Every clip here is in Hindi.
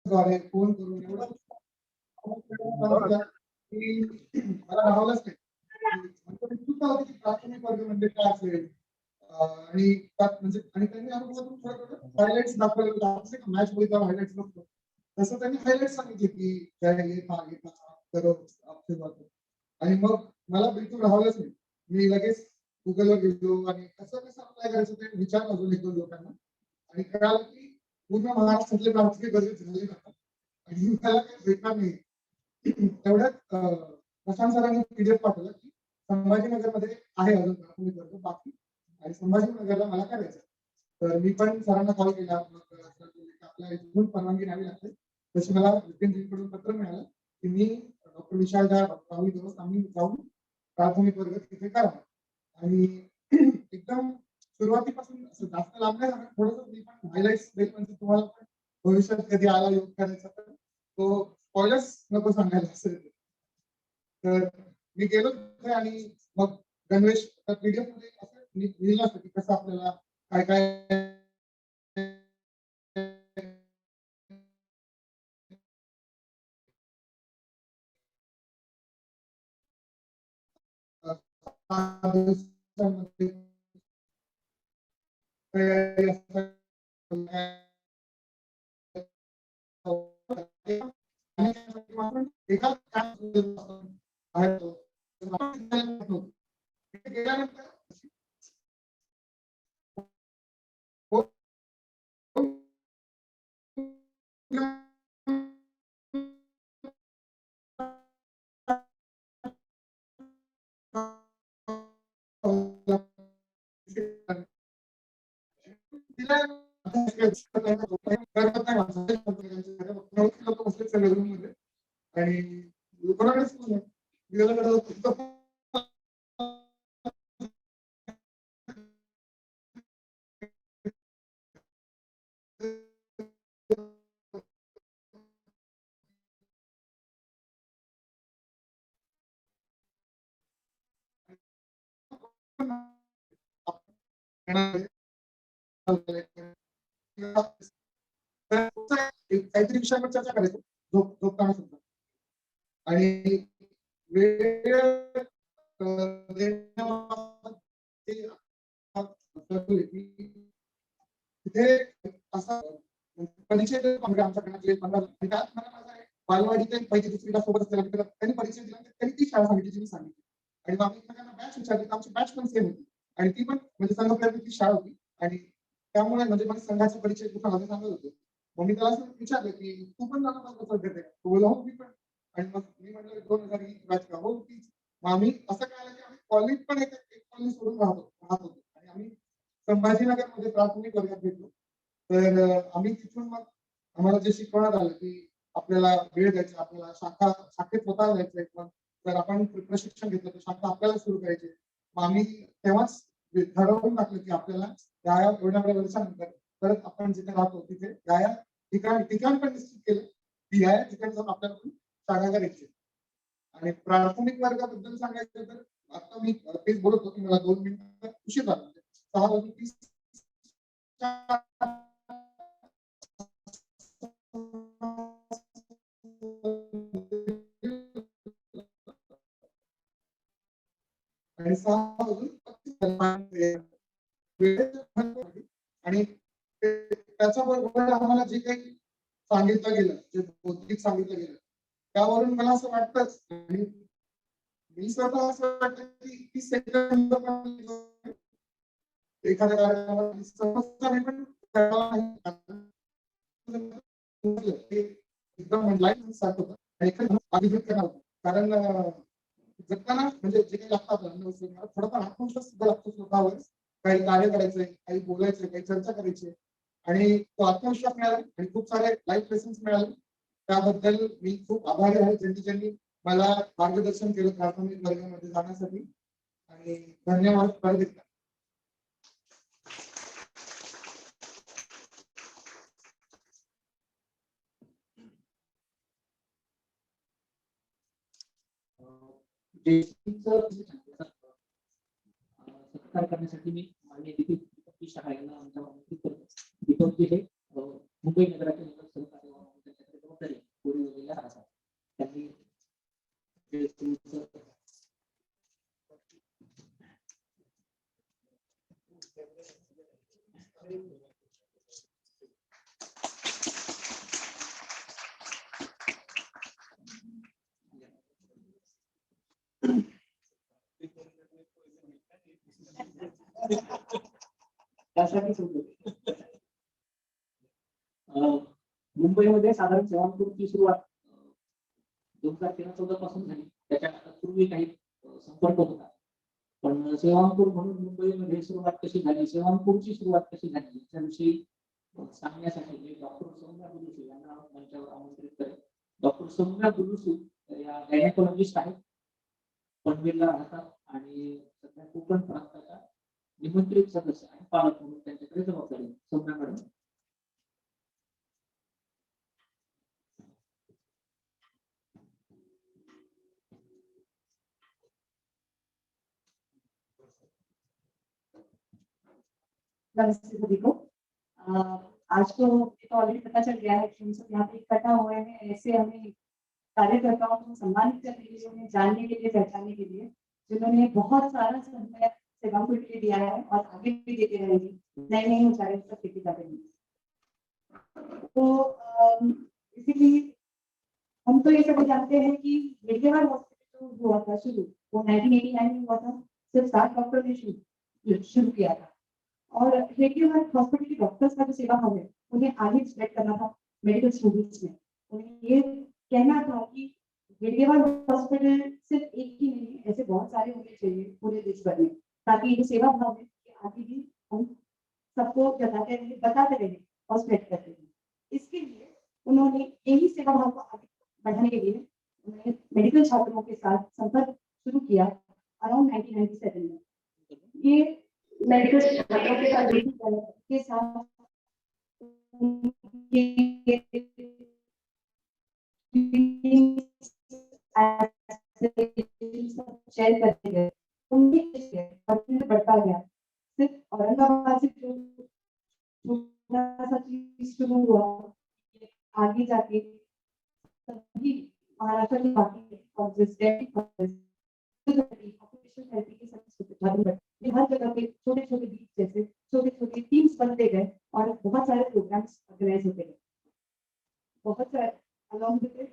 द्वारे फोन करून एवढं मला राहावंच नाही. उत्सुकता होती की प्राथमिक वर्ग म्हणजे काय असेल आणि त्यात म्हणजे आणि त्यांनी अनुभवातून थोडं हायलाइट्स दाखवले मॅच बघितल्यावर हायलाइट्स बघतो तसं त्यांनी हायलाइट्स सांगितले की तर आणि मग मला बिलकुल राहावंच नाही. मी लगेच गुगलवर गेलो आणि कसं कसं अप्लाय करायचं ते विचारलं अजून एक दोन लोकांना आणि कळालं की पूर्ण महाराष्ट्रातले राजकीय गरजे झाले जातात आणि त्याला काही भेटणार नाही. तेवढ्यात प्रशांत सरांनी पीडीएफ पाठवलं की संभाजीनगरमध्ये आहे अजून प्राथमिक वर्ग बाकी आणि संभाजीनगरला मला करायचं. तर मी पण सरांना कॉल केला आपल्या इथून परवानगी न्यावी लागते. तशी मला कडून पत्र मिळालं की मी डॉक्टर विशाल झा राहुल दिवस आम्ही जाऊन प्राथमिक वर्ग तिथे करा आणि एकदम सुरुवातीपासून असं जास्त लांब नाही जाणार थोडंसं मी पण हायलाइट्स देईल म्हणजे तुम्हाला पण भविष्यात कधी आला योग करायचा तर तो स्पॉयलर्स नको सांगायला असेल. तर मी गेलो तिथे आणि मग गणवेश पीडीएफ मध्ये असं लिहिलं असतं की कसं आपल्याला काय काय एका गेल्यानंतर काहीतरी विषयावर चर्चा करायचो झोपताना सुद्धा आणि वेळ तिथे असा परिचय आमच्याकडे बालवाडीचे पहिली दुसरीला सोबत असलेल्या मित्रात त्यांनी परिचय दिला त्यांनी ती शाळा सांगितली जी मी सांगितली आणि मग आम्ही एकमेकांना बॅच विचारली तर आमची बॅच पण सेम होती आणि ती पण म्हणजे संघ शाळा होती आणि त्यामुळे म्हणजे मला संघाचा परिचय कुठं आम्ही सांगत होतो. मग मी त्याला असं विचारलं की तू पण जाणार कसं देते तो बोला हो मी पण आणि मग मी म्हटलं 2000 ही बॅच का हो तीच मग आम्ही असं कळलं की आम्ही कॉलेज पण एक कॉलेज सोडून राहत होतो आणि आम्ही संभाजीनगरमध्ये प्राथमिक वर्गात भेटलो. तर आम्ही तिथून मग आम्हाला जे शिकवण्यात आलं की आपल्याला वेळ द्यायचा आपल्याला शाखेत स्वतः जायचंय पण जर आपण प्रशिक्षण घेतलं तर शाखा आपल्याला सुरू करायची. मग आम्ही तेव्हाच ठरवून टाकलं की आपल्याला या एवढ्या वर्षानंतर परत आपण जिथे राहतो तिथे या ठिकाण पण निश्चित केलं की या ठिकाणी जाऊन आपल्याला शाखा करायची. आणि प्राथमिक वर्गाबद्दल सांगायचं तर आता मी तेच बोलत होतो की मला 2 मिनिटं उशीर झाला 6:30 आणि 6:35 आणि त्याच्याबरोबर आम्हाला जे काही सांगितलं गेलं जे बौद्धिक सांगितलं गेलं त्यावरून मला असं वाटतंच आणि मी स्वतः असं वाटतं की 30 सेकंद एखाद्या कार्यक्रमाला समजता पण एकदम लाईफ सारखं होतं आणि अभिभूत करणार होतं कारण जगताना म्हणजे जे काही लागतात थोडाफार आत्मविश्वास सुद्धा लागतो स्वतःवर काही कार्य करायचंय काही बोलायचंय काही चर्चा करायची आणि तो आत्मविश्वास मिळाला आणि खूप सारे लाईफ लेसन्स मिळाले त्याबद्दल मी खूप आभारी आहे ज्यांनी मला मार्गदर्शन केलं प्राथमिक वर्गामध्ये जाण्यासाठी आणि धन्यवाद परत एकदा. सत्कार करण्यासाठी मी माननीय दीपक शाळा यांना आमच्या आमंत्रित करतो. दीपक हे मुंबई नगराचे सहकार्य वर्षाची सूट होती. मुंबईमध्ये साधारण सेवांपूरची सुरुवात 2013-14 पासून झाली. त्याच्या पूर्वी काही संपर्क होता. पण सेवांपूर म्हणून मुंबईमध्ये सुरुवात कशी झाली, सेवांपूरची सुरुवात कशी झाली याच्याविषयी सांगण्यासाठी मी डॉक्टर सौम्या बुलुसू यांना मंचावर आमंत्रित करेन. डॉक्टर सौम्या बुलुसू या गायनेकोलॉजिस्ट आहेत, पनवेलला राहतात आणि सध्या कोकण प्रांताच्या निमंत्रित सदस्य आणि पालक म्हणून त्यांच्याकडे जबाबदारी आहे. सौम्या मॅडम. नमस्ते सभी को। आज तो ऑलरेडी पता चल गया है कि हम सब यहाँ पे इकट्ठा हुए हैं ऐसे हमें कार्यकर्ताओं को सम्मानित करने के लिए, उन्हें जानने के लिए, पहचानने के लिए, जिन्होंने बहुत सारा समय सेवांपुर के लिए दिया है और आगे भी देते रहेंगे, नए नए ऊंचाइयों तक लेके जाते रहेंगे। तो इसीलिए हम तो ये सब जानते हैं कि मेडिकेवर हॉस्पिटल जो हुआ था शुरू, वो 1989 में हुआ था। सिर्फ 7 डॉक्टर ने शुरू किया था और हेडगेवार हॉस्पिटल के डॉक्टर्स का जो सेवा भाव है उन्हें आगे स्प्रेड करना था मेडिकल स्टूडेंट्स में। उन्हें ये कहना था कि हेडगेवार हॉस्पिटल सिर्फ एक ही नहीं, ऐसे बहुत सारे होने चाहिए पूरे देश भर में, ताकि ये सेवा भाव है कि आगे भी हम सबको बताते रहे और स्प्रेड करते रहे। इसके लिए उन्होंने यही सेवा भाव को आगे बढ़ाने के लिए उन्होंने मेडिकल छात्रों के साथ संपर्क शुरू किया अराउंड 1997 में। ये मेडिकल छात्रों के साथ के साथ शेयर करते गए, उनके बढ़ता गया। सिर्फ औरंगाबाद से जो छोटा सा चीज शुरू हुआ, आगे जाके सभी महाराष्ट्र के बाकी हर जगह पे छोटे छोटे बीच जैसे छोटे छोटे टीम्स बनते गए और बहुत सारे प्रोग्राम्स ऑर्गेनाइज होते गए। बहुत सारे अलॉन्ग विद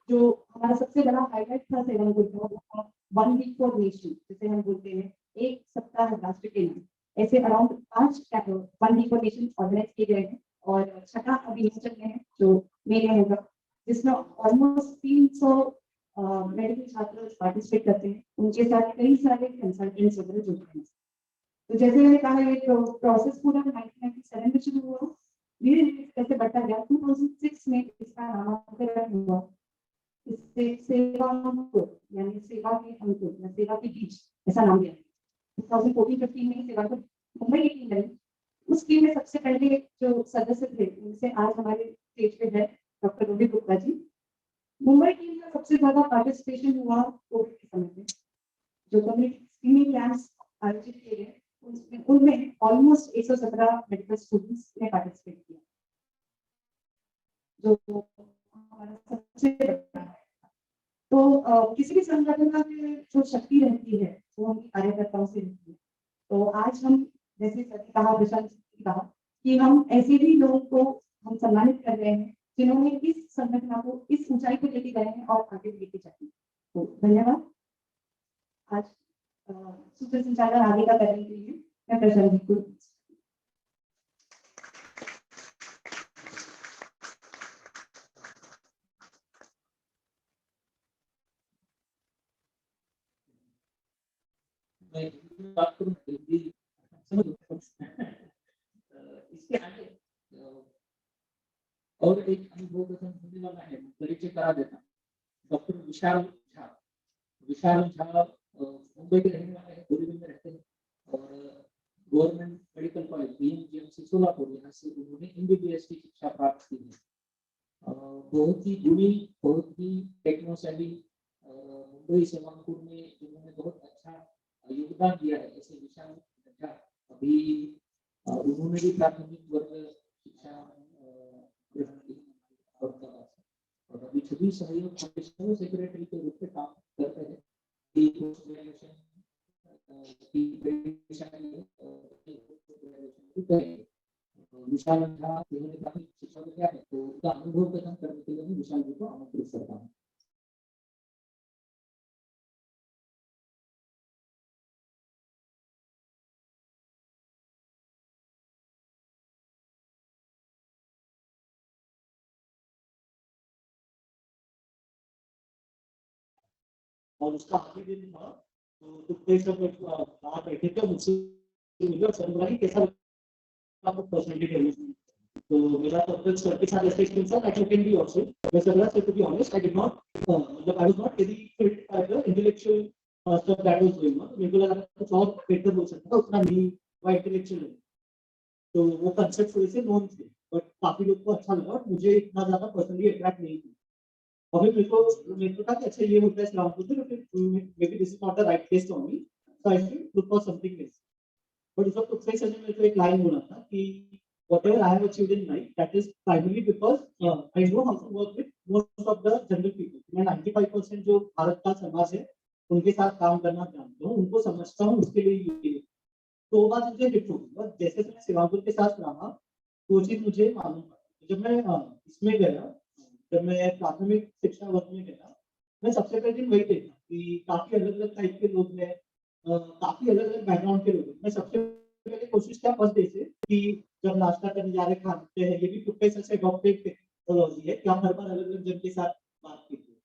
जो हमारा सबसे बड़ा हाईलाइट था सेवांपुर का 1 वीक फॉर नेशन, जिसे हम बोलते हैं एक सप्ताह राष्ट्र के लिए। ऐसे around 5 1 week for nation organise किए गए हैं और छठा अभी चल रहे हैं जो मेरे होगा, जिसमें ऑलमोस्ट 300 मेडिकल छात्र पार्टिसिपेट करते हैं। उनके साथ कई सारे कंसल्टेंट्स वगैरह जुड़ते हैं। तो जैसे मैंने कहा, ये प्रोसेस पूरा 1997 में शुरू हुआ, धीरे धीरे कैसे बढ़ता गया। 2006 में इसका नामकरण हुआ, इससे सेवांपुर यानी सेवा के अंकुर या सेवा के बीज ऐसा नाम दिया। 2014-15 में सेवांपुर मुंबई की टीम बनी। उस टीम में सबसे पहले जो सदस्य थे उनसे आज हमारे स्टेज पे है डॉक्टर रोहित गुप्ता जी। मुंबई टीम का सबसे ज्यादा पार्टिसिपेशन हुआ कोविड के समय में, जो कम्युनिटी स्क्रीनिंग कैंप्स आयोजित किए गए उनमें ऑलमोस्ट 117 मेडिकल स्टूडेंट्स ने पार्टिसिपेट किया, जो हमारा सबसे बड़ा है। तो किसी भी संगठन में जो शक्ति रहती है वो उनके कार्यकर्ताओं से रहती है। तो आज हम जैसे कहा विशाल ने कहा कि हम ऐसे भी लोगों को हम सम्मानित कर रहे हैं जिन्होंने इस संगठन को इस ऊंचाई को लेके गए हैं और आगे लेके जाएंगे। तो धन्यवाद। आज सूत्र संचालन आगे का करने के लिए मैं प्रशांत जी को बात करूं इसके आगे और एक अनुभव कथन होने वाला है, परिचय करा देता। डॉक्टर विशाल झा। विशाल झा मुंबई के रहने वाले हैं, बोरीवली में रहते हैं और गवर्नमेंट मेडिकल कॉलेज बीएमजीएमसी सोलापुर, यहाँ से उन्होंने एमबीबीएस की शिक्षा प्राप्त की है। बहुत ही जुड़ी, बहुत ही टेक्नोसैवी मुंबई सेवांपुर में जिन्होंने बहुत अच्छा योगदान दिया है, ऐसे विशाल झा अभी उन्होंने भी प्राथमिक वर्ग शिक्षा ग्रहण की और अभी छवि सहयोग फाउंडेशन सेक्रेटरी के रूप में काम करते हैं। विशाल झा उन्होंने प्राथमिक शिक्षा को किया है, तो उसका अनुभव कथन करने के लिए विशाल जी को आमंत्रित करता हूँ। और उसका आखिरी दिन था, तो कई सब बाहर बैठे थे, मुझसे मिले और सर बोला कि कैसा आपको पर्सनली डेवलपमेंट। तो मेरा पर्पस सर के साथ ऐसा एक्सपीरियंस था that you can be also. मैं सर से to be honest I did not मतलब I was not very fit by the intellectual stuff that was going on. मेरे को लगा कुछ और बेटर हो सकता था, उतना नहीं हुआ इंटेलेक्चुअल। तो वो कंसेप्ट थोड़े से नोन थे, बट काफी लोग को अच्छा लगा और मुझे इतना ज्यादा पर्सनली अट्रैक्ट नहीं किया। और फिर मेरे को था कि अच्छा ये होता है श्रीरामपुर में, तो फिर may be this is not the right place for me, so I should look for something else. But उस वक्त सर ने मेरे को एक लाइन बोला था कि whatever I have achieved in life, that is primarily because I know how to work with most of the general people. मैं 95% जो भारत का समाज है उनके साथ काम करना जानता हूँ, उनको समझता हूँ, उसके लिए ये तो वो बात मुझे हिट हो गई। और जैसे मैं शिवांकुर के साथ रहा तो वो चीज मुझे मालूम पड़ा। जब मैं इसमें गया, जब मैं प्राथमिक शिक्षा वर्ग में गया, मैं सबसे पहले दिन वही देखा कि काफी अलग अलग टाइप के लोग हैं, काफी अलग अलग बैकग्राउंड के लोग हैं। मैं सबसे पहले कोशिश किया फर्स्ट डे से कि जब नाश्ता करने जा रहे खाते हैं, ये भी प्रोफेसर से डॉक्टरेट टेक्नोलॉजी है कि आप हर बार अलग अलग जन के साथ बात कीजिए,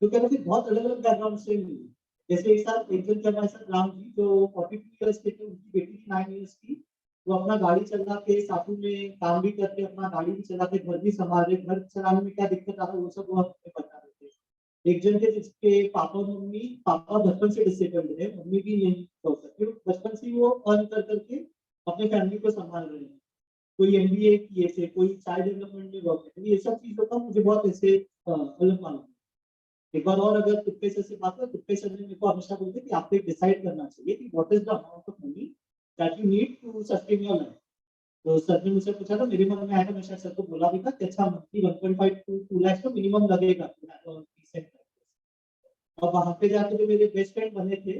तो क्या मुझे बहुत अलग अलग बैकग्राउंड से मिली। जैसे एक साथ एक जन हमारे साथ राम जी जो 42 इयर्स के थे, उनकी बेटी थी 9 इयर्स की, वो अपना गाड़ी चला के साथू में काम भी करते, अपना गाड़ी भी चला के घर भी संभाल रहे, घर चलाने में क्या दिक्कत आ रहा है वो सब वो हमें बता रहे थे। एक जन थे जिसके पापा मम्मी, पापा बचपन से डिसेबल्ड है, मम्मी भी नहीं हो सकती, बचपन से वो अर्न कर करके अपने फैमिली को संभाल रहे हैं। कोई एमबीए किए थे, कोई चाइल्ड डेवलपमेंट में वर्क करते, ये सब चीजों का मुझे बहुत ऐसे अलग मालूम। एक बार और अगर तुप्पे सर से बात हो, तुप्पे सर ने मेरे को हमेशा बोलते कि आपको एक डिसाइड करना चाहिए कि what is the amount of money that you need to sustain your life. तो सर ने मुझसे पूछा था, मेरे मन में आया था, मैं शायद सर को बोला भी था कि अच्छा मंथली 1.5 to 2 लाख तो मिनिमम लगेगा। और वहां पे जाके जो मेरे बेस्ट फ्रेंड बने थे,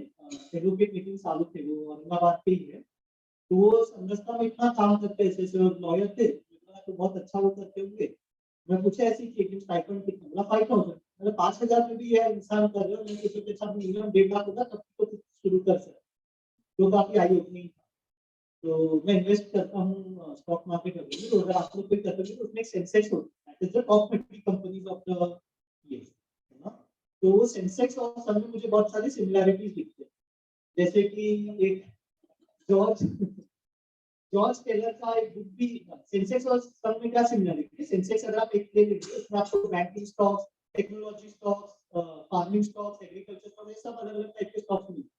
तेलुगु के नितिन सालू थे, वो औरंगाबाद के ही है, तो वो संरचना में इतना काम करते ऐसे लॉयर थे, तो बहुत अच्छा वो करते होंगे। मैं पूछा ऐसी कि एक स्टाइपेंड कितना, बोला 5000। मतलब 5000 में भी यह इंसान कर रहे हो, मैं किसी के साथ मिनिमम 1.5 लाख होगा तब तो कुछ शुरू कर सकते, जो काफी आई ओपनिंग था। तो मैं इन्वेस्ट करता हूँ स्टॉक मार्केट में, तो अगर आप लोग कोई करते हो तो उसमें एक सेंसेक्स होता है, that is the top 50 companies of the year, है ना। तो वो सेंसेक्स और सन में मुझे बहुत सारी सिमिलैरिटीज दिखती है, जैसे कि एक जॉर्ज जॉर्ज टेलर का एक बुक भी, सेंसेक्स और सन में क्या सिमिलरिटी है। सेंसेक्स अगर आप एक ले लीजिए, उसमें आपको banking stocks, technology stocks, farming stocks, agriculture stocks, ये सब अलग अलग टाइप के स्टॉक्स मिलते हैं।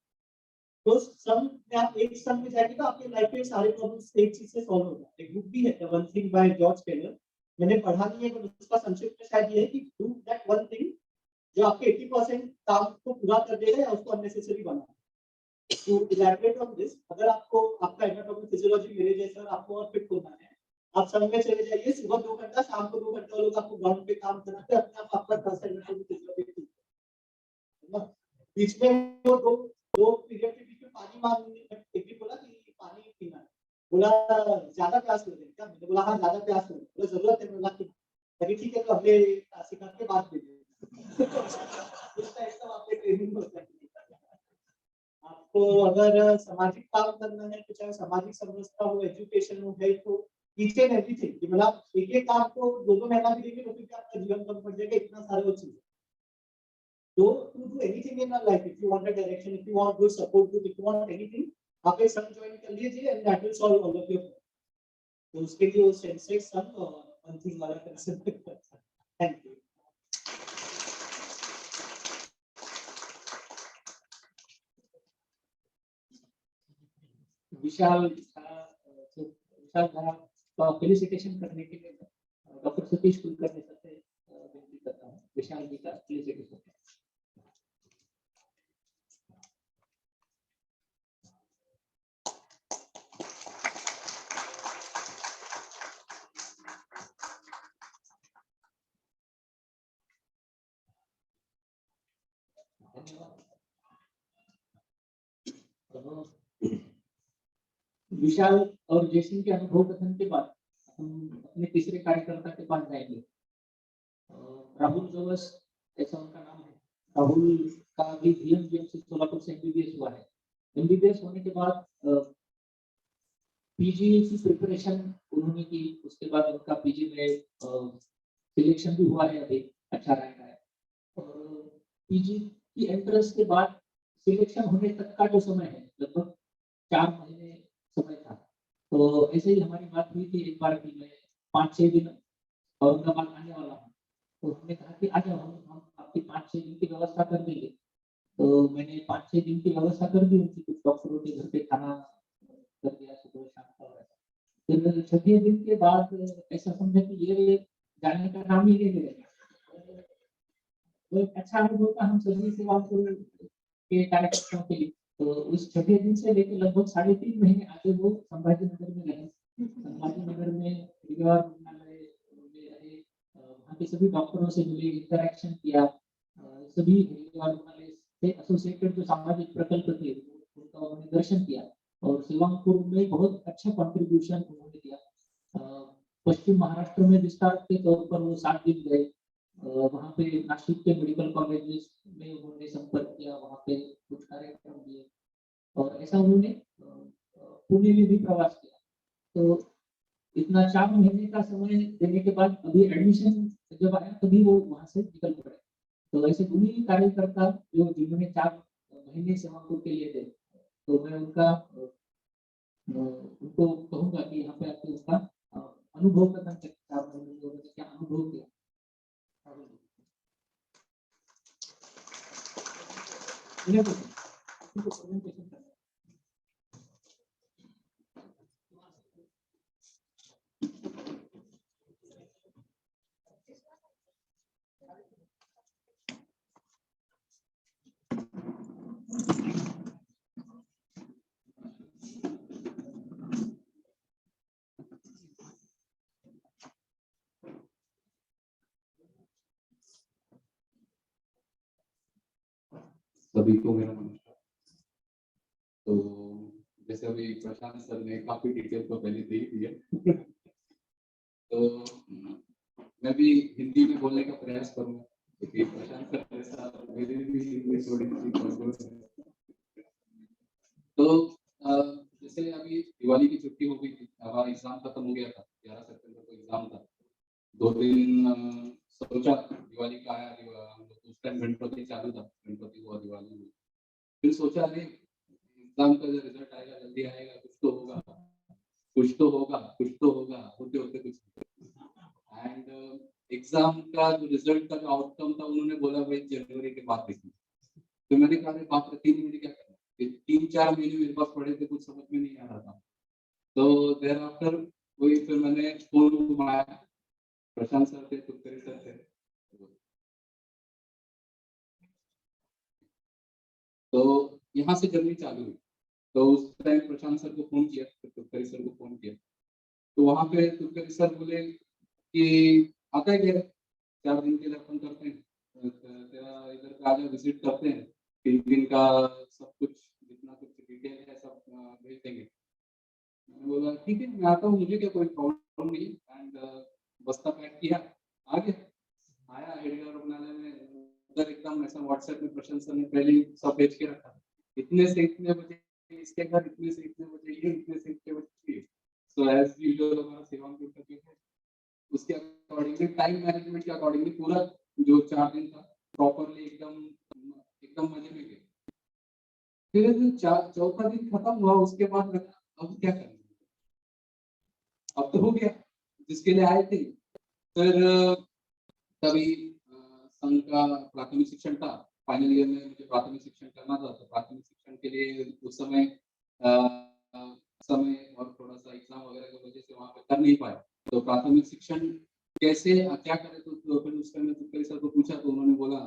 तो सम में आप एक सम में जाएंगे तो आपके लाइफ के सारे प्रॉब्लम्स एक चीज से सॉल्व हो जाते हैं। एक बुक भी है the one thing by George Taylor, मैंने पढ़ा नहीं है, बट उसका संक्षिप्त में शायद ये है कि डू दैट वन थिंग जो आपके 80% काम को पूरा कर देगा या उसको अननेसेसरी बना। To elaborate on this, अगर आपको आपका एनाटॉमी फिजियोलॉजी मेरे जैसा और आपको और फिट होना है, आप संग में चले जाइए, सुबह 2 घंटा, शाम को 2 घंटा लोग आपको ग्राउंड पे काम कराते हैं, अपने आप आपका खासा एनाटॉमी फिजियोलॉजी है ना। बीच में वो दो पीरियड के बीच में पानी मांगने, एक भी बोला कि पानी पीना है, बोला ज्यादा प्यास लग रही है क्या, मैंने बोला हाँ ज्यादा प्यास लग रही है, बोला जरूरत है, बोला कि अभी ठीक है तो अगले सिखा के बाद दे दीजिए। इस टाइप का आपके ट्रेनिंग होता है। आपको अगर सामाजिक काम करना है तो चाहे सामाजिक समरसता हो, एजुकेशन हो, हेल्थ हो, ईच एंड एवरीथिंग, मतलब एक एक काम को 2-2 महीना भी देंगे तो फिर आपका जीवन कम पड़ जाएगा, इतना सारा वो चीज। तो to do anything in your life, if you want a direction, if you want good support, if you want anything, आप एक संघ ज्वाइन कर लीजिए and that will solve all of your. तो उसके लिए वो सेंसेक्स संघ और वन थिंग वाला कंसेप्ट है। Thank you. विशाल का फेलिसिटेशन करने के लिए डॉक्टर सतीश कुलकर्णी सर से विनती करता हूँ, विशाल जी का फेलिसिटेशन। विशाल और जयसिंह के अनुभव कथन के बाद हम अपने तीसरे कार्यकर्ता के पास जाएंगे। राहुल जोवस ऐसा उनका नाम है। राहुल का भी बीएमजीएमसी सोलापुर से एमबीबीएस हुआ है। एमबीबीएस होने के बाद पीजी की प्रिपरेशन उन्होंने की, उसके बाद उनका पीजी में सिलेक्शन भी हुआ है, अभी अच्छा रैंक है। और पीजी कि एंट्रेंस के बाद सिलेक्शन होने तक का जो समय है लगभग 4 महीने समय था। तो ऐसे ही हमारी बात हुई थी एक बार कि मैं 5-6 दिन औरंगाबाद आने वाला हूँ। तो हमने कहा कि आ जाओ, हम आपकी 5-6 दिन की व्यवस्था कर देंगे। तो मैंने 5-6 दिन की व्यवस्था कर दी उनकी, कुछ डॉक्टरों के घर पे खाना कर दिया सुबह शाम का वैसा। फिर 6वें दिन के बाद ऐसा समझा कि ये जाने का नाम ही नहीं लेगा। तो एक अच्छा अनुभव था हम सभी सेवापुर के कार्यकर्ताओं के लिए। तो उस 6वें दिन से लेकर लगभग 3.5 महीने आगे वो संभाजी नगर में रहे। संभाजी नगर में परिवार रुग्णालय में रहे, वहाँ के सभी डॉक्टरों से मिले, इंटरेक्शन किया, सभी परिवार रुग्णालय से एसोसिएटेड जो सामाजिक प्रकल्प थे उनका उन्होंने दर्शन किया और सेवापुर में बहुत अच्छा कंट्रीब्यूशन उन्होंने दिया। पश्चिम महाराष्ट्र में विस्तार के तौर पर वो 7 दिन गए। वहाँ पे नासिक के मेडिकल कॉलेजेस में उन्होंने संपर्क किया, वहाँ पे कुछ कार्यक्रम दिए और ऐसा उन्होंने पुणे में भी प्रवास किया। तो इतना 4 महीने का समय देने के बाद अभी एडमिशन जब आया तभी वो वहाँ से निकल पड़े। तो ऐसे उन्हीं कार्यकर्ता जो जिन्होंने 4 महीने सेवापुर के लिए थे, तो मैं उनको कहूँगा कि यहाँ पे आके उसका अनुभव करना चाहिए। 4 महीने में उन्होंने क्या अनुभव किया। प्रेजेंटेशन करना सभी को मेरा नमस्कार। तो जैसे अभी प्रशांत सर ने काफी डिटेल तो पहले दे ही दिया तो मैं भी हिंदी में बोलने का प्रयास करूंगा क्योंकि प्रशांत सर जैसा मेरी भी हिंदी थोड़ी सी कमजोर है। तो जैसे अभी दिवाली की छुट्टी हो गई थी, हमारा एग्जाम खत्म हो गया था, 11 सितंबर को एग्जाम था। 2 दिन सोचा दिवाली का आया, उस टाइम गणपति चालू था, गणपति हुआ, दिवाली हुई। फिर सोचा अरे एग्जाम का जो रिजल्ट आएगा जल्दी आएगा, कुछ तो होगा, कुछ तो होगा, कुछ तो होगा, होते होते कुछ। एंड एग्जाम का जो रिजल्ट का जो आउटकम था उन्होंने बोला भाई जनवरी के बाद देखिए। तो मैंने कहा बाप रे 3 महीने क्या करना, 3-4 महीने मेरे पास पड़े थे, कुछ समझ में नहीं आ रहा था। तो देयर आफ्टर वही फिर मैंने फोन घुमाया, प्रशांत सर थे, तुक्करी सर थे, तो यहाँ से जर्नी चालू हुई। तो उस टाइम प्रशांत सर को फोन किया, तुक्करी सर को फोन किया, तो वहाँ पे तुक्करी सर बोले कि आता है क्या 4 दिन के लिए अपन करते हैं, तेरा इधर का आजा, विजिट करते हैं, 3 दिन का सब कुछ जितना कुछ डिटेल है सब भेज देंगे। मैंने बोला ठीक है मैं आता हूँ, मुझे क्या कोई प्रॉब्लम नहीं। एंड बस्ता पैक किया, आ गया, आया हेडगेवार रुग्णालय में, उधर एकदम ऐसा व्हाट्सएप में प्रशांत सर ने पहले ही सब भेज के रखा, इतने से इतने बजे इसके घर, इतने से इतने बजे ये, इतने से इतने बजे। सो एज यूजुअल हमारा सेवांपुर का जो है उसके अकॉर्डिंगली टाइम मैनेजमेंट के अकॉर्डिंगली पूरा जो 4 दिन था प्रॉपरली एकदम मजे में गए। फिर चौथा दिन खत्म हुआ, उसके बाद अब क्या करना, अब तो हो गया जिसके लिए आए थे। फिर तभी संघ का प्राथमिक शिक्षण था, फाइनल ईयर में मुझे प्राथमिक शिक्षण करना था। तो प्राथमिक शिक्षण के लिए उस समय और थोड़ा सा एग्जाम वगैरह की वजह से वहाँ पे कर नहीं पाए। तो प्राथमिक शिक्षण कैसे क्या करें, तो फिर उस टाइम तुक्करी सर को पूछा तो उन्होंने बोला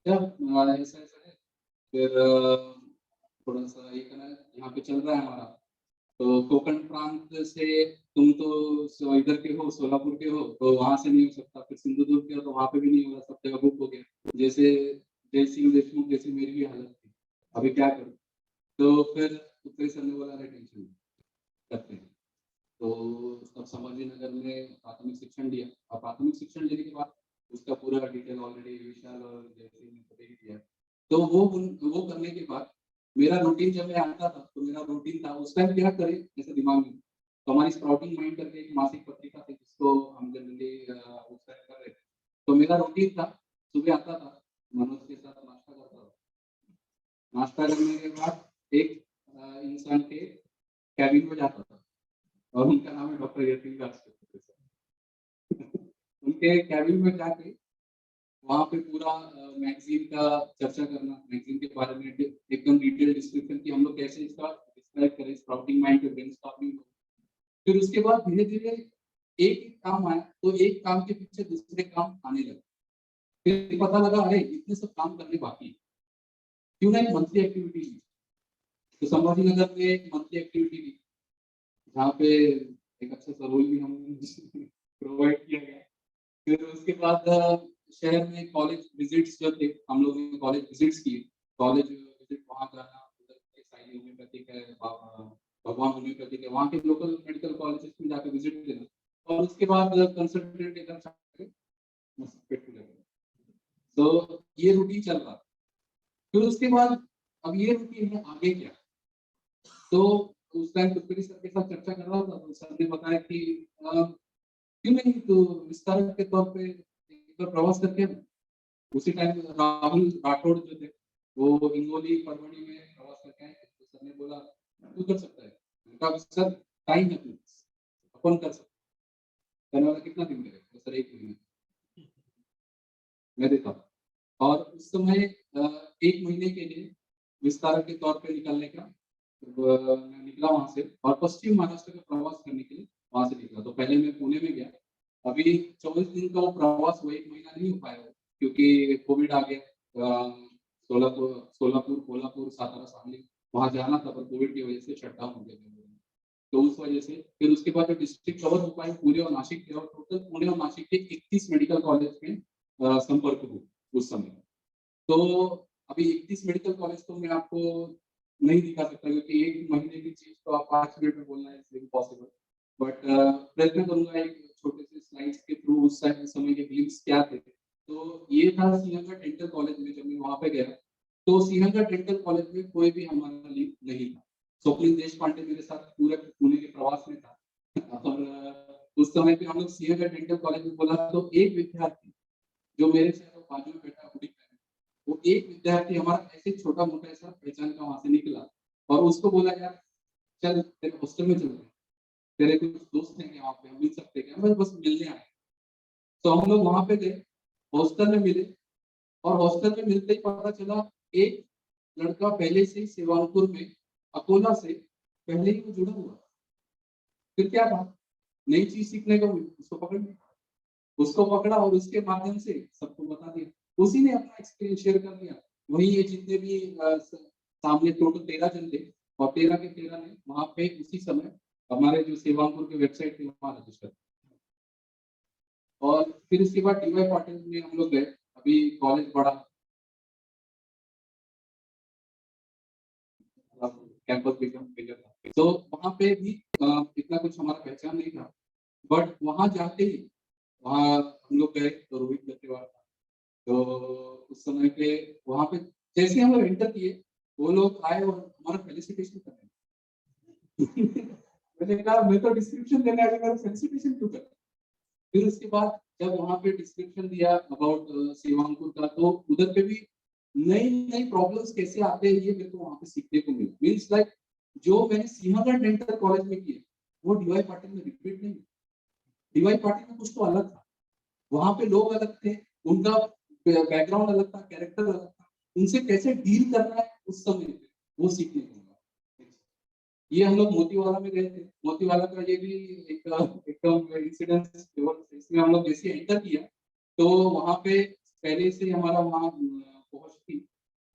क्या ऐसा ऐसा है। फिर थोड़ा सा ये करना यहाँ पे चल रहा है हमारा, तो कोकण प्रांत से तुम तो इधर के हो, सोलापुर के हो, तो वहां से नहीं हो सकता। फिर सिंधुदुर्ग के हो तो वहां पे भी नहीं होगा, सब जगह बुक हो गया। जैसे जय सिंह देशमुख जैसी मेरी भी हालत थी, अभी क्या करूं। तो फिर तुक्करी सर ने बोला अरे टेंशन करते हैं। तो तब संभाजी नगर में प्राथमिक शिक्षण दिया, और प्राथमिक शिक्षण लेने के बाद उसका पूरा डिटेल ऑलरेडी विशाल और जय सिंह ने दे दिया। तो वो करने के बाद मेरा रूटीन जब मैं आता था, तो मेरा रूटीन था उस टाइम क्या करें जैसे दिमाग में, तो हमारी स्प्राउटिंग माइंड करके एक मासिक पत्रिका थी जिसको हम जनरली उस टाइम कर रहे थे। तो मेरा रूटीन था सुबह आता था, मनोज के साथ नाश्ता करता था, नाश्ता करने के बाद एक इंसान के कैबिन में जाता था और उनका नाम है डॉक्टर यतीन दास। उनके कैबिन में जाके वहाँ पे पूरा मैगजीन का चर्चा करना, मैगजीन के बारे में एकदम डिटेल डिस्क्रिप्शन की हम लोग कैसे इसका डिस्क्राइब करें, स्प्राउटिंग माइंड पे ब्रेनस्टॉर्मिंग। फिर उसके बाद धीरे धीरे एक एक काम आया तो एक काम के पीछे दूसरे काम आने लगे। फिर पता लगा अरे इतने सब काम करने बाकी है, क्यों ना एक मंथली एक्टिविटी ली। तो संभाजी नगर में एक मंथली एक्टिविटी ली जहाँ पे एक अच्छा सा रोल भी हम प्रोवाइड किया गया। फिर उसके बाद शहर में कॉलेज विजिट्स जो थे, हम लोगों ने कॉलेज विजिट्स किए। कॉलेज विजिट वहाँ जाना, उधर के साई होम्योपैथिक है, भगवान होम्योपैथिक है, वहाँ के लोकल मेडिकल कॉलेजेस में जाकर विजिट देना और उसके बाद कंसल्टेंट लेकर तो ये रूटीन चल रहा। फिर उसके बाद अब ये रूटीन है आगे क्या। तो उस टाइम तुलसी सर के साथ चर्चा कर रहा था तो सर ने बताया कि क्यों नहीं तो विस्तार के तौर पे एक बार प्रवास करके। उसी टाइम राहुल राठौड़ जो थे वो हिंगोली परवड़ी में प्रवास करके आए थे, तो सर ने बोला तू कर सकता है। मैंने कहा सर टाइम है अपने पास, अपन कर सकते हैं। कहने वाला कितना दिन मिलेगा? तो सर 1 महीने मैं देता हूँ। और उस समय 1 महीने के लिए विस्तार के तौर पे निकलने का मैं निकला वहां से और पश्चिम महाराष्ट्र का प्रवास करने के लिए वहां से निकला। तो पहले मैं पुणे में गया। अभी 24 दिन का वो प्रवास हुआ, 1 महीना नहीं हो पाया वो, क्योंकि कोविड आ गया। सोलापुर, कोल्हापुर, सातारा, सांगली वहां जाना था पर कोविड की वजह से शटडाउन हो गया। तो उस वजह से फिर उसके बाद जो डिस्ट्रिक्ट कवर हो पाए पुणे और नासिक के, और टोटल पुणे और नासिक के 31 मेडिकल कॉलेज में संपर्क हुआ उस समय। तो अभी 31 मेडिकल कॉलेज तो मैं आपको नहीं दिखा सकता क्योंकि 1 महीने की चीज तो आप 5 मिनट में बोलना है इम्पॉसिबल। बट प्रयत्न करूंगा एक छोटे से स्लाइड्स के थ्रू उस समय के ग्लिम्स क्या थे। तो ये था सिंहगढ़ डेंटल कॉलेज में जब मैं वहां पे गया तो सिंहगढ़ डेंटल कॉलेज में कोई भी हमारा लिंक नहीं था। स्वप्निल देश पांडे मेरे साथ पूरे पुणे के प्रवास में था और उस समय पे हम लोग सिंहगढ़ डेंटल कॉलेज में बोला तो एक विद्यार्थी जो मेरे से बाजू में बैठा हुआ वो एक विद्यार्थी हमारा ऐसे छोटा मोटा ऐसा पहचान का वहां से निकला और उसको बोला यार चल तेरे हॉस्टल में चलते हैं, तेरे कुछ दोस्त हैं वहाँ पे, हम मिल सकते हैं क्या? बस मिलने आए। तो हम लोग वहां पे गए, हॉस्टल में मिले और हॉस्टल में मिलते ही पता चला एक लड़का पहले से ही सेवांपुर में अकोला से पहले ही वो जुड़ा हुआ। फिर क्या था, नई चीज सीखने को मिली, उसको पकड़ा और उसके माध्यम से सबको बता दिया। उसी ने अपना एक्सपीरियंस शेयर कर दिया। वही ये जितने भी सामने टोटल 13 जन थे और 13 के 13 ने वहां पे उसी समय हमारे जो सेवांपुर के वेबसाइट पे वहां रजिस्टर। और फिर उसके बाद डीवाई पाटिल में हम लोग गए। अभी कॉलेज बड़ा कैंपस एकदम बिगड़ था तो वहां पे भी इतना कुछ हमारा पहचान नहीं था। बट वहां जाते ही वहां हम लोग गए तो रोहित गत्तेवार था। तो उस समय पे वहां पे जैसे हम लोग एंटर किए वो लोग आए और हमारा फेलिसिटेशन कर रहे मैंने कहा मैं तो डिस्क्रिप्शन देने आया था, फेलिसिटेशन क्यों कर? फिर उसके बाद जब वहां पे डिस्क्रिप्शन दिया अबाउट सेवांकुर का तो उधर पे भी नई नई प्रॉब्लम्स कैसे आते हैं ये मेरे को वहां पे सीखने को मिला। मीन्स लाइक जो मैंने सिंहगढ़ डेंटल कॉलेज में किया वो डीवाई पाटिल में रिपीट नहीं। डीवाई पाटिल में कुछ तो अलग था, वहां पे लोग अलग थे, उनका बैकग्राउंड अलग था, कैरेक्टर अलग था, उनसे कैसे डील करना है उस समय पे वो सीखने को मिला। ये हम लोग मोतीवाला में गए थे। मोतीवाला का ये भी एकदम इंसिडेंस इसमें हम लोग जैसे एंटर किया तो वहां पे पहले से हमारा वहां पहुंच थी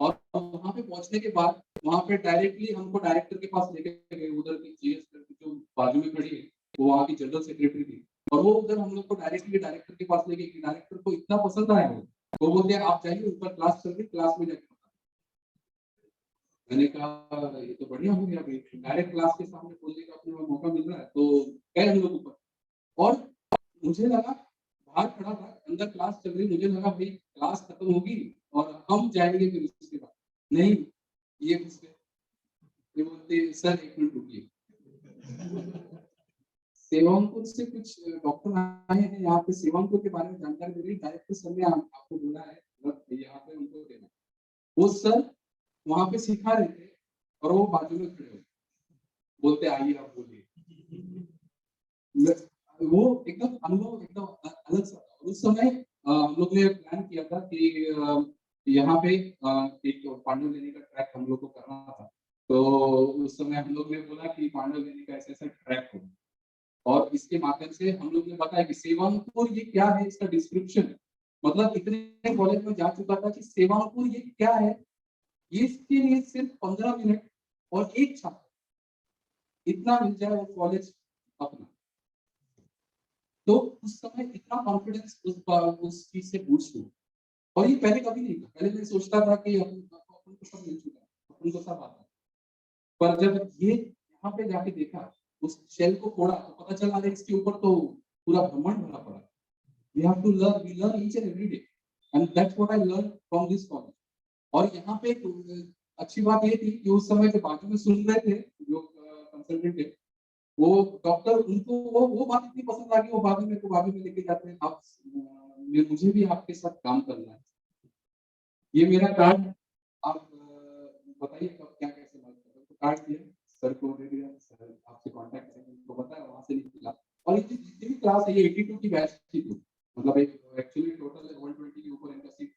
और वहां पे पहुंचने के बाद वहां पे डायरेक्टली हमको डायरेक्टर के पास लेके गए। उधर की जीएस जो बाजू में खड़ी है वो वहां की जनरल सेक्रेटरी थी और वो उधर हम लोग को डायरेक्टली डायरेक्टर के पास लेके गए। डायरेक्टर को इतना पसंद आया वो बोलते आप जाइए ऊपर क्लास चल रही, क्लास में जाके। मैंने कहा ये तो बढ़िया हो गया, डायरेक्ट क्लास के सामने बोलने का अपने मौका मिल रहा है। तो गए हम लोग ऊपर और मुझे लगा बाहर खड़ा था, अंदर क्लास चल रही, मुझे लगा भाई क्लास खत्म होगी और हम जाएंगे फिर उसके बाद। नहीं, ये बोलते सर 1 मिनट रुकिए सेवांपुर से कुछ डॉक्टर आए हैं यहाँ पे सेवांपुर के बारे में जानकारी दे रही, डायरेक्टर सर ने आपको बोला है यहाँ पे उनको देना। वो सर वहां पे सिखा रहे थे और वो बाजू में खड़े हो बोलते आइए आप बोलिए। वो एकदम अनुभव एकदम अलग सा था। उस समय हम लोग ने प्लान किया था कि यहाँ पे एक पांडव लेने का ट्रैक हम लोग को करना था। तो उस समय हम लोग ने बोला कि पांडव लेने का ऐसा ट्रैक हो, और इसके माध्यम से हम लोग ने बताया कि सेवांकुर ये क्या है, इसका डिस्क्रिप्शन, मतलब इतने कॉलेज में जा चुका था कि सेवांकुर ये क्या है, ये इसके लिए सिर्फ 15 मिनट और एक छात्र इतना मिल जाए वो कॉलेज अपना। तो उस समय इतना कॉन्फिडेंस उस चीज से बूस्ट हुआ, और ये पहले कभी नहीं था। पहले मैं सोचता था कि अपन को सब मिल चुका है, अपन को सब आता है, पर जब ये यहाँ पे जाके देखा, उस शेल को फोड़ा, तो पता चला अरे इसके ऊपर तो पूरा ब्रह्मांड भरा पड़ा है। We have to learn, we learn each and every day, and that's what I learned from this college. और यहाँ पे अच्छी बात ये थी कि उस समय जो बाजू में सुन रहे थे जो कंसल्टेंट थे, वो डॉक्टर, उनको वो बात इतनी पसंद आ गई, वो बाद में मेरे को बाजू में लेके जाते हैं, आप मुझे भी आपके साथ काम करना है, ये मेरा कार्ड, आप बताइए कब क्या कैसे बात करें। तो कार्ड दिया, सर को दे दिया, सर आपसे कांटेक्ट करेंगे, उनको बताया, वहां से निकला। और ये जितनी भी क्लास है, ये 82 की बैच थी, मतलब एक एक्चुअली टोटल 120 के ऊपर इनका सीट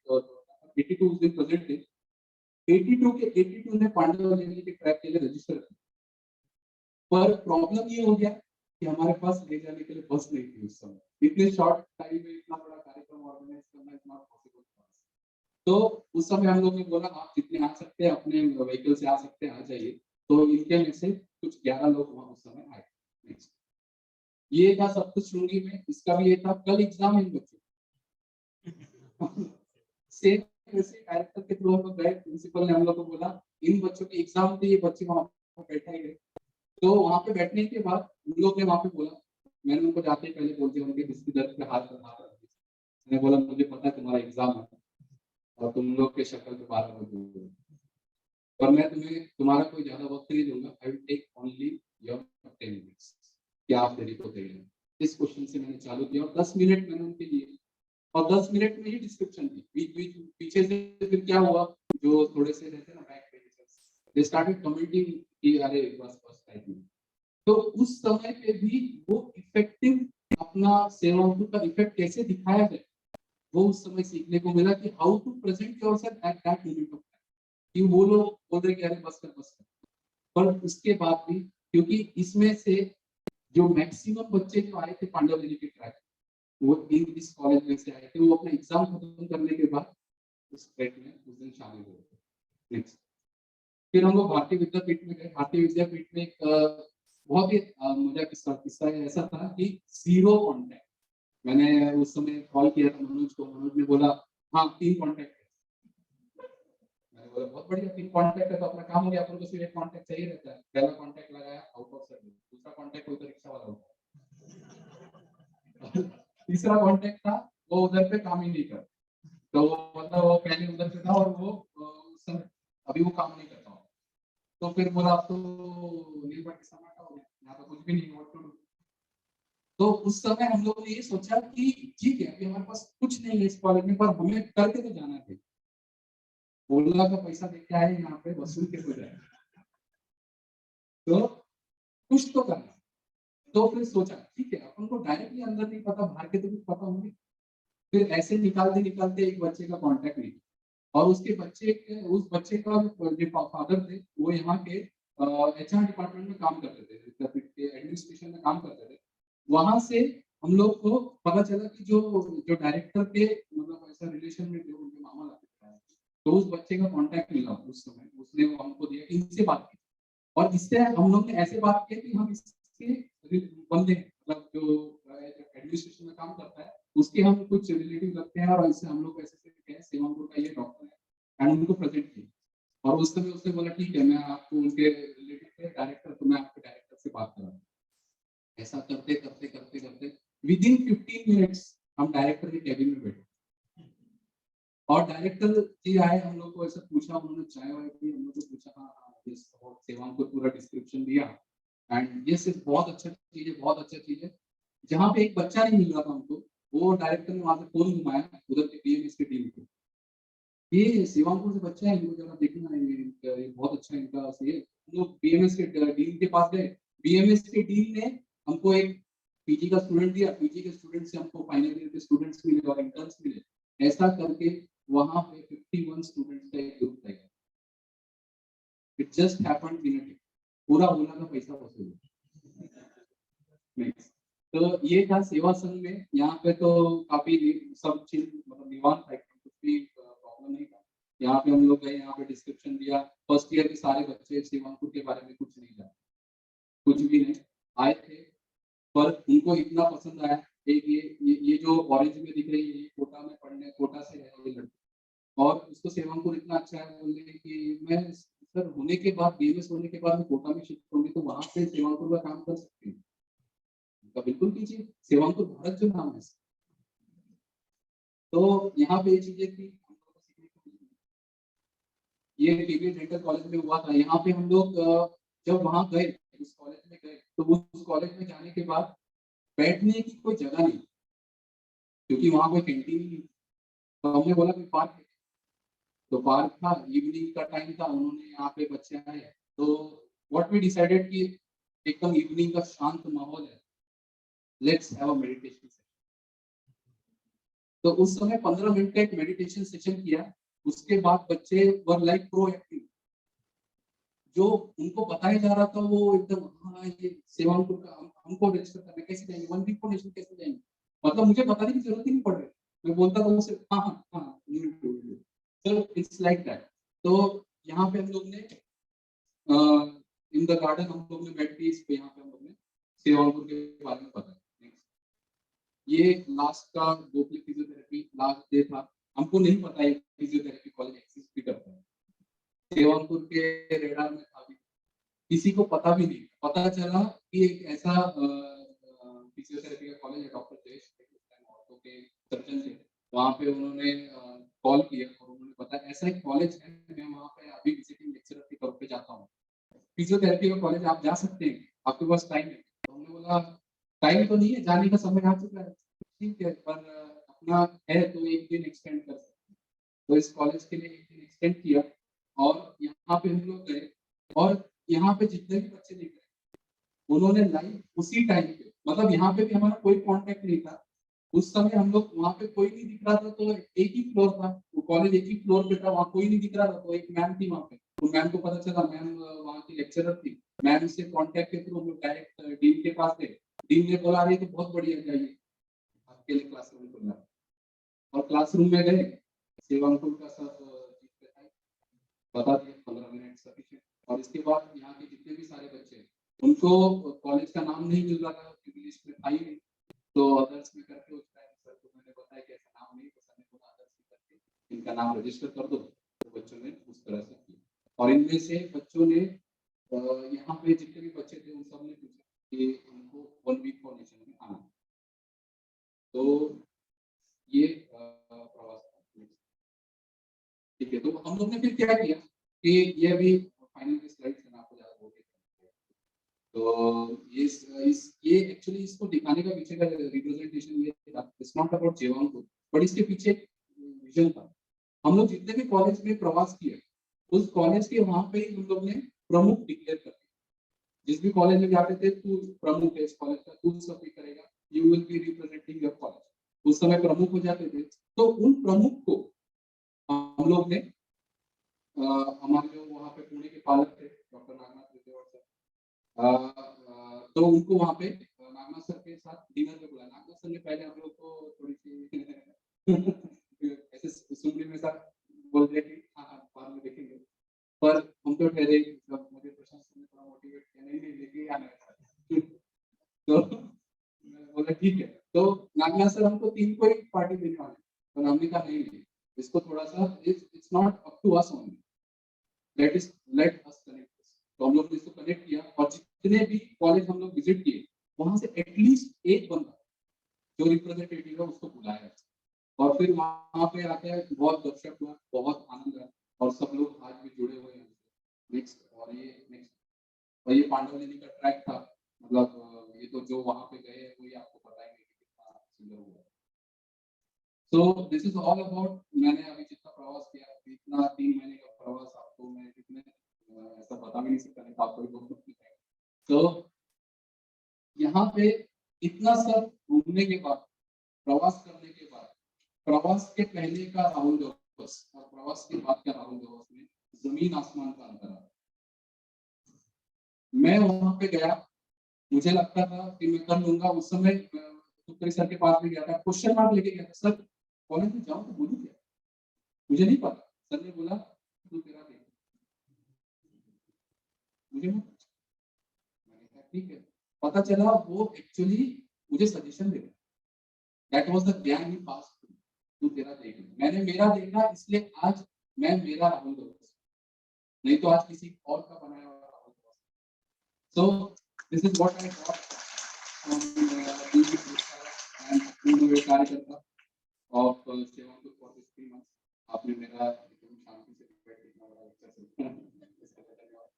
82 उस दिन प्रेजेंट थे। 82 के 82 ने पांडव लेने के ट्रैक के लिए रजिस्टर किया, पर प्रॉब्लम ये हो गया कि हमारे पास ले जाने के लिए बस नहीं थी उस समय। इतने शॉर्ट टाइम में इतना बड़ा कार्यक्रम ऑर्गेनाइज करना इज नॉट पॉसिबल। तो उस समय हम लोग ने बोला आप जितने आ सकते हैं अपने व्हीकल से आ सकते हैं, आ जाइए। तो इनके में से कुछ 11 लोग वहां उस समय आए। नेक्स्ट, ये था सब कुछ शुंगी में, इसका भी ये था। कल एग्जाम है इन बच्चों सेम वैसे डायरेक्टर के थ्रू हम गए, प्रिंसिपल ने हम लोग को बोला इन बच्चों के एग्जाम थे, ये बच्चे वहां पर बैठे गए। तो वहां पे बैठने के बाद उन लोग ने वहां पे बोला, मैंने उनको जाते ही पहले बोल दिया, उनके किसी दर्द पे हाथ रख दिया। मैंने बोला मुझे पता है तुम्हारा एग्जाम है और तुम लोग के शक्ल पे बात करोगे, पर मैं तुम्हें तुम्हारा कोई ज्यादा वक्त नहीं दूंगा। I will take only your 10 minutes, क्या आप देरी को दे रहे हैं। इस क्वेश्चन से मैंने चालू किया और 10 मिनट मैंने उनके लिए, और 10 मिनट में ही डिस्क्रिप्शन थी। पीछे से फिर क्या हुआ, जो थोड़े से रहते ना back benchers, they started commenting कि अरे बस बस टाइप में। तो उस समय पे भी वो इफेक्टिव अपना सेवांकुर का इफेक्ट कैसे दिखाया जाए, वो उस समय सीखने को मिला कि how to present yourself at that moment of time. कि वो लोग बोल रहे कि अरे बस कर। पर उसके बाद भी, क्योंकि इसमें से जो मैक्सिमम बच्चे जो आए थे पांडव लेने के ट्रैक, वो इस कॉलेज में से आए थे। वो अपना एग्जाम खत्म करने के बाद उस ट्रैक में उस दिन शामिल हुए थे। नेक्स्ट, फिर हम लोग भारतीय विद्यापीठ में गए। भारतीय विद्यापीठ में एक बहुत ही मजा किस्सा ऐसा था कि 0 कॉन्टैक्ट। मैंने उस समय कॉल किया था मनोज को, मनोज ने बोला हाँ 3 कॉन्टैक्ट है। मैंने बोला बहुत बढ़िया, 3 कॉन्टैक्ट है तो अपना काम हो गया। अपन को सिर्फ एक कॉन्टैक्ट चाहिए रहता है। पहला कॉन्टैक्ट लगाया आउट ऑफ सर्विस, दूसरा कॉन्टैक्ट कोई तो रिक्शा वाला होता है तीसरा कॉन्टैक्ट था वो उधर पे काम ही नहीं कर, तो मतलब वो पहले उधर पे था और वो उस समय अभी वो काम नहीं करता। तो फिर बोला अब तो निर्भर के समाटा हो गया, यहाँ तो कुछ भी नहीं व्हाट टू डू। तो उस समय हम लोगों ने ये सोचा कि ठीक है अभी हमारे पास कुछ नहीं है इस कॉलेज में, पर हमें करके तो जाना है। बोलना का पैसा देके आए यहाँ पे वसूल के हो जाए, तो कुछ तो करना। तो फिर सोचा ठीक है अपन को डायरेक्टली अंदर नहीं पता, बाहर के तो कुछ पता होंगे। फिर ऐसे निकालते निकालते एक बच्चे का कांटेक्ट नहीं, और उसके उस बच्चे का जो फादर थे वो यहाँ के एचआर डिपार्टमेंट में काम करते थे, विद्यापीठ के एडमिनिस्ट्रेशन में काम करते थे। वहां से हम लोग को पता चला कि जो डायरेक्टर के मतलब ऐसा रिलेशन में जो उनके मामा लगते थे, तो उस बच्चे का कांटेक्ट मिला उस समय। उसने वो हमको दिया कि इनसे बात की, और इससे हम लोग ने ऐसे बात की कि हम इसके बंदे मतलब जो एडमिनिस्ट्रेशन में काम करता है उसके हम कुछ रिलेटिव लगते हैं, और इससे हम लोग ऐसे सेवांकुर का ये डॉक्टर है एंड उनको प्रेजेंट किया। और उस समय उसने बोला ठीक है मैं आपको उनके रिलेटिव के डायरेक्टर, तो मैं आपके डायरेक्टर से बात करा। ऐसा करते करते करते करते विद इन 15 मिनट्स हम डायरेक्टर के केबिन में बैठे, और डायरेक्टर जी आए, हम लोग को ऐसा पूछा, उन्होंने चाय वाय पी, हम लोग को पूछा हाँ सेवांकुर पूरा डिस्क्रिप्शन दिया एंड ये सिर्फ बहुत अच्छा चीज है, बहुत अच्छा चीज है। जहाँ पे एक बच्चा नहीं मिल रहा था हमको, वो डायरेक्टर ने वहां से फोन घुमाया उधर के पीएमएस की टीम को, ये सेवांपुर से बच्चा है, इनको जरा देखना, ये बहुत अच्छा इनका सही है। हम लोग बीएमएस के डीन के पास गए, बीएमएस के डीन ने हमको एक पीजी का स्टूडेंट दिया, पीजी के स्टूडेंट से हमको फाइनल ईयर के स्टूडेंट्स मिले और इंटर्न्स मिले, ऐसा करके वहां पे 51 स्टूडेंट्स का एक ग्रुप था। It just happened in a day, पूरा ओला का पैसा वसूल। Next. तो ये था सेवा संघ में, यहाँ पे तो काफी सब चीज मतलब निवान था, कुछ भी प्रॉब्लम नहीं था। यहाँ पे हम लोग गए, यहाँ पे डिस्क्रिप्शन दिया, फर्स्ट ईयर के सारे बच्चे सेवांकुर के बारे में कुछ नहीं जाने, कुछ भी नहीं आए थे, पर उनको इतना पसंद आया। एक ये जो ऑरेंज में दिख रही है, ये कोटा में पढ़ने, कोटा से है ये लड़की, और उसको सेवांकुर इतना अच्छा है, बोलने कि मैं सर होने के बाद, बीएमएस होने के बाद मैं कोटा में शिफ्ट होंगी तो वहां पे सेवांकुर का काम कर सकती हूँ। तो बिल्कुल कीजिए, सेवांकुर भारत जो नाम है। तो यहाँ पे ये चीजें थी, ये केवीएल डेंटल कॉलेज में हुआ था। यहाँ पे हम लोग जब वहां गए, उस कॉलेज में गए, तो उस कॉलेज में जाने के बाद बैठने की कोई जगह नहीं, क्योंकि वहां कोई कैंटीन नहीं। तो हमने बोला कि पार्क है, तो पार्क था, इवनिंग का टाइम था, उन्होंने यहाँ पे बच्चे आए, तो व्हाट वी डिसाइडेड कि एकदम इवनिंग का शांत माहौल है, let's have a meditation session. तो उस समय 15 मिनट का एक मेडिटेशन सेशन किया। उसके बाद बच्चे वर लाइक प्रोएक्टिव, जो उनको बताया जा रहा था वो एकदम, हाँ ये सेवांकुर का हमको रजिस्टर करने कैसे जाएंगे, वन वीक नेशन कैसे जाएंगे, मतलब मुझे बताने की जरूरत ही नहीं पड़ रही, मैं बोलता था उनसे हाँ हाँ हाँ, चलो इट्स लाइक दैट। तो यहाँ पे हम लोग ने इन द गार्डन हम लोग ने बैठ के इस पे, यहाँ पे हम लोग ने सेवांकुर के बारे में बताया। ये लास्ट का गोखले फिजियोथेरेपी लास्ट डे था, हमको नहीं पता है फिजियोथेरेपी कॉलेज एक्सिस्ट भी करता है, सेवांकुर के रेडार में था भी, किसी को पता भी नहीं, पता चला कि एक ऐसा फिजियोथेरेपी का कॉलेज है, डॉक्टर जयेश ऑर्थो के सर्जन थे, वहाँ पे उन्होंने कॉल किया और उन्होंने बताया ऐसा एक कॉलेज है, मैं वहाँ पे अभी विजिटिंग लेक्चरर के तौर पे जाता हूँ, फिजियोथेरेपी का कॉलेज आप जा सकते हैं, आपके पास टाइम है। तो हमने बोला टाइम तो नहीं है, जाने का समय आ चुका है, ठीक है, पर अपना है तो एक दिन एक्सटेंड कर सकते हैं। तो इस कॉलेज के लिए एक दिन एक्सटेंड किया और यहाँ पे हम लोग गए, और यहाँ पे जितने भी बच्चे दिख रहे उन्होंने लाइव उसी टाइम पे, मतलब यहाँ पे भी हमारा कोई कांटेक्ट नहीं था उस समय, हम लोग वहाँ पे कोई नहीं दिख रहा था, तो एक ही फ्लोर था, वो कॉलेज एक ही फ्लोर पे था, वहाँ कोई नहीं दिख रहा था, तो एक मैम थी वहाँ पे, तो मैम को पता चला, मैम वहाँ की लेक्चरर थी, मैम से कांटेक्ट के थ्रू हम लोग डायरेक्ट डीन के पास गए। डीन ने बोला रही तो बहुत बढ़िया, जाइए आपके लिए क्लासरूम खुला, और क्लासरूम में गए, सेवांकुर का सब बता दिया, 15 मिनट सफिशिएंट। और इसके बाद यहाँ के जितने भी सारे बच्चे, उनको कॉलेज का नाम नहीं मिल रहा था क्योंकि लिस्ट में था ही नहीं, तो अदर्स में करके उस टाइम सर को मैंने बताया कि ऐसा नाम नहीं पसंद है, तो अदर्स में करके इनका नाम रजिस्टर कर दो, तो बच्चों ने उस तरह से किया। और इनमें से बच्चों ने यहाँ पे जितने भी बच्चे थे उन सब ने पूछा कि उनको 1 वीक फॉर्मेशन में आना, तो ये प्रवास था। ठीक है, तो हम लोग ने फिर क्या किया कि ये अभी फाइनल की स्लाइड्स में आपको ज्यादा बोल, तो ये एक्चुअली इसको दिखाने का पीछे का रिप्रेजेंटेशन ये था, इट्स नॉट अबाउट जेवांकुर, बट इसके पीछे विजन था। हम लोग जितने भी कॉलेज में प्रवास किया, उस कॉलेज के वहां पे ही हम लोग ने प्रमुख डिक्लेयर कर दिया, जिस भी कॉलेज में जाते थे तू प्रमुख है इस कॉलेज का, तू सब करेगा, you will be representing your college, उस समय प्रमुख हो जाते थे। तो उन प्रमुख को हम लोग ने हमारे जो वहाँ पे पुणे के पालक थे डॉक्टर नागनाथ रितेवर सर, तो उनको वहाँ पे नागनाथ सर के साथ डिनर पे बुलाया। नागनाथ सर ने पहले हम लोग को थोड़ी सी ऐसे सुनने में साथ बोल दिया कि हाँ हाँ बाद में देखेंगे, पर हम तो ठहरे, जब मुझे प्रशासन ने थोड़ा मोटिवेट किया, नहीं नहीं लेके आना है तो मैं बोला ठीक है, तो नागनाथ सर हमको 3 को ही पार्टी देने वाले, तो हमने कहा नहीं नहीं, इसको थोड़ा सा, it's not up to us only, let us connect. तो हम लोग ने इसको कनेक्ट किया, और जितने भी कॉलेज हम लोग विजिट किए, वहां से एटलीस्ट एक बंदा जो रिप्रेजेंटेटिव है उसको बुलाया, और फिर वहां पे आके बहुत गपशप हुआ, बहुत आनंद आया, और सब लोग आज भी जुड़े हुए हैं। नेक्स्ट, और ये पांडव नदी का ट्रैक था, मतलब ये तो जो वहां पे गए वही आपको बताएंगे कि कितना सुंदर हुआ। सो दिस इज ऑल अबाउट, मैंने अभी जितना प्रवास किया इतना सब घूमने के बाद, प्रवास करने के बाद, प्रवास के पहले का राहुल गवस और प्रवास के बाद का राहुल गवस में जमीन आसमान का अंतर है। मैं वहां पे गया, मुझे लगता था कि मैं कर लूंगा। उस समय तुक्करी सर के पास भी गया था, क्वेश्चन मार्क लेके गया था, सर कॉलेज में जाऊं तो बोलूं क्या, मुझे नहीं पता। सर ने बोला तू तेरा देख, मुझे मत पूछ। मैंने कहा ठीक है। पता चला वो एक्चुअली मुझे सजेशन दे रहा, दैट वाज द ज्ञान ही पास, तू तेरा देख ले। मैंने मेरा देखा, इसलिए आज मैं मेरा राहुल गवस, नहीं तो आज किसी और का बनाया हुआ Rahul Gawas. So this is what I thought from and karyakarta of Sevankur for this 3 months. आपने मेरा एकदम शांति से डिबेट इतना बड़ा लेक्चर सुना, इसका धन्यवाद।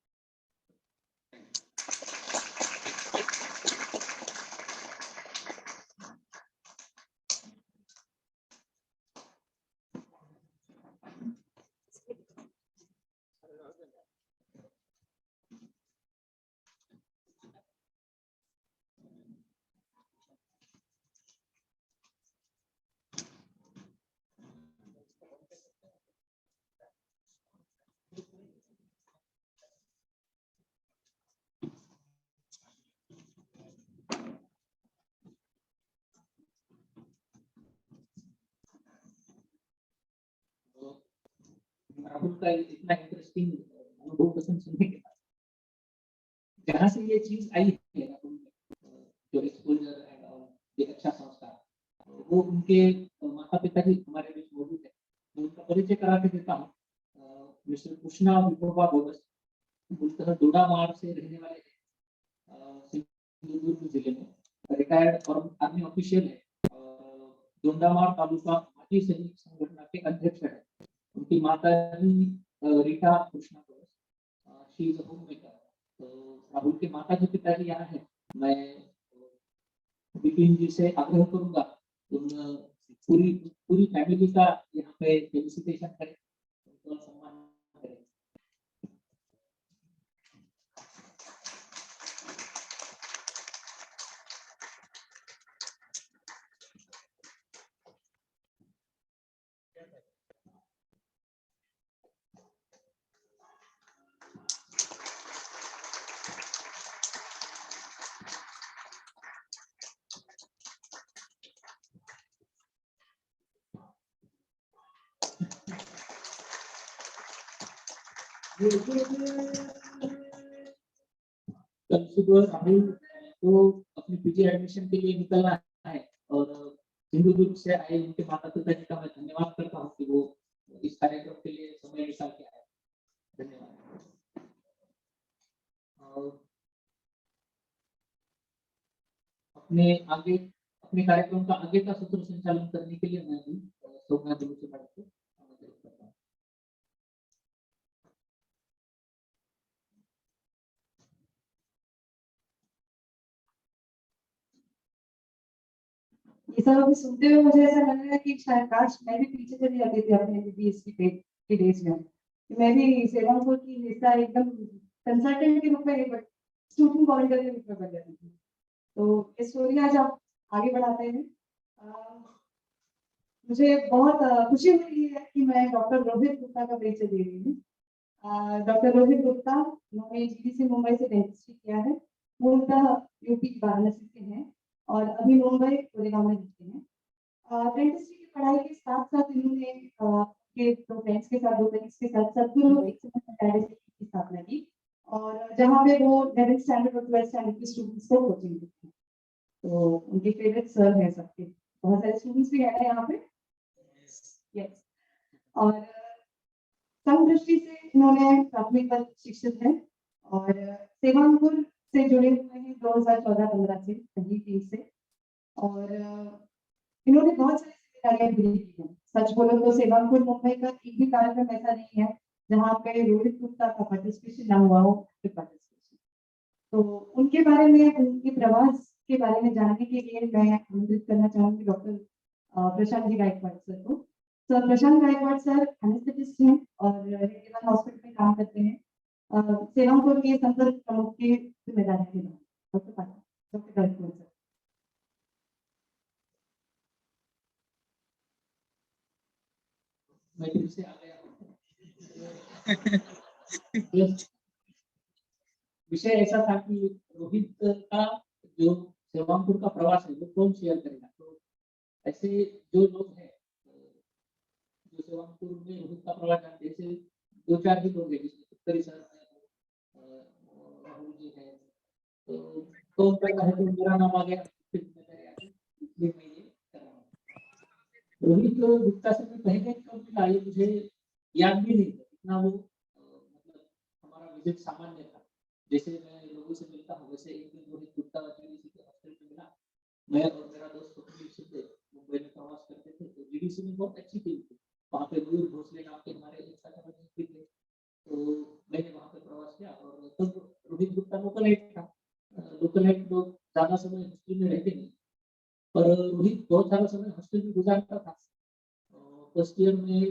राहुल का इतना इंटरेस्टिंग अनुभव पसंद सुनने के बाद, जहाँ से ये चीज आई है राहुल में, जो एक्सपोजर एंड ये अच्छा संस्कार, वो उनके माता पिता भी हमारे बीच मौजूद है। मैं उनका परिचय करा के देता हूँ। मिस्टर कृष्णा विभोबा बोगस मूलतः डोडामार से रहने वाले हैं, सिंधुदुर्ग जिले में, रिटायर्ड और आर्मी ऑफिशियल है। डोडामार तालुका माजी सैनिक संगठन के अध्यक्ष है। उनकी माता जी रीटा कृष्णा बोगस, she is a homemaker. तो राहुल के माता जी पिताजी यहाँ है। मैं विपिन जी से आग्रह करूंगा उन पूरी पूरी फैमिली का यहाँ पे फेलिसिटेशन करें, उनका सम्मान करें। कल सुबह राहुल को अपनी पीजी एडमिशन के लिए निकलना है और सिंधुदुर्ग से आए उनके माता पिता जी का मैं धन्यवाद करता हूँ कि वो इस कार्यक्रम के लिए समय निकाल के आए। धन्यवाद। और अपने कार्यक्रम का आगे का सूत्र संचालन करने के लिए मैं भी सौम्या से मैडम को आमंत्रित करता हूँ। ये सब अभी सुनते हुए मुझे ऐसा लग रहा है कि शायद काश मैं भी पीछे चली जाती थी अपने MBBS के डेज में। मैं भी सेवांकुर की हिस्सा एकदम कंसल्टेंट के रूप में नहीं, बट स्टूडेंट वॉलंटियर के रूप में बन जाती थी। तो ये स्टोरी आज आप आगे बढ़ाते हैं। मुझे बहुत खुशी हो रही है कि मैं डॉक्टर रोहित गुप्ता का परिचय दे रही हूँ। डॉक्टर रोहित गुप्ता, उन्होंने GDC मुंबई से डेंटिस्ट्री किया है। मूलतः यूपी वाराणसी से हैं और अभी मुंबई गोरेगांव में रहते हैं। डेंटिस्ट्री की पढ़ाई के साथ साथ इन्होंने के दो फ्रेंड्स के साथ, दो कलीग्स के साथ सदगुरु की स्थापना की, और जहाँ पे वो 11th स्टैंडर्ड और 12th स्टैंडर्ड के स्टूडेंट्स को कोचिंग देते हैं। तो उनके फेवरेट सर है सबके, बहुत सारे स्टूडेंट्स भी हैं यहाँ पे। यस। और समदृष्टि से इन्होंने प्राथमिक पद शिक्षित है और सेवांकुर से जुड़े हुए हैं 2014-15 से पहली टीम से। और इन्होंने बहुत सारी जिम्मेदारियां पूरी की हैं। सच बोलो तो सेवांकुर मुंबई का एक भी कार्यक्रम ऐसा नहीं है जहाँ पे रोहित गुप्ता का पार्टिसिपेशन ना हुआ हो। तो उनके बारे में, उनके प्रवास के बारे में जानने के लिए मैं आमंत्रित करना चाहूंगी डॉक्टर प्रशांत जी गायकवाड़ सर को। सर प्रशांत गायकवाड़ सर एनेस्थेटिस्ट हैं और रेडियल हॉस्पिटल में काम करते हैं। सेवांकुर के संपर्क प्रमुख की जिम्मेदारी निभाते हैं। Doctor Gaikwad sir. मैं फिर से आ गया हूँ। विषय ऐसा था कि रोहित का जो सेवांपुर का प्रवास है वो कौन शेयर करेगा। तो ऐसे जो लोग हैं जो सेवांपुर में रोहित का प्रवास जानते हैं, जैसे 2-4 ही लोग हैं जिसमें उत्तरी सर है, राहुल जी है, तो उनका है तो मेरा नाम आ गया, फिर जिम्मेदारी आ गई, इसलिए मैं ये कर रहा हूँ। रोहित गुप्ता से मैं पहले कब मिला ये मुझे याद भी नहीं था, इतना वो मतलब हमारा विजिट सामान्य था। जैसे मैं लोगों से मिलता हूँ वैसे एक दिन रोहित गुप्ता जीडीसी के हॉस्टल में मिला। मैं और मेरा दोस्त स्वप्निल सिद्धे मुंबई में प्रवास करते थे, तो जीडीसी में बहुत अच्छी टीम थी, वहाँ पे मयूर भोसले नाम के हमारे एक साथी थे, तो मैंने वहाँ पे प्रवास किया। और तब रोहित गुप्ता लोकलाइट था, लोकलाइट लोग ज्यादा समय हॉस्टल में रहते नहीं, पर रोहित बहुत सारा समय हॉस्टल में गुजारता था। फर्स्ट ईयर में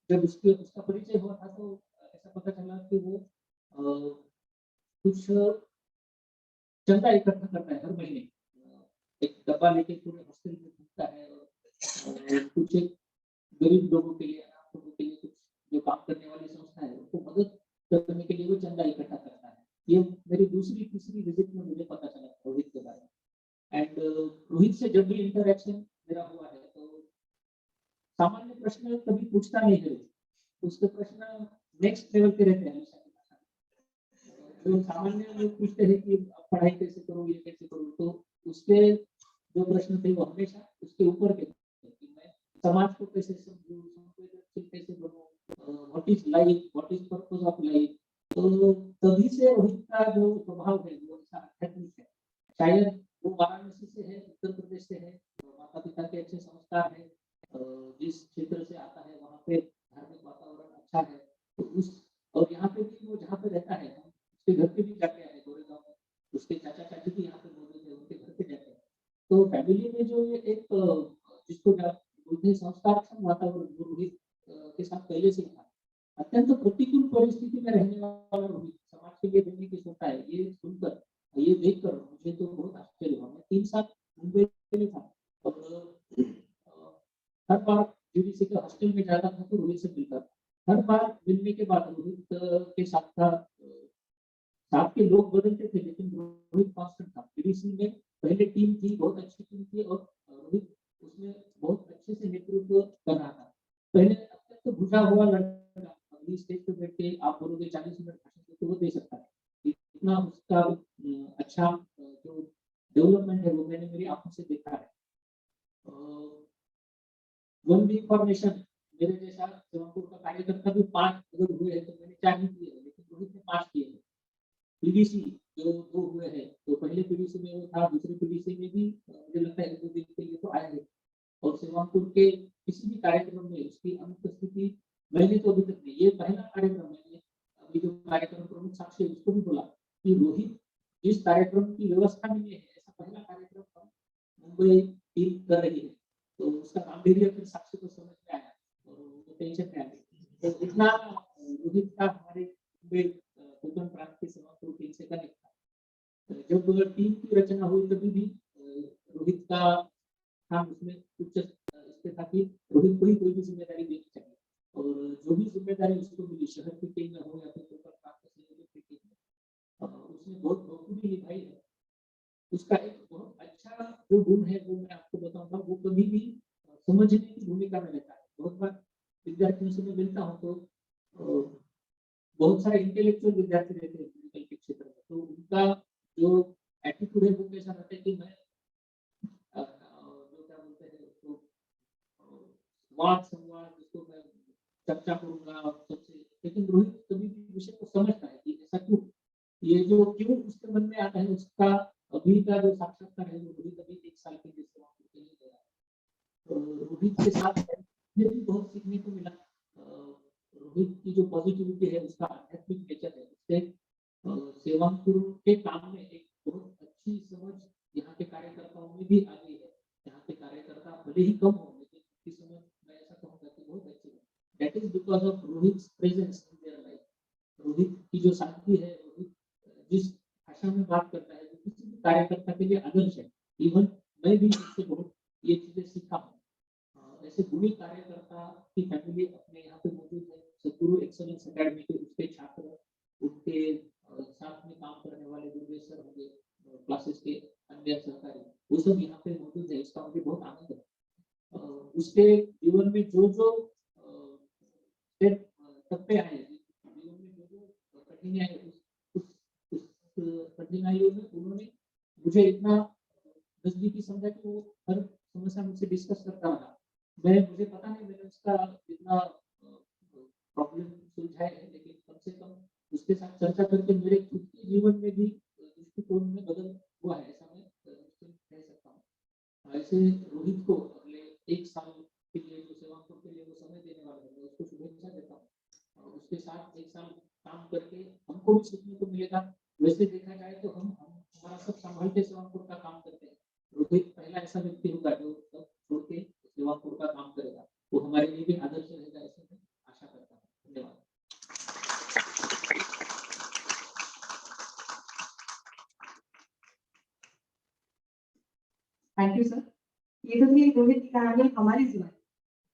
जब उसका परिचय हुआ था तो ऐसा पता चला कि वो कुछ चंदा इकट्ठा करता है हर महीने, एक डब्बा लेके पूरे हॉस्टल में घूमता है और कुछ गरीब लोगों के लिए, अनाथ लोगों के लिए कुछ जो काम करने वाली संस्था है उनको मदद करने के लिए वो चंदा इकट्ठा करता है। ये मेरी दूसरी तीसरी विजिट में मुझे पता चला रोहित के बारे में। एंड रोहित से जब भी इंटरेक्शन मेरा हुआ है तो सामान्य प्रश्न कभी पूछता नहीं है, उसके प्रश्न नेक्स्ट लेवल के रहते हैं। जो सामान्य लोग पूछते हैं कि पढ़ाई कैसे करूँ, ये कैसे करूँ, तो उसके जो प्रश्न थे वो हमेशा उसके ऊपर के थे कि मैं समाज को कैसे समझूं, संवेदनशील कैसे बनूं, what is life, what is purpose of life. तो तभी से रोहित का जो स्वभाव है वो ऐसा आध्यात्मिक है। शायद वो वाराणसी से है, उत्तर प्रदेश से है, माता पिता के अच्छे संस्कार है, जिस क्षेत्र से आता है वहाँ पे धार्मिक वातावरण अच्छा है, तो उस और यहाँ पे भी वो जहाँ पे रहता है उसके घर पे भी जाके आए गोरेगांव में, उसके चाचा चाची भी यहाँ पे मौजूद है, उनके घर पे जाते हैं। तो फैमिली में जो ये एक जिसको बोलते हैं संस्कारक्षम वातावरण वो रोहित के साथ पहले से था। अत्यंत प्रतिकूल परिस्थिति में रहने वाला रोहित समाज के लिए देने की सोचता है, ये सुनकर ये देखकर मुझे तो बहुत आश्चर्य हुआ। मैं 3 साल मुंबई में था और हर बार जीडीसी के हॉस्टल में जाता था तो रोहित से मिलता था। हर बार मिलने के बाद रोहित के साथ था, साथ के लोग बदलते थे लेकिन रोहित कांस्टेंट था। जीडीसी में पहले टीम थी, बहुत अच्छी टीम थी और रोहित उसमें बहुत अच्छे से नेतृत्व कर रहा था। पहले अत्यंत बुझा हुआ लड़का अगली स्टेज पे बैठ के आप बोलोगे 40 मिनट भाषण तो वो दे सकता है, इतना उसका अच्छा जो डेवलपमेंट है वो मैंने मेरी आंखों से देखा है। वन वी फॉर्मेशन मेरे जैसा सेवापुर का कार्यकर्ता भी 5 अगर हुए हैं तो मैंने 4 ही किए हैं, लेकिन रोहित ने 5 किए हैं। पीडीसी जो 2 हुए हैं, तो पहले पीडीसी में वो था, दूसरी पीडीसी में भी मुझे लगता है 2 दिन के लिए तो आया है। और सेवापुर के किसी भी कार्यक्रम में उसकी अनुपस्थिति मैंने तो अभी तक नहीं, ये पहला कार्यक्रम मैंने अभी जो कार्यक्रम प्रमुख साक्षी उसको भी बोला कि रोहित जिस कार्यक्रम की व्यवस्था में है ऐसा पहला कार्यक्रम हम मुंबई टीम कर रही है, तो उसका गांधीर्य फिर साक्षी को समझ में आया और वो टेंशन में आ गई। तो इतना रोहित का हमारे मुंबई कोकण प्रांत की सेवापुर टीम से कनेक्ट था। जब टीम की रचना हुई तभी भी रोहित का काम उसमें उच्च इस पे था कि रोहित को ही कोई भी जिम्मेदारी देनी चाहिए और जो भी जिम्मेदारी उसको मिली शहर की टीम में हो या फिर कोकण प्रांत की टीम में, उसने बहुत बखूबी निभाई है। उसका एक बहुत अच्छा जो गुण है वो मैं आपको बताऊंगा, वो कभी भी समझने की भूमिका में रहता है। बहुत बार विद्यार्थियों से मैं मिलता हूँ तो बहुत सारे इंटेलेक्चुअल विद्यार्थी रहते हैं मेडिकल के क्षेत्र में, तो उनका जो एटीट्यूड है वो कैसा रहता है कि मैं जो क्या बोलते हैं उसको वाद संवाद जिसको मैं चर्चा करूंगा सबसे, लेकिन रोहित कभी भी विषय को समझता है कि ऐसा क्यों, ये जो क्यों उसके मन में आता है उसका अभी का जो साक्षात्कार है वो रोहित अभी 1 साल के जिससे वहां पे नहीं गया। तो रोहित के साथ मुझे भी बहुत सीखने को मिला। रोहित की जो पॉजिटिविटी है उसका आध्यात्मिक नेचर है, उससे सेवापुर के काम में एक बहुत अच्छी समझ यहाँ के कार्यकर्ताओं में भी आ गई है। यहाँ के कार्यकर्ता भले ही कम हो लेकिन उनकी समझ मैं ऐसा कहूँगा कि बहुत अच्छी है। That is because of Rohit presence in their life. Rohit की जो शांति है, रोहित जिस भाषा में बात करता है वो किसी भी कार्यकर्ता के लिए आदर्श है। इवन मैं भी इससे बहुत ये चीजें सीखा हूँ। ऐसे गुणी कार्यकर्ता सबकी फैमिली अपने यहाँ पे मौजूद है। सद्गुरु एक्सेलेंस एकेडमी के उसके छात्र, उसके साथ में काम करने वाले दुर्गेश सर होंगे, क्लासेस के अन्य सहकारी, वो सब यहाँ पे मौजूद है। इसका मुझे बहुत आनंद है। उसके जीवन में जो जो तप्पे आए, जीवन में जो जो कठिनाई आई, उस कठिनाइयों में उन्होंने मुझे इतना नजदीकी समझा कि वो हर समस्या मुझसे डिस्कस करता रहा। मुझे पता नहीं मैंने उसका इतना प्रॉब्लम सुलझाया है, लेकिन कम से कम उसके साथ चर्चा करके मेरे खुद के जीवन में भी दृष्टिकोण में बदल हुआ है, ऐसा मैं कह सकता हूँ। ऐसे रोहित को अगले 1 साल के लिए जो सेवापुर के लिए वो समय देने वाला है, मैं उसको शुभेच्छा देता हूँ। और उसके साथ 1 साल काम करके हमको भी सीखने को मिलेगा। वैसे देखा जाए तो हम हमारा सब संभाल के सेवापुर का काम करते हैं। रोहित पहला ऐसा व्यक्ति होगा जो सब छोड़ के सेवापुर का काम करेगा। वो हमारे लिए भी आदर्श रहेगा, ऐसे मैं आशा करता हूँ। धन्यवाद। Thank you sir. ये तो थी रोहित की कहानी हमारी जुबानी।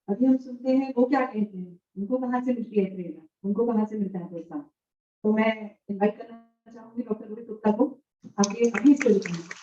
अभी हम सुनते हैं वो क्या कहते हैं, उनको कहाँ से मिलती है प्रेरणा, उनको कहाँ से मिलता है प्रोत्साहन। तो मैं इनवाइट करना चाहूंगी डॉक्टर रोहित गुप्ता को आगे अभी स्टोरी करने।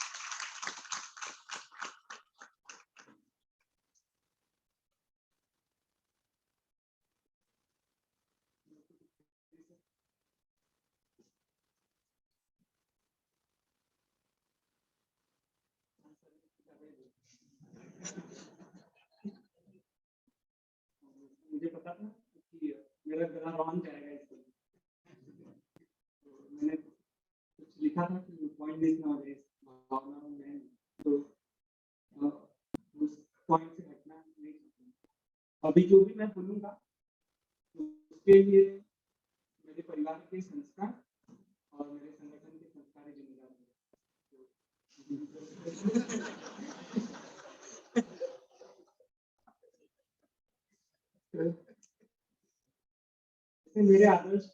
मुझे पता था कि मेरा गला रॉन्ग जाएगा इसको, तो मैंने कुछ लिखा था कि पॉइंट लिखना हो इस भावनाओं में, तो उस पॉइंट से हटना नहीं चाहता। अभी जो भी मैं बोलूँगा तो उसके लिए मेरे परिवार के संस्कार और मेरे संगठन के संस्कार ही जिम्मेदार है। मेरे आदर्श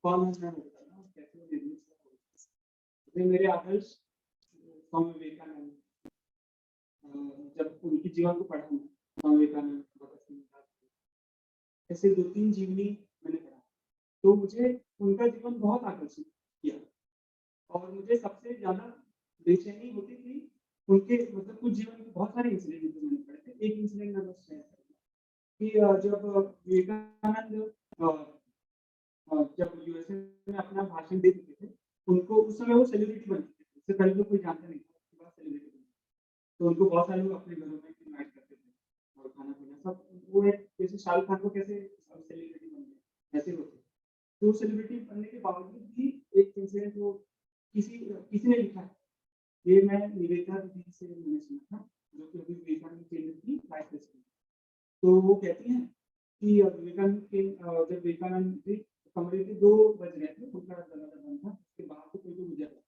कौन है मैं बताता हूँ, कैसे निर्मित। मेरे आदर्श स्वामी विवेकानंद, जब उनके जीवन को पढ़ा स्वामी विवेकानंद, भगत सिंह, ऐसे 2-3 जीवनी मैंने पढ़ा, तो मुझे उनका जीवन बहुत आकर्षित किया। और मुझे सबसे ज्यादा बेचैनी होती थी उनके मतलब कुछ जीवन के बहुत सारे इंसिडेंट जो मैंने पढ़े थे। एक इंसिडेंट मैं बस शेयर करूंगा कि जब विवेकानंद जब यूएसए में अपना भाषण दे चुके थे, उनको उस समय वो सेलिब्रिटी बन चुके थे। इससे पहले तो कोई जानता नहीं था, उसके बाद सेलिब्रिटी बने। तो उनको बहुत सारे लोग अपने घरों में इनवाइट करते थे और खाना पीना सब। वो एक जैसे शाहरुख खान को कैसे सेलिब्रिटी बन गए, ऐसे होते। तो सेलिब्रिटी बनने के बावजूद भी एक इंसिडेंट वो किसी ने लिखा है, ये मैं निवेदिता दीदी से मैंने सुना था, जो कि अभी विवेकानंद केंद्र की वाइस प्रेसिडेंट। तो वो कहती हैं कि विवेकानंद के जब विवेकानंद जी कमरे के 2 बज रहे थे, उनका दरवाजा बंद था, उसके बाहर से कोई तो गुजर रहा,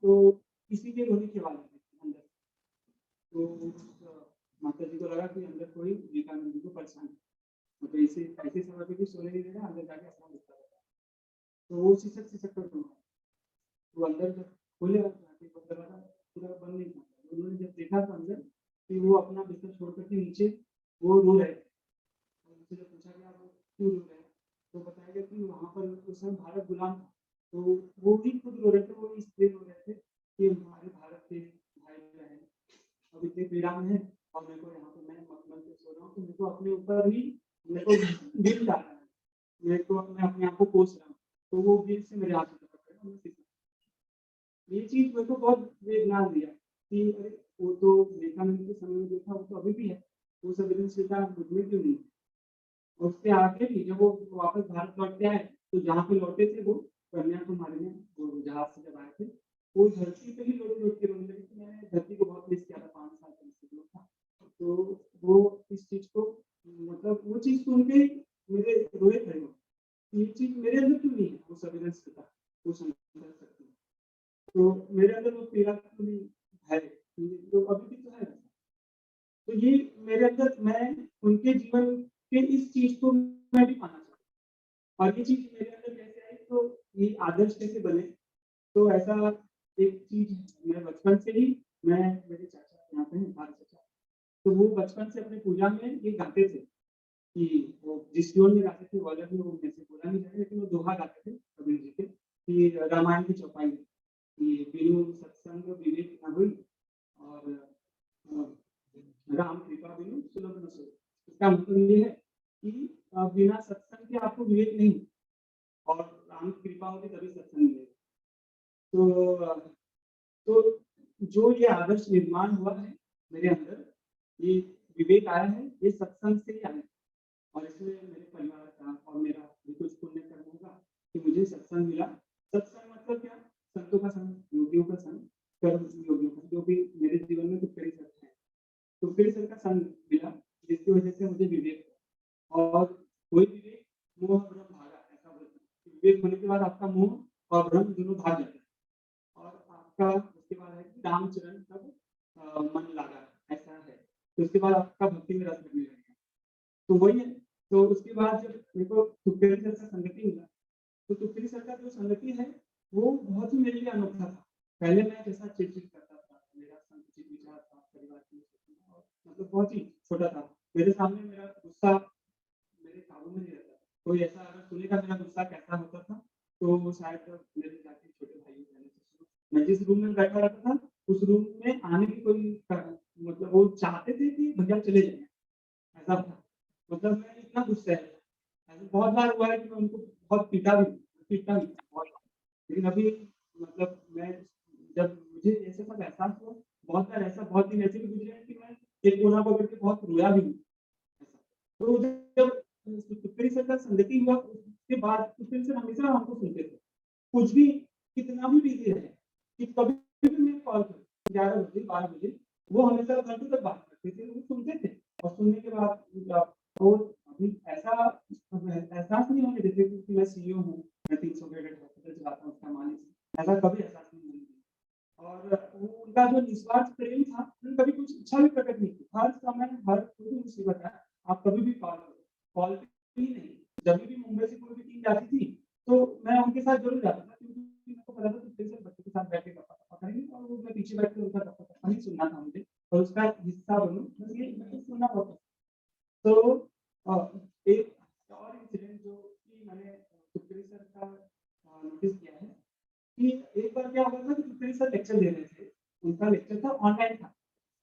तो किसी के रोने की आवाज आई अंदर। तो माता जी को लगा कि अंदर कोई विवेकानंद जी को परेशान है, मतलब ऐसे समय पे भी सोने नहीं दे रहा, अंदर जाके अपना गुस्सा करता है। तो वो सिसक कर रोना, वो अंदर जब खोले दरवाजा पूरा बंद नहीं था, उन्होंने जब देखा तो अंदर कि वो अपना बिस्तर छोड़ करके नीचे वो रो रहे थे। उनसे जब पूछा गया वो क्यों रो रहे हैं, तो बताया गया कि वहाँ पर उस समय भारत गुलाम था, तो वो भी खुद रो रहे थे, वो इसलिए रो रहे थे कि हमारे भारत के भाई बहन अब इतने पीड़ा में है और मेरे को यहाँ पे मैं मखमल पे सो रहा हूँ, तो मेरे को अपने ऊपर ही मेरे को गिल्ट आ रहा है, मेरे को मैं अपने आप को कोस रहा हूँ। तो वो गिल्ट से मेरे हाथ ये चीज मेरे को बहुत वेदना दिया कि अरे वो तो विवेकानंद के समय में देखा, वो तो अभी भी है, वो संवेदनशीलता मुझमें क्यों नहीं। और उसके आगे भी जब वो वापस भारत लौट के आए, तो जहाँ पे लौटे थे वो कन्याकुमारी में, वो जहाज से जब आए थे, वो धरती पे ही लोट के रोने लगे कि मैंने धरती को बहुत मिस किया था 5 साल पहले था। तो वो इस चीज को मतलब वो चीज सुन के मेरे रोए खड़े हो, ये चीज मेरे अंदर क्यों नहीं है, वो संवेदनशीलता, वो समझ सकती है। तो मेरे अंदर वो पीड़ा भी है, तो अभी भी तो है। तो ये मेरे अंदर, मैं उनके जीवन के इस चीज को मैं भी पाना चाहता हूँ। और ये चीज मेरे अंदर कैसे आई, तो ये आदर्श कैसे बने, तो ऐसा एक चीज मैं बचपन से ही, मैं मेरे चाचा यहाँ पे हैं, भारत चाचा, तो वो बचपन से अपने पूजा में ये गाते थे कि वो जिस ट्यून में गाते थे वो अलग में, वो मेरे से बोला नहीं जाएगा, लेकिन वो दोहा गाते थे कबीर जी के कि रामायण की चौपाई में कि बिनु सत्संग विवेक न हुई और राम कृपा बिनु सुलभ न सोई। इसका मतलब ये है कि बिना सत्संग के आपको विवेक नहीं, और राम की कृपा होगी तभी सत्संग मिलेगा। तो तो जो ये आदर्श निर्माण हुआ है मेरे अंदर, ये विवेक आया है, ये सत्संग से ही आया है। और इसमें मेरे परिवार का और मेरा भी कुछ पुण्य कर्म होगा कि मुझे सत्संग मिला। सत्संग मतलब क्या? संतों का संग, योगियों का संग, कर्म योगियों का, जो भी मेरे जीवन में कुछ कड़ी सकते हैं। तो फिर सर का संग मिला, जिसकी वजह से मुझे विवेक हुआ। और कोई विवेक मोह भ्रम भागा, ऐसा बोलते हैं। विवेक होने के बाद आपका मोह और भ्रम दोनों भाग जाते हैं, और आपका उसके बाद है कि रामचरण तब मन लागा, ऐसा है। तो उसके बाद आपका भक्ति में रस लगने लगेगा। तो वही है। तो उसके बाद जब मेरे को तुक्केरी सर का संगति मिला, तो तुक्केरी सर का जो संगति है वो बहुत ही मेरे लिए अनोखा था। पहले मैं जैसा चिड़चिड़ करता था, मेरा संकुचित विचार था परिवार के लिए, और मतलब बहुत ही छोटा था। मेरे सामने मेरा गुस्सा मेरे काबू में नहीं रहता। कोई ऐसा अगर सुनेगा मेरा गुस्सा कैसा होता था, तो वो शायद मेरे जाके छोटे भाई बहनों से सुनो। मैं जिस रूम में बैठा रहता था, उस रूम में आने की कोई मतलब वो चाहते थे कि भैया चले जाएँ, ऐसा था। मतलब मैं इतना गुस्सैल था। ऐसा बहुत बार हुआ है कि मैं उनको बहुत पीटा भी बहुत बार। लेकिन अभी मतलब मैं जब मुझे ऐसे सब एहसास हुआ, बहुत बार ऐसा, बहुत दिन ऐसे भी गुज़रे हैं कि मैं एक कोना पकड़ के बहुत रोया भी हूँ। ऐसा। तो जब तुक्कड़ी सर का संगति हुआ, उसके बाद तुक्कड़ी सर हमेशा हमको सुनते थे। कुछ भी, कितना भी बिज़ी रहे, कि कभी भी मैं कॉल करूँ, 11 बजे, 12 बजे, वो हमेशा घंटों तक बात करते थे, वो सुनते थे। और सुनने के बाद वो अभी ऐसा एहसास नहीं होने देते थे कि मैं सीईओ हूँ, मैं 300 बेडेड हॉस्पिटल चलाता हूँ, उसका मालिक हूँ। ऐसा कभी एहसास नहीं होने दिया। और वो उनका जो निस्वार्थ प्रेम था, उन्होंने कभी कुछ इच्छा भी प्रकट नहीं की। हर समय, हर कोई भी मुसीबत है, आप कभी भी कॉल करो। कॉल पे ही नहीं, जब भी मुंबई से कोई भी टीम जाती थी, तो मैं उनके साथ ज़रूर जाता था, क्योंकि मेरे को पता था कि फिर से बच्चों के साथ बैठ के गप्पा-टप्पा करेंगे, और वो मैं पीछे बैठ के उनका गप्पा-टप्पा ही सुनना था मुझे, और उसका हिस्सा बनूँ, बस ये मैं सुनना बहुत पसंद। तो एक और इंसिडेंट जो कि मैंने तुक्कड़ी सर का नोटिस किया है कि एक बार क्या हुआ था कि तुक्कड़ी सर लेक्चर दे रहे थे। उनका लेक्चर था, ऑनलाइन था।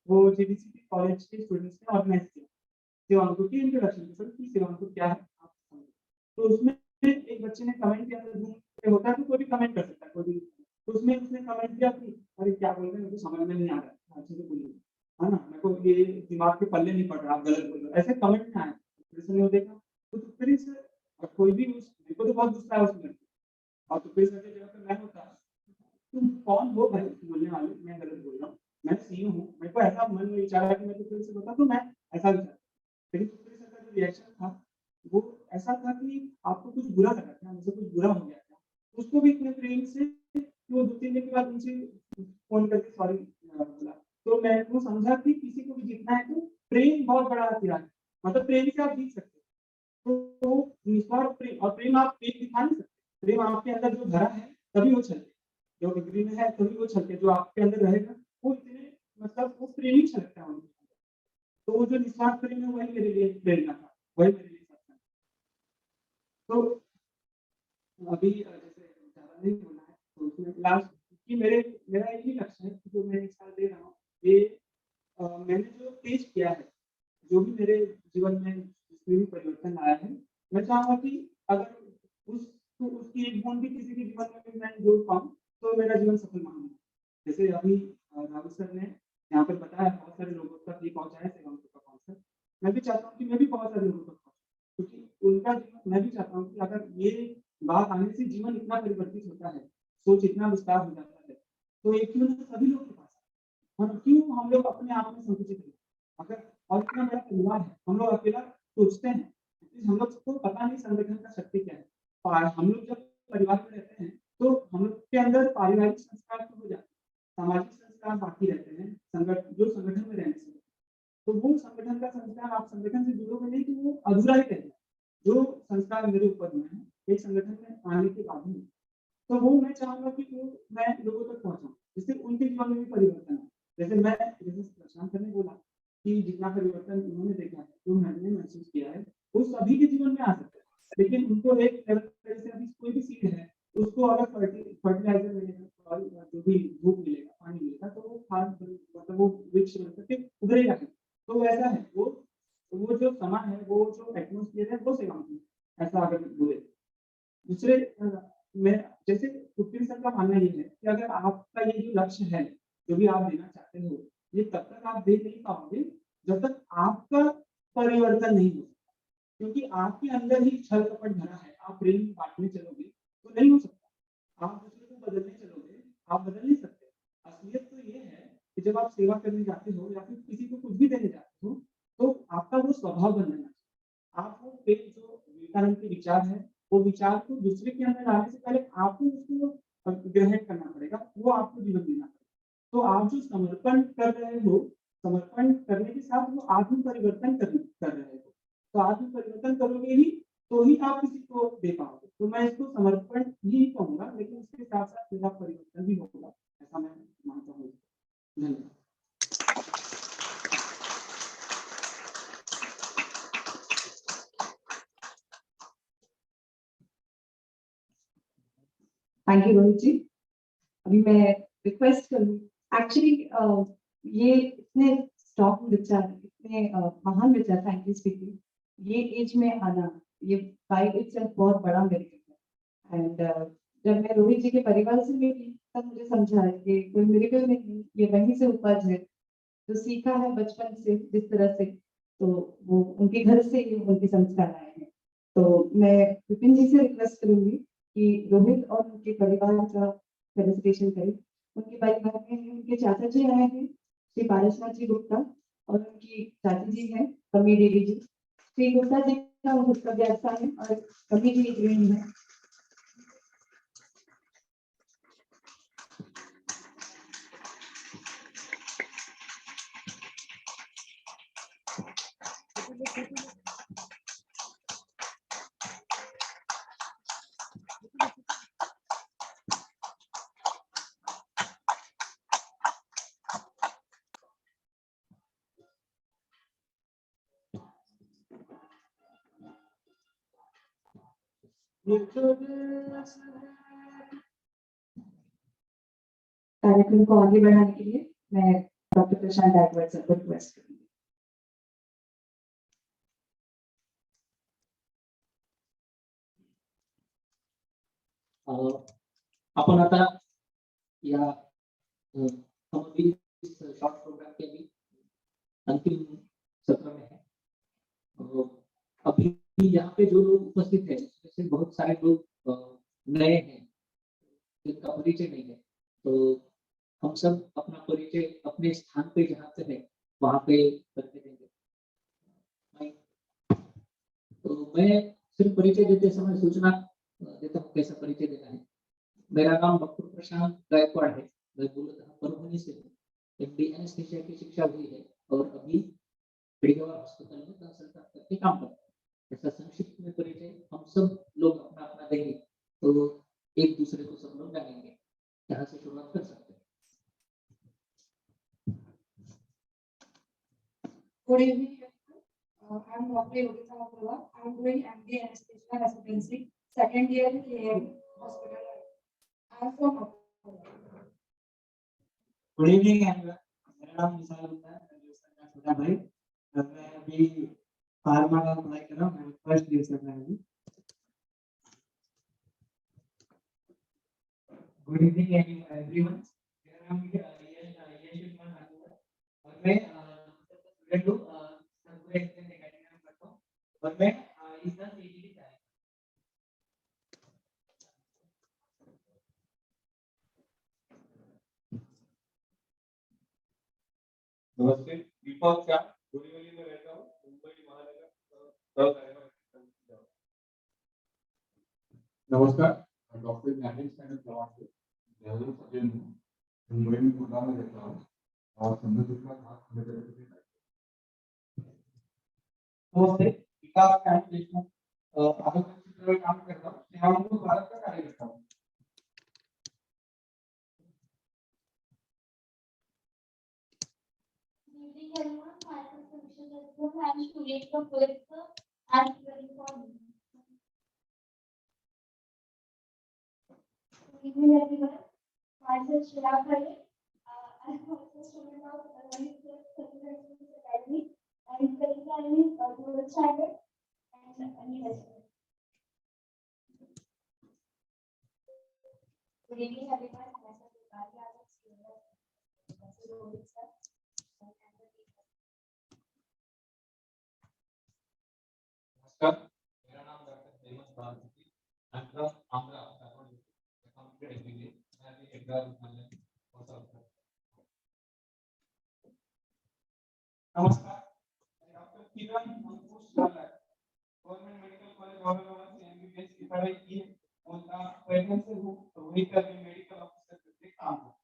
वो जेडीसी कॉलेज के स्टूडेंट्स ने ऑर्गेनाइज़ किया। शिवांकुर की इंट्रोडक्शन के सर, कि शिवांकुर क्या है आप समझो। तो उसमें एक बच्चे ने कमेंट किया था, ज़ूम पे होता है तो कोई भी कमेंट कर सकता है, कोई भी। तो उसमें उसने कमेंट किया कि अरे क्या बोल रहे हैं, मुझे समझ में नहीं आ रहा है, अच्छे से बोलिए। है ना? मेरे को ये दिमाग पे पल्ले नहीं पड़ रहा, आप गलत बोल रहे हो। ऐसे कमेंट ना आए। फिर से वो देखा, तो फिर से कोई भी उस, मेरे को तो बहुत गुस्सा आया उस लड़के पे। और तो फिर सर की जगह पे मैं होता, तुम कौन हो भाई बोलने वाले, मैं गलत बोल रहा हूँ, मैं सीईओ हूँ। मेरे को ऐसा मन में विचार आया कि मैं तो फिर से बता दूँ, मैं ऐसा विचार। लेकिन तुक्कड़ी सर का जो रिएक्शन था, वो ऐसा था कि आपको कुछ बुरा लगा क्या? मुझे कुछ बुरा हो गया क्या? उसको भी इतने प्रेम से कि वो 2-3 दिन के बाद उनसे फ़ोन करके सॉरी बोला। तो मैं वो समझा कि किसी को भी जीतना है तो प्रेम बहुत बड़ा हथियार है। मतलब प्रेम से आप जीत सकते हो। तो निस्वार्थ प्रेम, और प्रेम आप फेक दिखा नहीं सकते। प्रेम आपके अंदर जो भरा है, तभी वो छलके। जो डिग्री में है तभी वो छलके, जो आपके अंदर रहेगा, वो इतने मतलब वो प्रेम ही छलकता है उनके अंदर। तो वो जो निस्वार्थ प्रेम है, वही मेरे लिए प्रेरणा था, वही मेरे लिए सत्संग। तो अभी जैसे ज़्यादा नहीं बोलना है, तो उसमें लास्ट कि मेरा यही लक्ष्य है कि जो मैं इस साल दे रहा हूँ, ये मैंने जो पेश किया है, जो भी मेरे जीवन में जिसमें भी परिवर्तन आया है, मैं चाहूँगा कि अगर उस उसकी एक बूँद भी किसी के जीवन में भी मैं जोड़ पाऊँ, तो मेरा जीवन सफल मानूँगा। जैसे अभी राहुल सर ने यहाँ पर बताया, बहुत सारे लोगों तक ये पहुँचा है सेवांशु का कॉन्सेप्ट। मैं भी चाहता हूँ कि मैं भी बहुत सारे लोगों तक पहुँचाऊँ, क्योंकि उनका जीवन मैं भी चाहता हूँ कि अगर ये बात आने से जीवन इतना परिवर्तित होता है, सोच इतना विस्तार हो जाता है, तो ये क्यों ना सभी लोग के पास आए। और क्यों हम लोग अपने आप में संकुचित रहें? अगर और इतना बड़ा परिवार है, हम लोग अकेला सोचते हैं, हम लोग को पता नहीं संगठन का शक्ति क्या है। हम लोग जब परिवार में रहते हैं, तो हम लोग के अंदर पारिवारिक संस्कार तो हो जाते हैं, सामाजिक संस्कार बाकी रहते हैं, जो संगठन में रहने से। तो वो संगठन का संस्कार, आप संगठन से जुड़ोगे नहीं, तो वो अधूरा ही रहेगा। जो संस्कार मेरे ऊपर में है, एक संगठन में आने के बाद में, तो वो मैं चाहूँगा कि वो मैं लोगों तक पहुँचाऊँ, जिससे उनके जीवन में भी परिवर्तन आए। जैसे प्रशांत सर ने बोला कि जितना परिवर्तन उन्होंने देखा है, जो मैंने महसूस किया है, वो सभी के जीवन में आ सकता है, लेकिन उनको एक तरह से अभी कोई भी सीड है उसको अगर फर्टिलाइजर मिलेगा, सॉइल जो भी धूप मिलेगा, पानी मिलेगा, तो वो खाद मतलब वो वृक्ष बन करके उभरेगा नहीं। तो वैसा है वो जो समा है, वो जो एटमॉस्फेयर है, वो सेवा है, ऐसा अगर बोले। दूसरे मैं जैसे पृथ्वी सर का मानना ये है कि अगर आपका ये जो लक्ष्य है, जो भी आप देना चाहते हो, ये तब तक आप दे नहीं पाओगे जब तक आपका परिवर्तन नहीं हो सकता, क्योंकि आपके अंदर ही छल कपट भरा है। आप प्रेम बांटने चलोगे तो नहीं हो सकता, आप दूसरे को बदलने चलोगे, आप बदल नहीं सकते। असलियत तो ये है कि जब आप सेवा करने जाते हो या फिर किसी को कुछ भी देने जाते हो, तो आपका वो स्वभाव बन जाना चाहिए। आप वो एक जो विवेकानंद के विचार है, वो विचार को दूसरे के अंदर डालने से पहले आपको उसको ग्रहण करना पड़ेगा, वो आपको जीवन देना पड़ेगा। तो आप जो समर्पण कर रहे हो, समर्पण करने के साथ वो आत्म परिवर्तन कर रहे हो। तो आत्म परिवर्तन करोगे ही तो ही आप किसी को दे पाओगे। तो मैं इसको समर्पण ही कहूँगा, लेकिन उसके साथ-साथ मेरा परिवर्तन भी होगा, ऐसा मैं मानता हूँ। धन्यवाद। थैंक यू रोहित जी। अभी मैं रिक्वेस्ट करूँ, एक्चुअली ये इतने स्ट्रॉन्ग विचार, इतने महान विचार, फ्रैंकली स्पीकिंग, ये एज में आना, ये बाय इटसेल्फ बहुत बड़ा मेरिकल है। एंड जब मैं रोहित जी के परिवार से मिली तब मुझे समझा है कि कोई मेरिकल नहीं, ये वहीं से उपज है, जो सीखा है बचपन से जिस तरह से, तो वो उनके घर से ही उनके संस्कार आए हैं। तो मैं विपिन जी से रिक्वेस्ट करूंगी कि रोहित और उनके परिवार का फेलिसिटेशन करें। उनके परिवार में उनके चाचा जी आए हैं, श्री पारसनाथ जी गुप्ता, और उनकी चाची जी हैं कमी देवी जी। श्री गुप्ता जी का उनका व्यवसाय है और कमी जी गृहिणी है। कार्यक्रम को आगे बढ़ाने के लिए मैं डॉक्टर प्रशांत गायकवाड सर को रिक्वेस्ट करूंगी। आपण आता या समोरील शॉर्ट प्रोग्राम के भी अंतिम सत्र में है। अभी यहाँ पे जो लोग उपस्थित हैं, जैसे बहुत सारे लोग नए हैं जिनका परिचय नहीं है, तो हम सब अपना परिचय अपने स्थान पे जहाँ पे है वहाँ पे करके देंगे। तो मैं सिर्फ परिचय देते समय सूचना देता हूँ कैसा परिचय देना है। मेरा नाम डॉक्टर प्रशांत गायकवाड़ है, मैं मूलतः परभणी से हूँ। MD एनेस्थीसिया की शिक्षा हुई है और अभी मेडिकल हॉस्पिटल में कंसल्टेंट करके काम करता हूँ। ऐसा संक्षिप्त में परिचय हम सब लोग अपना अपना देंगे, तो एक दूसरे को सब लोग जानेंगे। यहाँ से शुरुआत कर सकते हैं। Good evening, I am Dr. Yogita Mathura. I am doing MD Anesthesia Residency, second year in KM Hospital. I am from Mathura. Good evening everyone, मेरा नाम विशाल गुप्ता है, मैं जोसर का छोटा भाई, और मैं अभी फार्मा का अप्लाई कर रहा हूँ, मैं फर्स्ट ईयर से मैं अभी। गुड इवनिंग एवरीवन, मेरा नाम यश कुमार ठाकुर है और मैं स्टूडेंट हूँ, संकुल एकेडमी में पढ़ता हूँ और मैं इस साल CGD से आया। नमस्ते, दीपक शाह, बोरीवली में रहता हूँ, मुंबई महानगर। नमस्कार, डॉक्टर ज्ञानेश चव्हाण, देहरादून सचिन हूँ, मुंबई में गुड़गांव में रहता हूँ और संबंधित का खास नमस्ते, विकास देशमुख, आरोग्य क्षेत्र में काम करता हूँ, सेवामूलक भारत का कार्य करता हूँ। Good evening everyone, myself Savisha Jaswal. I am student from Pulitzer and evening, everyone. Myself Shirab Bhai. I'm also a student of One Technical Academy and currently I'm in 12th standard and I'm in SME. Good evening, everyone. Myself Rupali Yadav, student of Professor Rohit sir. And I'm the teacher. नमस्कार, मेरा नाम doctor Hemant Balmukhi, I'm from Andhra, Karnataka. I completed MBA. मैं अभी एग्जाम में बहुत सारा नमस्कार, मैं डॉक्टर किरण अंकुश लाला, गवर्नमेंट मेडिकल कॉलेज औरंगाबाद से एमबीबीएस की पढ़ाई की है और प्रेजेंट से हूँ वहीं पर भी मेडिकल ऑफिसर के काम करता हूँ।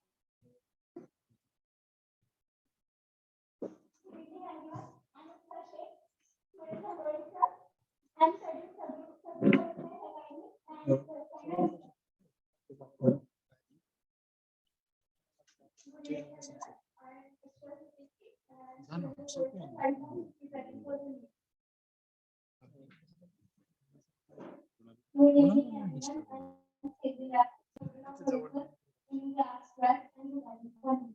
Good evening, everyone. I'm Akshay Sheikh, student of Rohit sir. I'm studying subject academy and finance. Good evening, everyone. I'm Ishwar Siddiqui, and I'm studying for the NEET. Good evening, everyone. I'm Siddiqui, student of Rohit sir, in class 12 and 1.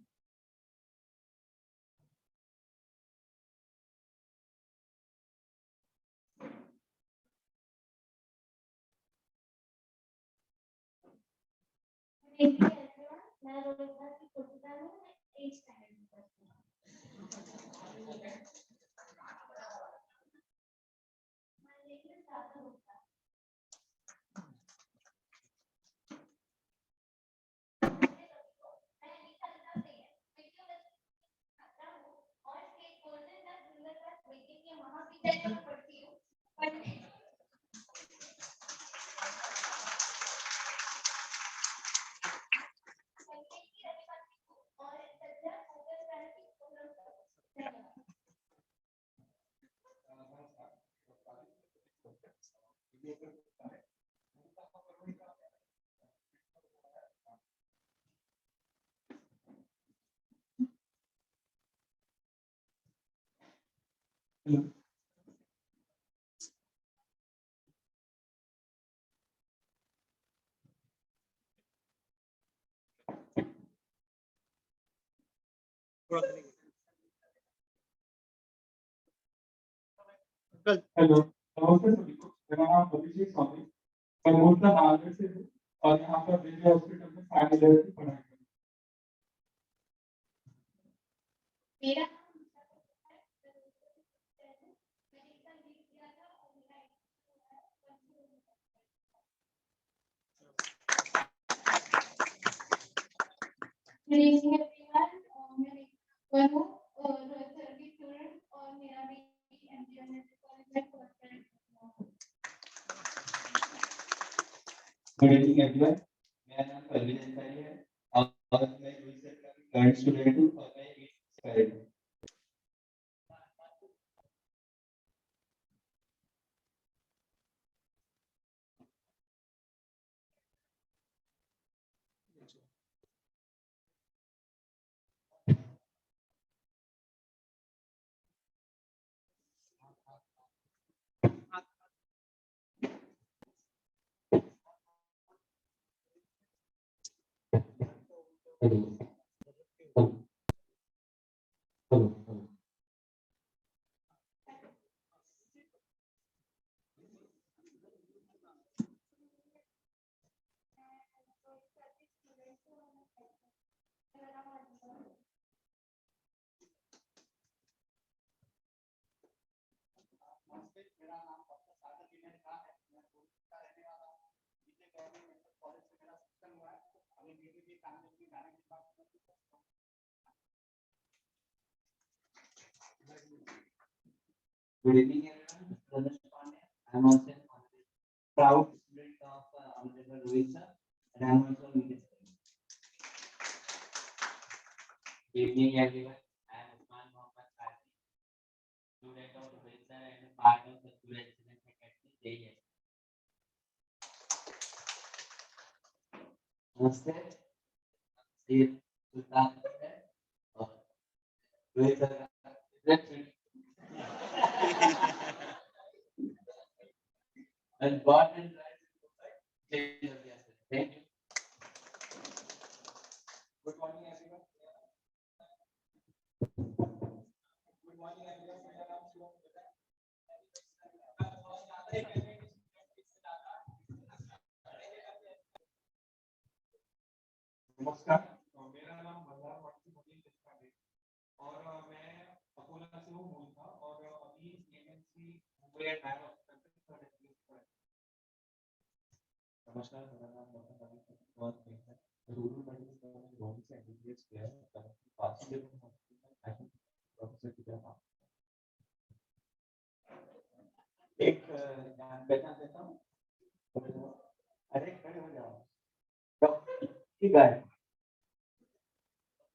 Good evening, everyone. मैं रोहिता की पुत्र हूँ, मैं 8th standard में पढ़ती हूँ। My name is Radha Gupta. मैं अनीता लता से छात्रा हूँ और स्टेट गोल्डन डक विनर का वैद्यकीय महाविद्यालय में पढ़ती हूँ। और सज्जा अगर क्रांति प्रोग्राम धन्यवाद। हेलो, नमस्ते सभी को। मेरा नाम अभिषेक स्वामी, मैं मूलतः नांदेड़ से हूँ और यहाँ पर दिल्ली हॉस्पिटल में फाइनल ईयर की पढ़ाई कर रहा मेरा नाम निशा कपूर है, मैं मैंने इसका लीड किया था और मेरा एग्जाम हुआ है। Good evening, everyone. मैं रेखा हूँ और सर्विस स्टूडेंट और मेरा भी एमजीएम कॉलेज में कोर्स कर रहा हूँ। गुड इवनिंग एवरीवन, मेरा नाम परवीन अंसारी है और मैं यूनिसेफ का करंट स्टूडेंट हूँ और मैं 8th स्टूडेंट हूँ। मेरा नाम डॉक्टर सागर विनय झा है, मैं भोपाल का रहने वाला हूँ। बीते गवर्नमेंट मेडिकल कॉलेज से मेरा सिलेक्शन हुआ है। अभी बीटीबी कानपुर में जाने के बाद Good evening everyone, Mr. Ramesh Pandey. I am also a proud student of Honorable Rohit sir and I am also a media student. Good evening everyone, I am Usman Mohammad Qazi, student of Rohit sir and a part of the Student Excellence Academy JES. नमस्ते, श्री सुल्तान है और Rohit sir and born and raised in Mumbai. Thank you. नमस्कार, मेरा नाम मल्हार वाटकी मुनील देशपांडे और मैं अकोला से हूँ मूल था और अभी MNC Mumbai and Nair hospital में नमस्कार, मेरा नाम डॉक्टर रवि कुमार है। रूरल मेडिकल कॉलेज रोहनी से एमबीबीएस किया है। पास में हॉस्पिटल प्रोफेसर की तरह एक जान पहचान देता हूँ। अरे खड़े हो जाओ। ठीक है,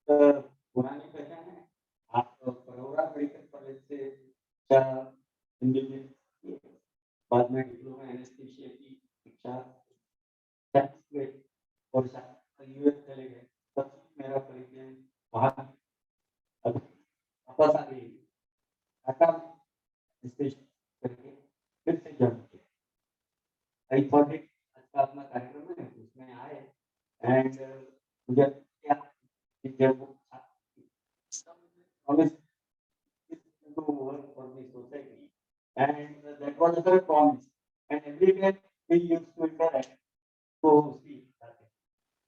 पुरानी पहचान है। आप परोरा मेडिकल कॉलेज से एमबीबीएस किए, बाद में डिप्लोमा एनेस्थीसिया की शिक्षा और यूएस चले गए। तब मेरा परिचय वहाँ अभी वापस आ गई टाटा करके फिर से ज्वाइन किया। आई थॉट इट अच्छा अपना कार्यक्रम है उसमें आए एंड मुझे क्या जब always to work for the society and that was a promise and every day we used to interact तो उसकी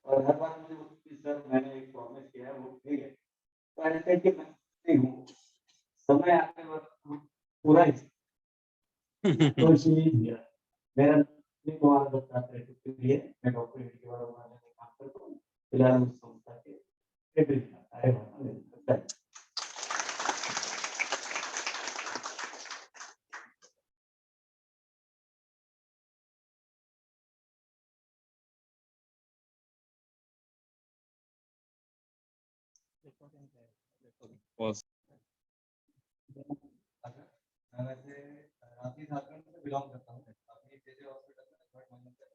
और हर बार मुझे उसकी सर मैंने एक प्रॉमिस किया है वो ठीक है तो ऐसे कि मैं नहीं हूँ समय आते वक्त पूरा ही तो इसलिए दिया मेरा बहुत बताते हैं के लिए मैं डॉक्टर के बारे में काम करता हूँ फिलहाल उस संस्था के सेक्रेटरी आए हैं। मैं वैसे रांची झारखंड से बिलोंग करता हूँ अभी जेजे हॉस्पिटल में थर्ड महीने से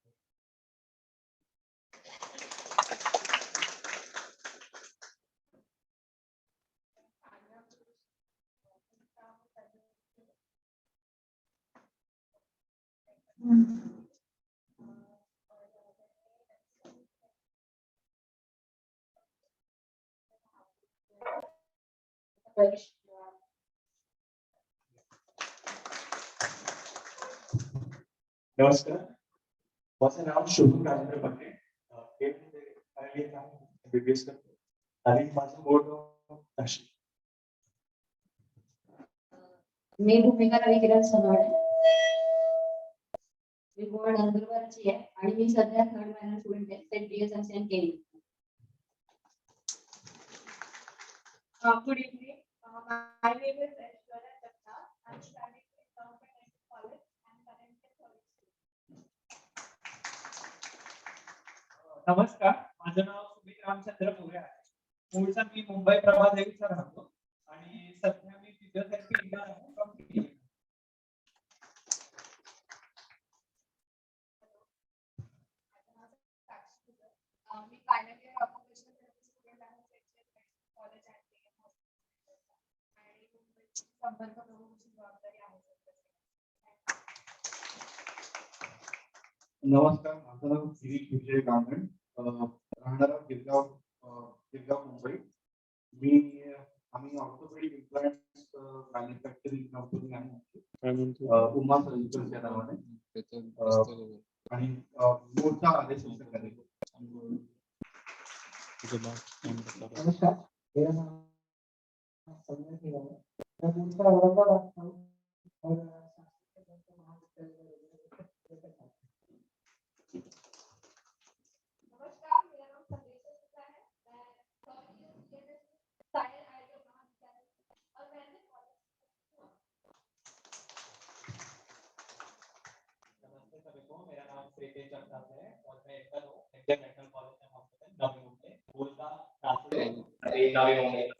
नमस्कार, माझं नाव शुभम राजेंद्र पाटील एमबीबीएस करतो आणि माझं बोर्ड नाशिक मी भूमिका रवी किरण सोनवणे मी बोर्ड नंदुरबारची आहे आणि मी सध्या थर्ड मायनर स्टुडंट आहे सेंट बीएसएमसी एंड केली Good evening. My name is Aishwarya Chakta. I'm studying in Government College and currently नमस्कार, माझं नाव सुमित रामचंद्र मोरे आहे. मूळचा मी मुंबई प्रभादेवीचा राहतो आणि सध्या मी फिजिओथेरपी इंजिनियर आहे फ्रॉम केली. मी final year occupational therapy student आहे कॉलेज आणि संपर्क प्रमुखची जबाबदारी आहे. नमस्कार, माझं नाव गिरीश विजय गांगण, राहणारा गिरगाव मुंबई. आम्ही ऑर्थोपेडिक इम्प्लांट्स मॅन्युफॅक्चरिंग कंपनी आहे उमा सर्जिकल या नावाने आणि मोठा आदेश नमस्कार, मेरा नाम संजय सिंह है. मैं मूलतः औरंगाबाद का हूँ और नमस्कार, मेरा नाम संदेश शुक्ला है. मैं साइंस आईटी महाविद्यालय और मैंने नमस्ते सभी को, मेरा नाम श्रीतेज चंद्र है और मैं इंटर हूँ international college and hospital Navi Mumbai बोलता नवी मुंबई.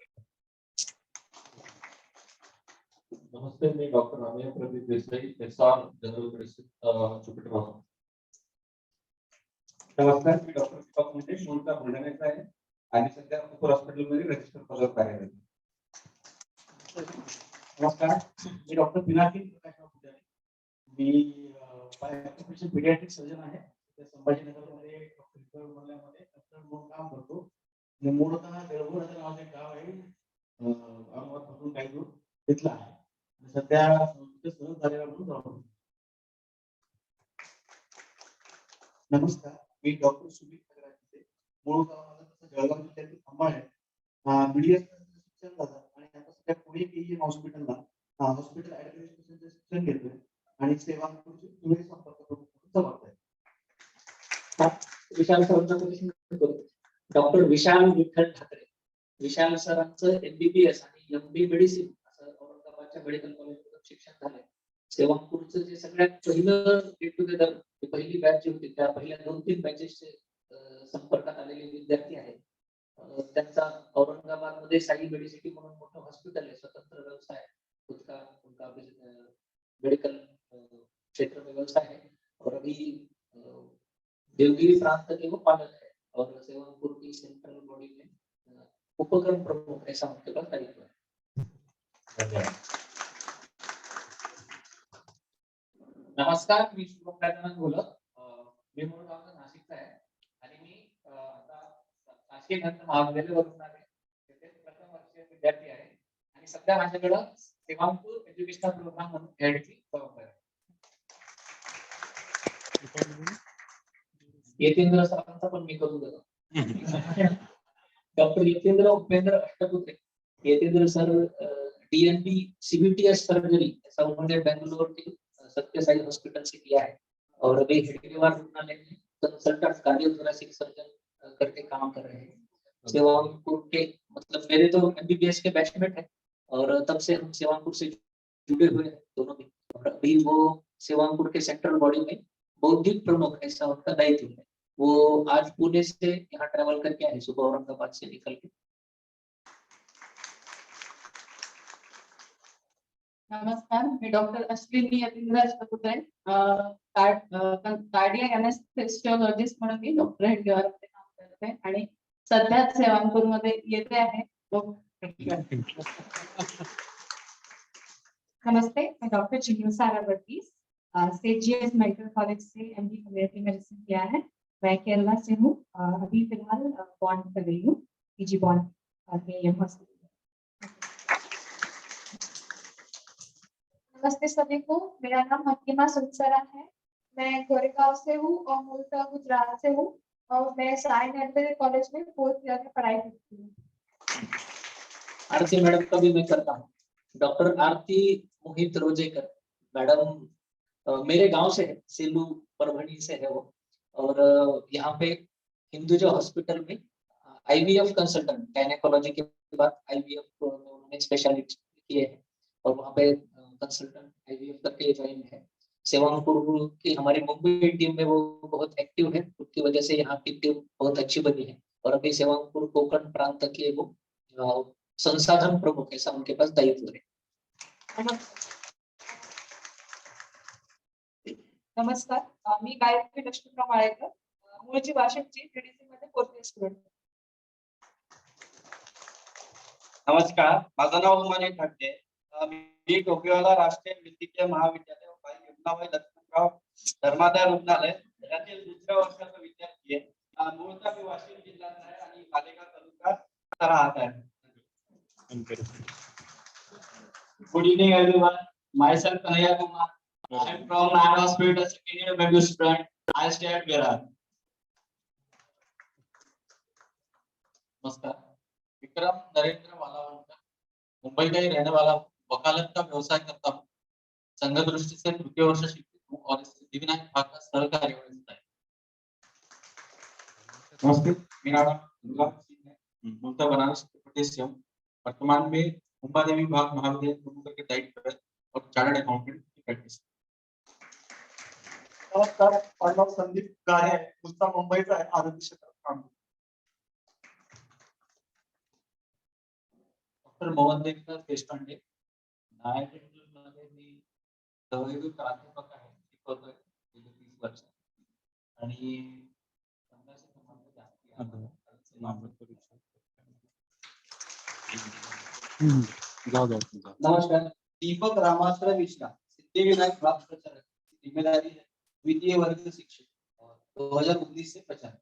नमस्ते, मी doctor Amey Pradeep Desai SR general medicine Jupiter. नमस्कार, मी डॉक्टर दीपक मुंडे मूळचा बुलढाण्याचा आहे आणि सध्या उपर हॉस्पिटलमध्ये रजिस्टर पदावर कार्यरत आहे. नमस्कार, मी डॉक्टर पिनाकी प्रकाशराव पुजारी. मी ऑक्युपेशन पीडियाट्रिक सर्जन आहे. संभाजीनगरमध्ये डॉक्टर रुग्णालयामध्ये म्हणून काम करतो. मूळतः देळगुड असं नावाचे गाव आहे औरंगाबादपासून काही दूर तिथला आहे. सध्या सहज झालेला म्हणून राहतो. नमस्कार, मी डॉक्टर सुमित अग्राचे मूळ गाव माझं तसं जळगाव जिल्ह्यातील अंबाळ आहे. BDS शिक्षण झालं आणि आता सध्या पुणे KEM हॉस्पिटलला हॉस्पिटल ऍडमिनिस्ट्रेशनचं शिक्षण घेतोय आणि सेवांपूरचे दुहेरी संपर्क प्रमुख म्हणून जबाबदारी. विशाल सरांचा परिचय करू. डॉक्टर विशाल विठ्ठल ठाकरे. विशाल सरांचं MBBS आणि MD मेडिसिन असं औरंगाबादच्या मेडिकल कॉलेजमधून शिक्षण झालंय. सेवांपूरचं जे सगळ्यात पहिलं गेट टुगेदर, पहिली बॅच जी होती त्या पहिल्या 2-3 बॅचेसचे संपर्कात आलेले विद्यार्थी आहेत. त्यांचा औरंगाबादमध्ये साई मेडिसिटी म्हणून मोठं हॉस्पिटल आहे, स्वतंत्र व्यवसाय उनका मेडिकल क्षेत्र में व्यवसाय है और अभी देवगिरी प्रांत के वो पालक है और सेवापुर की सेंट्रल बॉडी में उपक्रम प्रमुख ऐसा उनके पास दायित्व है. नमस्कार, मी शुभम गजानन बोलत. मी मूळ गाव नाशिकचा आहे आणि मी आता नाशिक महाविद्यालयावरून आले. तिथे प्रथम वर्षीय विद्यार्थी आहे आणि सध्या माझ्याकडे सेवांपूर एज्युकेशनल प्रोग्राम म्हणून हेडची जबाबदारी आहे. यतींद्र सरांचा पण मी करू देतो. Doctor Yatindra Upendra Ashtaputre. Yatindra sir DNB CBTS surgery ऐसा उन्होंने बेंगलुरु के सत्य साई हॉस्पिटल से किया है और अभी हेडगेवार रुग्णालय में कंसल्टेंट कार्डियोथोरेसिक सर्जन करके काम कर रहे हैं. सेवापुर के मतलब मेरे तो MBBS के बैचमेट है और तब से हम सेवापुर से जुड़े हुए हैं दोनों भी. और अभी वो सेवापुर के सेंट्रल बॉडी में बौद्धिक प्रमुख ऐसा उनका दायित्व है. वो आज पुणे से यहाँ ट्रेवल करके आए सुबह औरंगाबाद से निकल के. नमस्कार, मी doctor Ashwini Yatindra Ashtaputre. Cardiac anaesthesiologist म्हणून मी डॉक्टर हेडगेवार मध्ये काम करते आणि सध्या सेवांपूर मध्ये येते आहे. नमस्ते, मैं डॉक्टर चिन्नू सारा वर्गीस CGS मेडिकल कॉलेज से MD कम्युनिटी मेडिसिन किया है. मैं केरला से हूँ. अभी फिलहाल बॉन्ड कर रही हूँ, PG बॉन्ड KEM हॉस्पिटल. नमस्ते सभी को, मेरा नाम हकीमा सुनसरा है. मैं गोरेगांव से हूँ और मूलतः गुजरात से हूँ और मैं साई मेडिकल कॉलेज में 4th ईयर में पढ़ाई करती हूँ. आरती मैडम का भी मैं करता हूँ. डॉक्टर आरती मोहित रोजेकर मैडम मेरे गांव से है, सेलू परभणी से है वो. और यहाँ पे हिंदुजा हॉस्पिटल में IVF कंसल्टेंट, गायनेकोलॉजी के बाद IVF में उन्होंने स्पेशलिस्ट किए हैं और वहाँ पे कंसल्टेंट IVF करके ज्वाइन है. सेवांपुर की हमारी मुंबई टीम में वो बहुत एक्टिव है, उसकी वजह से यहाँ की टीम बहुत अच्छी बनी है और अभी सेवांपुर कोकण प्रांत के वो संसाधन प्रमुख ऐसा उनके पास दायित्व है. नमस्कार, मी गायत्री लक्ष्मीराव माळेकर, मूळची वाशिमची, TDC मध्ये 4th इयर स्टुडंट. नमस्कार, माझं नाव उमाने ठाकरे. मी टोकियोला राष्ट्रीय वैद्यकीय महाविद्यालय यमुनाबाई लक्ष्मणराव धर्मादाय रुग्णालय यातील 2ऱ्या वर्षाचा विद्यार्थी आहे. मूळतः मी वाशिम जिल्ह्याचा आहे आणि मालेगाव तालुक्यात राहत आहे. Good evening everyone, my self Kanhaiya Kumar. I am from Nine Hospital, second year medical student. I stay at Virar. नमस्कार, विक्रम नरेंद्र वालावंकर, मुंबई का ही रहने वाला हूँ. वकालत का व्यवसाय करता हूँ. संघ दृष्टि से 2य वर्ष शिक्षित हूँ और इस सिद्धिविनायक विभाग का सहकारी है. नमस्ते, मेरा नाम अनुराग सिंह है, मूलतः बनारस उत्तर प्रदेश से हूँ. वर्तमान में मुंबई देवी विभाग महाविद्यालय प्रमुख के दायित्व है और चार्टर्ड अकाउंटेंट की प्रैक्टिस. नमस्कार, माझं नाव संदीप गारे आहे, मुलचा मुंबईचा आहे, आरोग्य क्षेत्रात काम करतो. डॉक्टर मोहन देवकर देशपांडे. नायक मध्ये मी सहयोगी प्राध्यापक आहे, शिकवतोय गेली 30 वर्ष आणि संघाशी संबंध जास्ती आहे. नमस्कार, दीपक रामाश्रय मिश्रा, सिद्धिविनायक विभाग प्रचारक. जिम्मेदारी है 2य वर्ग शिक्षक और 2019 से प्रचारक.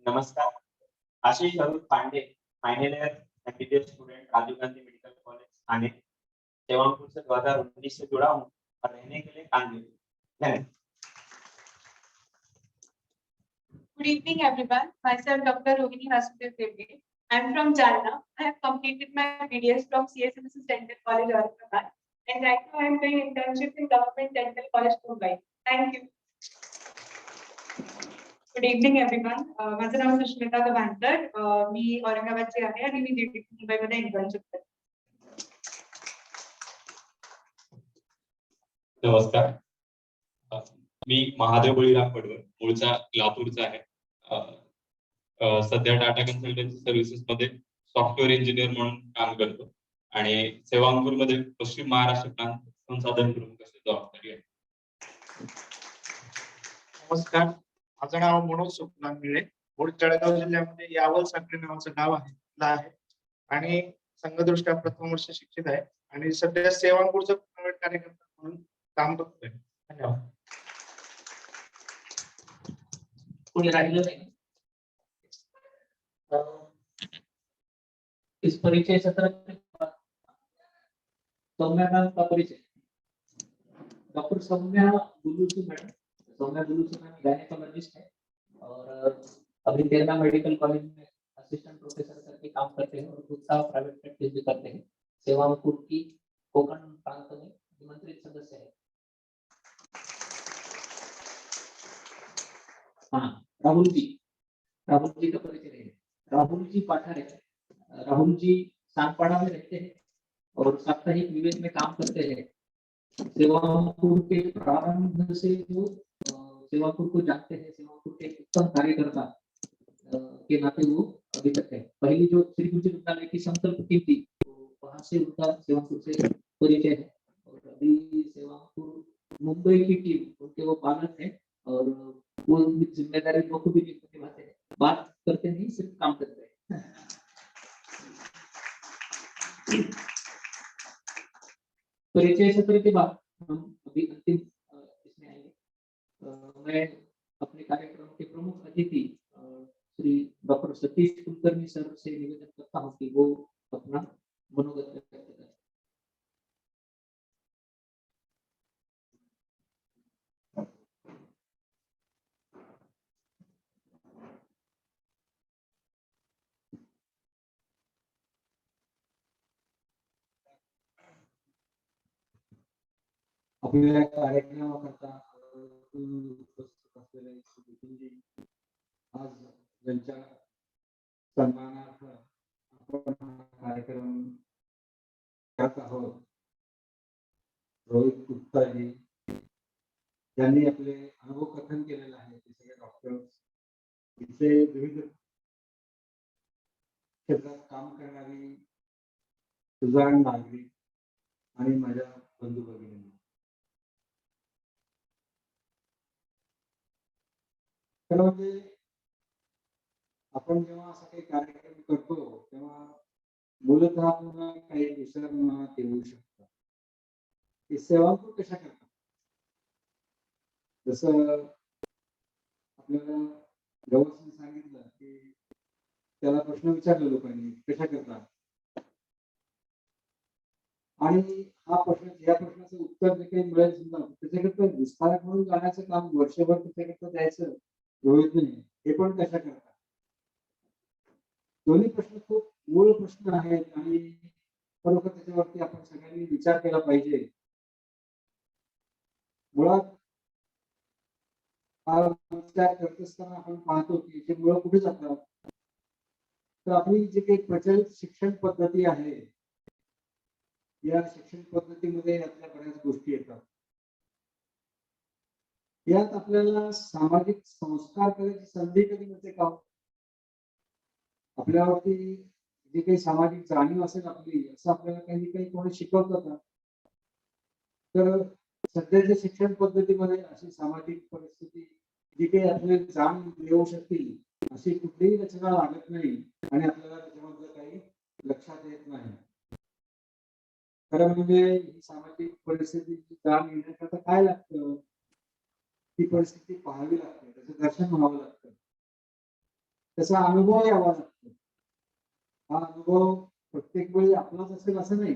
नमस्कार, Ashish Arun Pandey, final year MBBS student, Rajiv Gandhi medical college Thane. Sevanpur से 2019 से जुड़ा हूँ और रहने के लिए कानपुर. धन्यवाद. Good evening, everyone. Myself, Dr. Rohini Vasudev Devge. I am from Jalna. I have completed my BDS from CSMS Dental College, Aurangabad, and right now I am doing internship in Government Dental College, Mumbai. Thank you. Good evening, everyone. माझं नाव सुष्मिता गव्हाणकर. मी औरंगाबादची आहे आणि मी मुंबईमध्ये इंटर्नशिप करते. नमस्कार. मी महादेव बळीराम पडवळ, मूळचा लातूरचा आहे. सध्या टाटा कन्सल्टन्सी सर्व्हिसेस मध्ये सॉफ्टवेअर इंजिनियर म्हणून काम करतो आणि सेवांपूर मध्ये पश्चिम महाराष्ट्र प्रांत संसाधन प्रमुख अशी जबाबदारी आहे. नमस्कार, माझं नाव मनोज सुखनाथ मिळे. मूळ जळगाव जिल्ह्यामध्ये यावल साखरे नावाचं गाव आहे आणि संघदृष्ट्या प्रथम वर्ष शिक्षित आहे आणि सध्या सेवांपूरचा कार्यकर्ता म्हणून काम करतोय. धन्यवाद. कोणी राहिलं नाही. इस परिचय सत्र सौम्या मैम का परिचय. Doctor Saumya Bulusu madam. Saumya Bulusu ma'am gynaecologist है और अभी तेलंगाना मेडिकल कॉलेज में असिस्टेंट प्रोफेसर करके काम करते हैं और खुद का प्राइवेट प्रैक्टिस भी करते हैं. सेवांपुर की कोकण प्रांत में निमंत्रित सदस्य है. हाँ, राहुल जी का परिचय है. राहुल जी पाठक है. राहुल जी सांगपाड़ा में रहते हैं और साप्ताहिक विवेक में काम करते हैं. सेवापुर के प्रारंभ से वो सेवापुर को जानते हैं. सेवापुर के उत्तम कार्यकर्ता के नाते वो अभी तक है. पहली जो श्री गुरु विद्यालय की संकल्प टीम थी तो वहां से उनका सेवापुर से परिचय है और अभी सेवापुर मुंबई की टीम उनके वो पालक है और वो जिम्मेदारी बखूबी निभाते हैं. बात करते नहीं, सिर्फ काम करते हैं. परिचय सत्र के बाद हम अभी अंतिम इसमें आएंगे. मैं अपने कार्यक्रम के प्रमुख अतिथि श्री डॉक्टर सतीश कुलकर्णी सर से निवेदन करता हूँ कि वो अपना मनोगत व्यक्त करें. आपल्या कार्यक्रमाकरता उपस्थित असलेले श्री आज ज्यांच्या सन्मानार्थ आपण कार्यक्रम करत आहोत, रोहित गुप्ता जी यांनी आपले अनुभव कथन केलेले आहे. ते सगळे डॉक्टर्स, इथे विविध क्षेत्रात काम करणारी सुजाण नागरिक आणि माझ्या बंधू भगिनी. म्हणजे आपण जेव्हा असा काही कार्यक्रम करतो तेव्हा मूलतः आपल्याला काही विचार मनात येऊ शकतात की सेवांपूर कशा करतात. जसं आपल्याला गवसने सांगितलं की त्याला प्रश्न विचारला लोकांनी कशा करतात आणि या प्रश्नाचं उत्तर जे काही मिळेल समजा त्याच्याकरता विस्तारक म्हणून जाण्याचं काम वर्षभर त्याच्याकरता द्यायचं रोहित नाही, हे पण कशा करतात. दोन्ही प्रश्न खूप मूळ प्रश्न आहेत आणि खरोखर त्याच्यावरती आपण सगळ्यांनी विचार केला पाहिजे. मुळात हा विचार करत असताना आपण पाहतो की याची मुळं कुठे जातात. तर आपली जी काही प्रचलित शिक्षण पद्धती आहे या शिक्षण पद्धतीमध्ये यातल्या बऱ्याच गोष्टी येतात. यात आपल्याला सामाजिक संस्कार करायची संधी कधी मिळते का. आपल्यावरती जी काही सामाजिक जाणीव असेल आपली असं आपल्याला काही कोणी शिकवतं का. तर सध्याच्या शिक्षण पद्धतीमध्ये अशी सामाजिक परिस्थिती जी काही आपल्याला जाण देऊ शकतील अशी कुठलीही रचना लागत नाही आणि आपल्याला त्याच्यामधलं काही लक्षात येत नाही. खरं म्हणजे ही सामाजिक परिस्थितीची जाण येण्याकरता काय लागतं, ती परिस्थिती पाहावी लागते, त्याचं दर्शन व्हावं लागतं, त्याचा अनुभव यावा लागतो. हा अनुभव प्रत्येक वेळी आपलाच असेल असं नाही,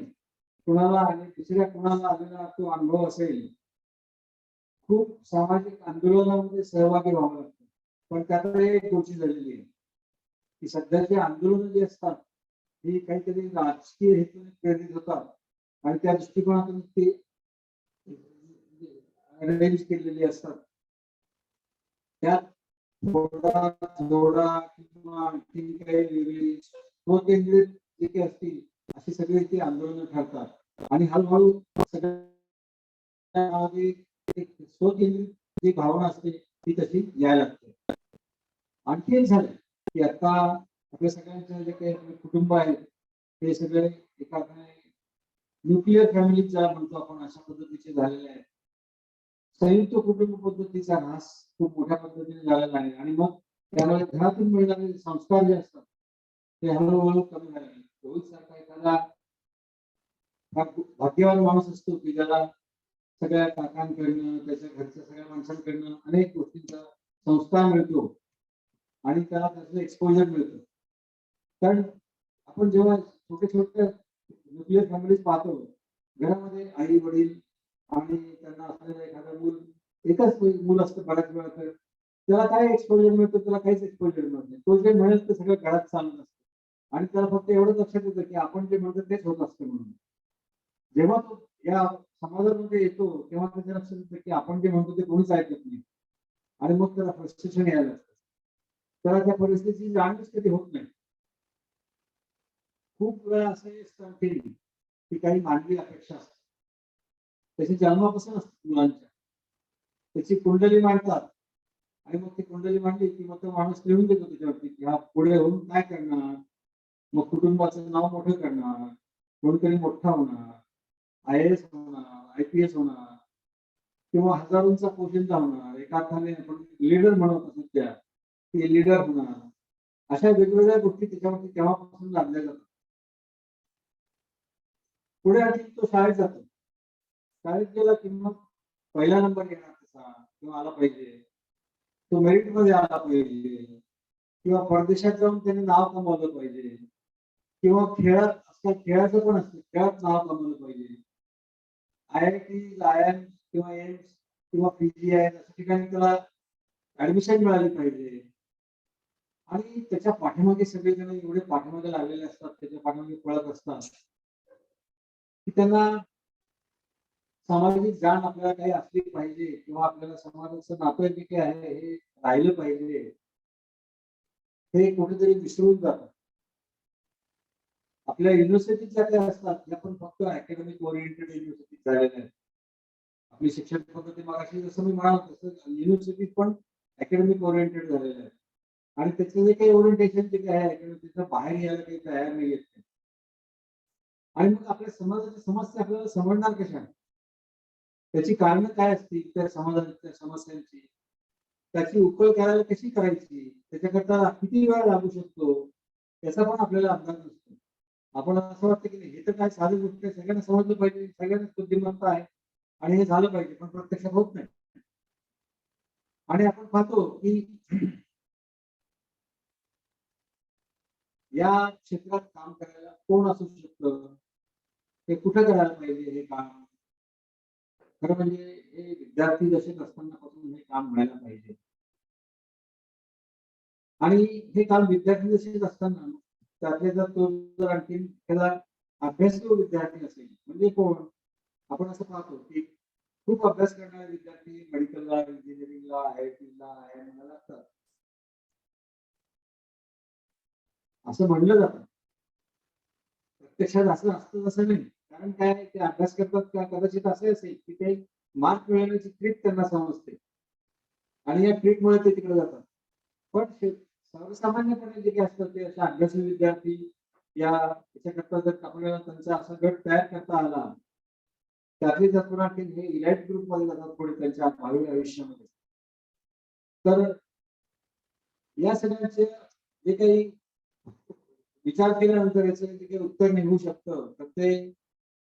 कुणाला आणि दुसऱ्या कुणाला आलेला तो अनुभव असेल. खूप सामाजिक आंदोलनामध्ये सहभागी व्हावं लागतं. पण त्यात एक गोष्ट झालेली आहे की सध्याची आंदोलनं जी असतात ही काहीतरी राजकीय हेतूने प्रेरित होतात आणि त्या दृष्टिकोनातून ती अरेंज केलेली असतात. त्यात जोडा किंवा आणखी काही वेगळी स्वकेंद्रित जे काही असतील अशी सगळी ती आंदोलनं ठरतात आणि हळूहळू सगळ्या एक स्वकेंद्रित जी भावना असते ती तशी यायला लागते. आणखी एक झालं की आता आपल्या सगळ्यांचं जे काही आपले कुटुंब आहेत ते सगळे एका न्यूक्लिअर फॅमिली ज्या म्हणतो आपण अशा पद्धतीचे झालेले आहेत. संयुक्त कुटुंब पद्धतीचा ऱ्हास खूप मोठ्या पद्धतीने झालेला आहे आणि मग त्यामुळे घरातून मिळणारे संस्कार जे असतात ते हळूहळू कमी झाले. रोहित सारखा एखादा भाग्यवान माणूस असतो की ज्याला सगळ्या काकांकडनं त्याच्या घरच्या सगळ्या माणसांकडनं अनेक गोष्टींचा संस्कार मिळतो आणि त्याला त्याचं एक्सपोजर मिळतं. कारण आपण जेव्हा छोटे छोटे न्यूक्लिअर फॅमिलीज पाहतो घरामध्ये आई वडील आणि त्यांना असलेलं एखादं मूल एकच मूल असतं बऱ्याच वेळा तर त्याला काय एक्सपोजर मिळतं त्याला काहीच एक्सपोजर मिळत नाही. तो जे मिळेल ते सगळं घरात चालत असतं आणि त्याला फक्त एवढंच लक्षात येतं की आपण जे म्हणतो तेच होत असतं म्हणून. जेव्हा तो या समाजामध्ये येतो तेव्हा त्याच्या लक्षात येतं की आपण जे म्हणतो ते कोणीच ऐकत नाही आणि मग त्याला फ्रस्ट्रेशन यायला लागतं. त्याला त्या परिस्थितीची जाणीवच कधी होत नाही. खूप वेळा असं असतं की काही मानवी अपेक्षा असतात त्याची जन्मापासून असतात मुलांच्या. त्याची कुंडली मांडतात आणि मग ती कुंडली मांडली की मग तो माणूस लिहून देतो त्याच्यावरती की हा पुढे होऊन काय करणार. मग कुटुंबाचं नाव मोठं करणार, कोणीतरी मोठा होणार, IAS होणार, IPS होणार किंवा हजारोंचा पोशिंदा होणार. एका अर्थाने आपण लीडर म्हणत असतो त्या ते लीडर होणार. अशा वेगवेगळ्या गोष्टी त्याच्यावरती तेव्हापासून लादल्या जातात. पुढे आणखी तो शाळेत जातो. शाळेत गेला की मग पहिला नंबर येणार त्याचा किंवा आला पाहिजे. तो मेरिट मध्ये आला पाहिजे किंवा परदेशात जाऊन त्याने नाव कमवलं पाहिजे किंवा खेळात आजकाल खेळाचं पण असतं खेळात नाव कमवलं पाहिजे. IIT, IIM किंवा एम्स किंवा PGI अशा ठिकाणी त्याला ऍडमिशन मिळाली पाहिजे. आणि त्याच्या पाठीमागे सगळेजण एवढे पाठीमागे लागलेले असतात त्याच्या पाठीमागे पळत असतात की त्यांना सामाजिक जाण आपल्याला काही असली पाहिजे किंवा आपल्याला समाजाचं नातं जे काही आहे हे राहिलं पाहिजे हे कुठेतरी विसरून जातात. आपल्या युनिव्हर्सिटीच्या काय असतात त्या पण फक्त अकॅडमिक ओरिएंटेड युनिव्हर्सिटी झालेल्या आहेत. आपली शिक्षण पद्धती मागाशी जसं मी म्हणालो तसं युनिव्हर्सिटी पण अकॅडमिक ओरिएंटेड झालेल्या आहेत आणि त्याचं जे काही ओरिएंटेशन जे काही आहे त्याचं बाहेर यायला काही तयार नाही येत. आणि मग आपल्या समाजाची समस्या आपल्याला समजणार कशा, त्याची कारणं काय असतील त्या समाजाच्या समस्यांची, त्याची उकल करायला कशी करायची, त्याच्याकरता किती वेळ लागू शकतो त्याचा पण आपल्याला अंदाज नसतो. आपण असं वाटतं की हे तर काय साधी गोष्ट आहे, सगळ्यांना समजलं पाहिजे, सगळ्यांनाच बुद्धिमत्ता आहे आणि हे झालं पाहिजे, पण प्रत्यक्षात होत नाही. आणि आपण पाहतो की या क्षेत्रात काम करायला कोण असू शकतं, हे कुठं करायला पाहिजे हे काम. खरं म्हणजे हे विद्यार्थी दशेत असतानापासून हे काम व्हायला पाहिजे. आणि हे काम विद्यार्थी दशेत असताना त्यातले जर आणखी त्याला अभ्यासू विद्यार्थी असेल म्हणजे कोण, आपण असं पाहतो की खूप अभ्यास करणारे विद्यार्थी मेडिकलला, इंजिनिअरिंगला, IIT-ला, IIM-ला लागतात असं म्हणलं जातं. प्रत्यक्षात असं असतं तसं नाही. कारण काय ते अभ्यास करतात का कदाचित असे असेल की ते मार्क मिळवण्याची ट्रिक त्यांना समजते आणि या ट्रिकमुळे ते तिकडे जातात. पण सर्वसामान्यपणे जे काही असतात ते असे अभ्यासू विद्यार्थी याच्याकरता जर आपल्याला त्यांचा असा गट तयार करता आला त्यातली त्यात हे इलाइट ग्रुप मध्ये जातात पुढे त्यांच्या भावी आयुष्यामध्ये. तर या सगळ्यांचे जे काही विचार केल्यानंतर याचं जे काही उत्तर निघू शकतं तर ते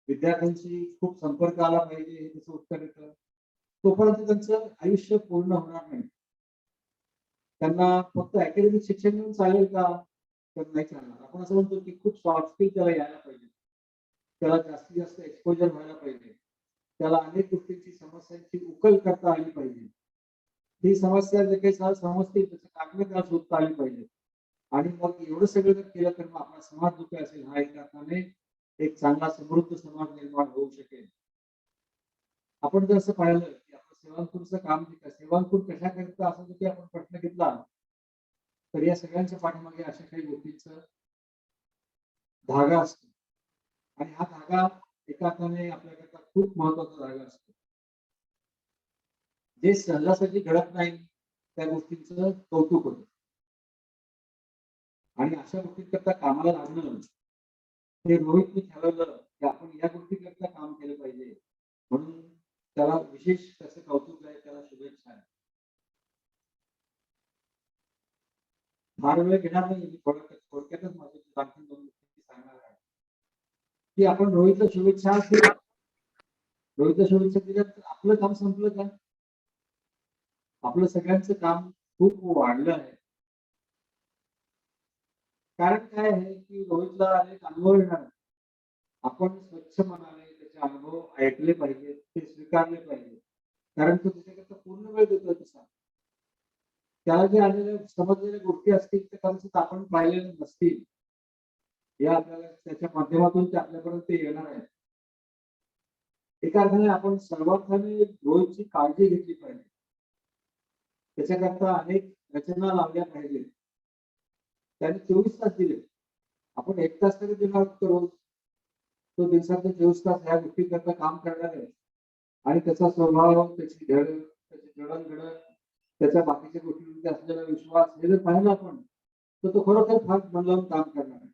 विद्यार्थ्यांशी खूप संपर्क आला पाहिजे हे त्याचं उत्तर येतं. तोपर्यंत त्यांचं आयुष्य पूर्ण होणार नाही. त्यांना फक्त अकॅडमिक शिक्षण घेऊन चालेल का, तर नाही चालणार. आपण असं म्हणतो की खूप सॉफ्ट स्किल त्याला यायला पाहिजे, त्याला जास्तीत जास्त एक्सपोजर व्हायला पाहिजे, त्याला अनेक गोष्टींची समस्यांची उकल करता आली पाहिजे. ही समस्या जे काही समजते त्याचं कारण त्याला शोधता आली पाहिजे. आणि मग एवढं सगळं जर केलं तर मग आपला समाज जो काही असेल हा एका अर्थाने एक चांगला समृद्ध समाज निर्माण होऊ शकेल. आपण जर असं पाहिलं की आपलं सेवांपूरचं काम जे काय सेवांपूर कशाकरिता असं जर की आपण प्रश्न घेतला तर या सगळ्यांच्या पाठीमागे अशा काही गोष्टींचा धागा असतो. आणि हा धागा एका अर्थाने आपल्याकरता खूप महत्वाचा धागा असतो. जे सहजासहजी घडत नाही त्या गोष्टींचं कौतुक होतं. आणि अशा गोष्टींकरता कामाला लागणं हे रोहितने ठरवलं की आपण या गोष्टीकरता काम केलं पाहिजे म्हणून त्याला विशेष त्याचं कौतुक आहे, त्याला शुभेच्छा आहे. फार वेळ घेणार नाही, मी थोडक्यातच माझी आणखी 2 गोष्टी सांगणार आहे की आपण रोहितला शुभेच्छा दिल्या. रोहितला शुभेच्छा दिल्या तर आपलं काम संपलं का? आपलं सगळ्यांचं काम खूप वाढलं आहे. कारण काय आहे की रोहितला अनेक अनुभव येणार. आपण स्वच्छ मनाने त्याचे अनुभव ऐकले पाहिजे, ते स्वीकारले पाहिजे. कारण तो त्याच्याकरता पूर्ण वेळ देतोय तसा. त्याला जे आलेल्या समजलेल्या गोष्टी असतील ते कदाचित आपण पाहिलेल्या नसतील. या आपल्याला त्याच्या माध्यमातून ते आपल्यापर्यंत येणार आहे. एका अर्थाने आपण सर्वार्थाने रोहितची काळजी घेतली पाहिजे. त्याच्याकरता अनेक रचना लावल्या पाहिजेत. त्याने 24 तास दिले. आपण 1 तास तरी देणार आहोत रोज. तो दिवसातले 24 तास ह्या गोष्टीकरता काम करणार आहे. आणि त्याचा स्वभाव, त्याची धड, त्याची जडणघडण, त्याच्या बाकीच्या गोष्टींमध्ये असलेला विश्वास हे जर पाहिलं आपण तर तो खरोखर फार मन लावून काम करणार आहे.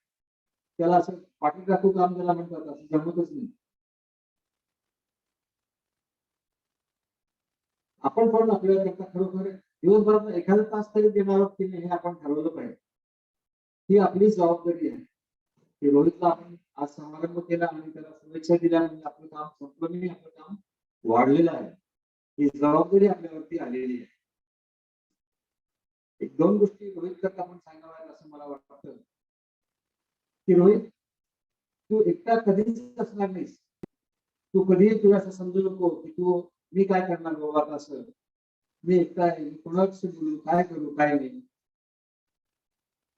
त्याला असं पाठी टाकू काम ज्याला म्हणतात असं जमतच नाही. आपण पण आपल्याकरता खरोखर दिवसभरात एखादा तास तरी देणार आहोत की नाही हे आपण ठरवलं पाहिजे. ही आपली जबाबदारी आहे की रोहितला आपण आज समारंभ केला आणि त्याला शुभेच्छा दिल्या म्हणजे आपलं काम संपलं नाही, आपलं काम वाढलेलं आहे. ही जबाबदारी आपल्यावरती आलेली आहे. 1-2 गोष्टी रोहित करता आपण सांगाव्यात असं मला वाटतं की रोहित तू एकटा कधीच असणार नाहीस. तू कधीही तुला असं समजू नको की तू मी काय करणार बाबा आता असं मी एकटा आहे, मी कोणाशी बोलू, काय करू काय नाही.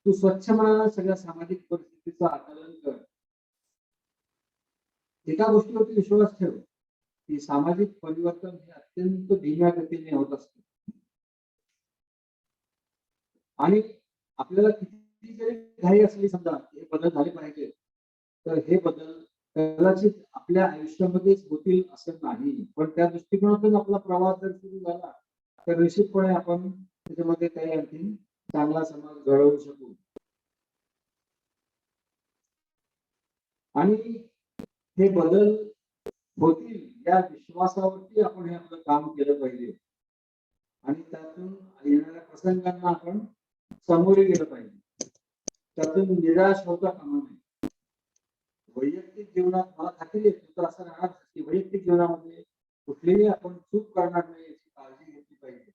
तू स्वच्छ मनानं सगळ्या सामाजिक परिस्थितीचं आकलन कर. एका गोष्टीवरती विश्वास ठेव की सामाजिक परिवर्तन हे अत्यंत धीम्या गतीने होत असते. आणि आपल्याला किती जरी घाई असली समजा हे बदल झाले पाहिजे तर हे बदल कदाचित आपल्या आयुष्यामध्येच होतील असं नाही. पण त्या दृष्टिकोनातून आपला प्रवास जर सुरू झाला तर निश्चितपणे आपण त्याच्यामध्ये काही आणखी चांगला समाज घडवू शकू. आणि हे बदल होतील या विश्वासावरती आपण हे आपलं काम केलं पाहिजे. आणि त्यातून येणाऱ्या प्रसंगांना आपण सामोरे गेलं पाहिजे. त्यातून निराश होता कामा नये. वैयक्तिक जीवनात मला खात्री आहे तर असं राहणार की वैयक्तिक जीवनामध्ये कुठलीही आपण चूक करणार नाही याची काळजी घेतली पाहिजे.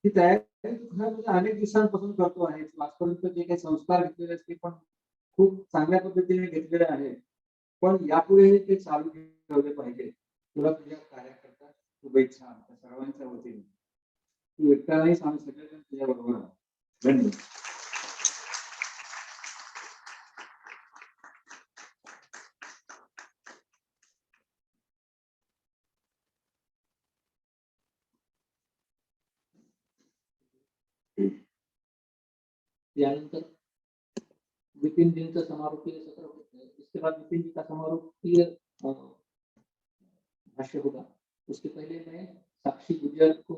ही तयारी अनेक दिवसांपासून करतो आहे. आजपर्यंत जे काही संस्कार घेतलेले असते पण खूप चांगल्या पद्धतीने घेतलेले आहेत. पण यापुढेही ते चालू ठेवले पाहिजे. तुला तुझ्या कार्याकरता शुभेच्छा सर्वांच्या वतीने. तू एकटा नाही, आम्ही सगळेजण तुझ्या बरोबर आहोत. धन्यवाद. यानंतर विपिन जी का समारोपीय सत्र होता है। इसके बाद विपिन जी का समारोपीय भाष्य होगा। उसके पहले मैं साक्षी गुर्जर को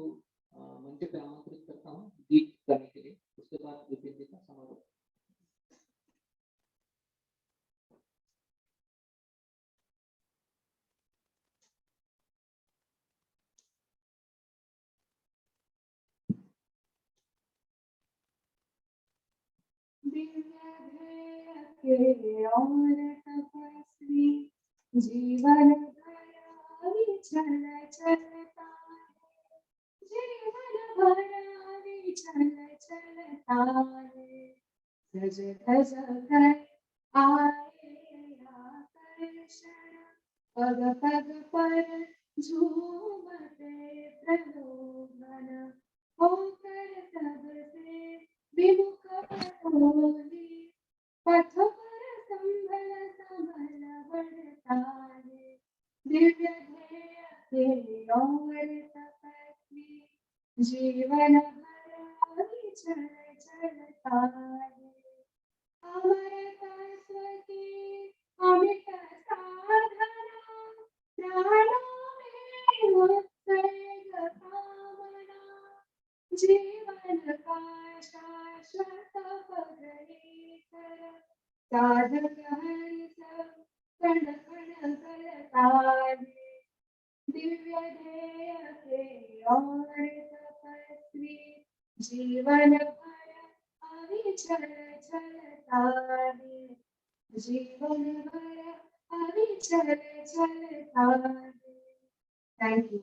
मंच पे आमंत्रित करता हूँ गीत गाने के लिए। उसके बाद विपिन जी का समारोह। और तपस्वी जीवन भरा विचल चलता है, जीवन भरा विचल चलता है। सज धज कर आए आकर्षण, पग पग पर झूमते प्रलोभन होकर सबसे विमुख होली, पथ पर संभल संभल बढ़ता है, दिव्य ध्येय के और तपस्वी, जीवन भर चल चलता है, अमर तत्व की अमित साधना, प्राणों में उत्सर्ग कामना, जीवन का शाश्वत पगलेकर, साधक हंस कण कण करता है, दिव्य ध्येय के और तपस्वी, जीवन भर अविचल चलता है, जीवन भर अविचल चलता है। Thank you.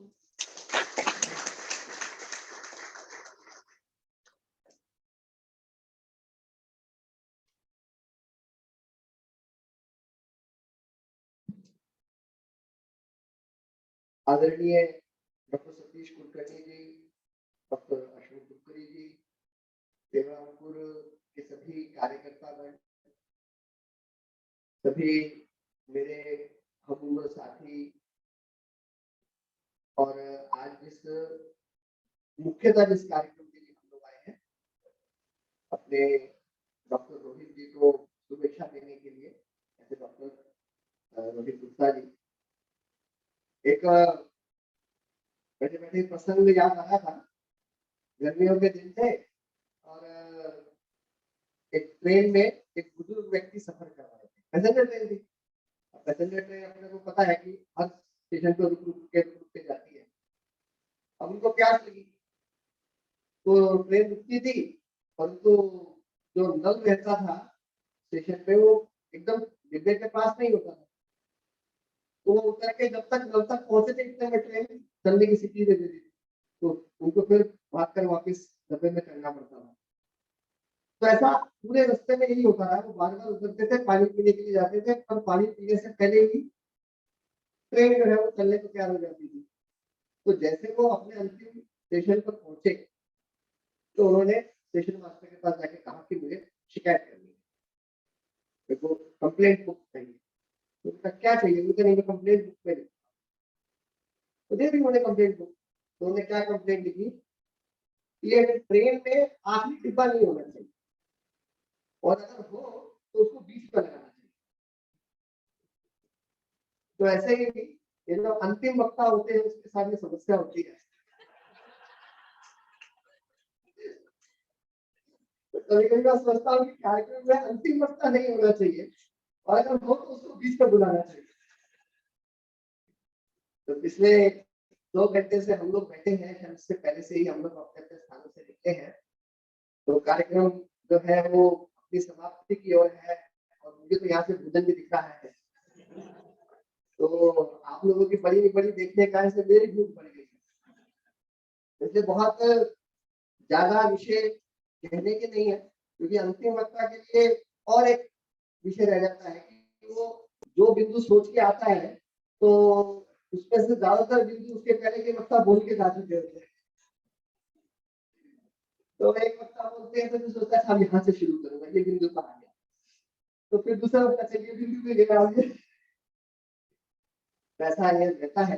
आदरणीय डॉक्टर सतीश कुलकर्णी जी, डॉक्टर अशोक कुलकर्णी जी, सेवापुर के सभी कार्यकर्तागण, सभी मेरे हम उम्र साथी, और आज जिस मुख्यतः जिस कार्यक्रम के लिए हम लोग आए हैं, अपने डॉक्टर रोहित जी को शुभेच्छा देने के लिए, ऐसे डॉक्टर रोहित गुप्ता जी, एक बैठे बैठे प्रसंग याद आ रहा था। गर्मियों के दिन थे और एक ट्रेन में एक बुजुर्ग व्यक्ति सफर कर रहे थे, पैसेंजर ट्रेन थी। पैसेंजर ट्रेन अपने को पता है कि हर स्टेशन पर रुक रुक के जाती है। अब उनको प्यास लगी तो ट्रेन रुकती थी, परंतु जो नल रहता था स्टेशन पे वो एकदम डिब्बे के पास नहीं होता था, तो वो उतर के जब तक नल तक पहुंचे थे इतने में ट्रेन चलने की सीटी दे देती थी, तो उनको फिर भाग कर वापस डब्बे में चढ़ना पड़ता था। तो ऐसा पूरे रास्ते में यही होता रहा। वो बार बार उतरते थे, पानी पीने के लिए जाते थे, पर पानी पीने से पहले ही ट्रेन जो है वो चलने को तैयार हो जाती थी। तो जैसे वो अपने अंतिम स्टेशन पर पहुंचे तो उन्होंने स्टेशन मास्टर के पास जाके कहा कि मुझे शिकायत करनी है, मेरे को कंप्लेंट बुक चाहिए। तो उनका क्या चाहिए? मुझे नहीं, कंप्लेंट बुक पे तो दे दी उन्होंने कंप्लेंट बुक। तो उन्होंने क्या कंप्लेंट लिखी? ये ट्रेन में आखिरी डिब्बा नहीं होना चाहिए, और अगर हो तो उसको बीच पर लगाना चाहिए। तो ऐसे ही ये जो अंतिम वक्ता होते हैं उसके साथ ये समस्या होती है। तो कभी कभी मैं सोचता हूँ कि कार्यक्रम में अंतिम वक्ता नहीं होना चाहिए, और अगर हो तो उसको बीच पर बुलाना चाहिए। तो पिछले 2 घंटे से हम लोग बैठे हैं, शायद उससे पहले से ही हम लोग अपने अपने स्थानों से निकले हैं। तो कार्यक्रम जो है वो अपनी समाप्ति की ओर है, और मुझे तो यहाँ से भोजन भी दिख रहा है। तो आप लोगों की बड़ी बड़ी देखने का से मेरी भूख बढ़ गई है। इसलिए बहुत ज्यादा विषय कहने के नहीं है, क्योंकि अंतिम वक्ता के लिए और एक विषय रह जाता है कि वो जो बिंदु सोच के आता है तो उसमें से ज्यादातर बिंदु उसके पहले के वक्ता बोल के जा चुके होते हैं। तो एक वक्ता बोलते हैं तो सोचता है हम यहाँ से शुरू करूंगा, ये बिंदु पर आ गया, तो फिर दूसरा वक्ता चलिए बिंदु पे गया आगे, ऐसा ये रहता है।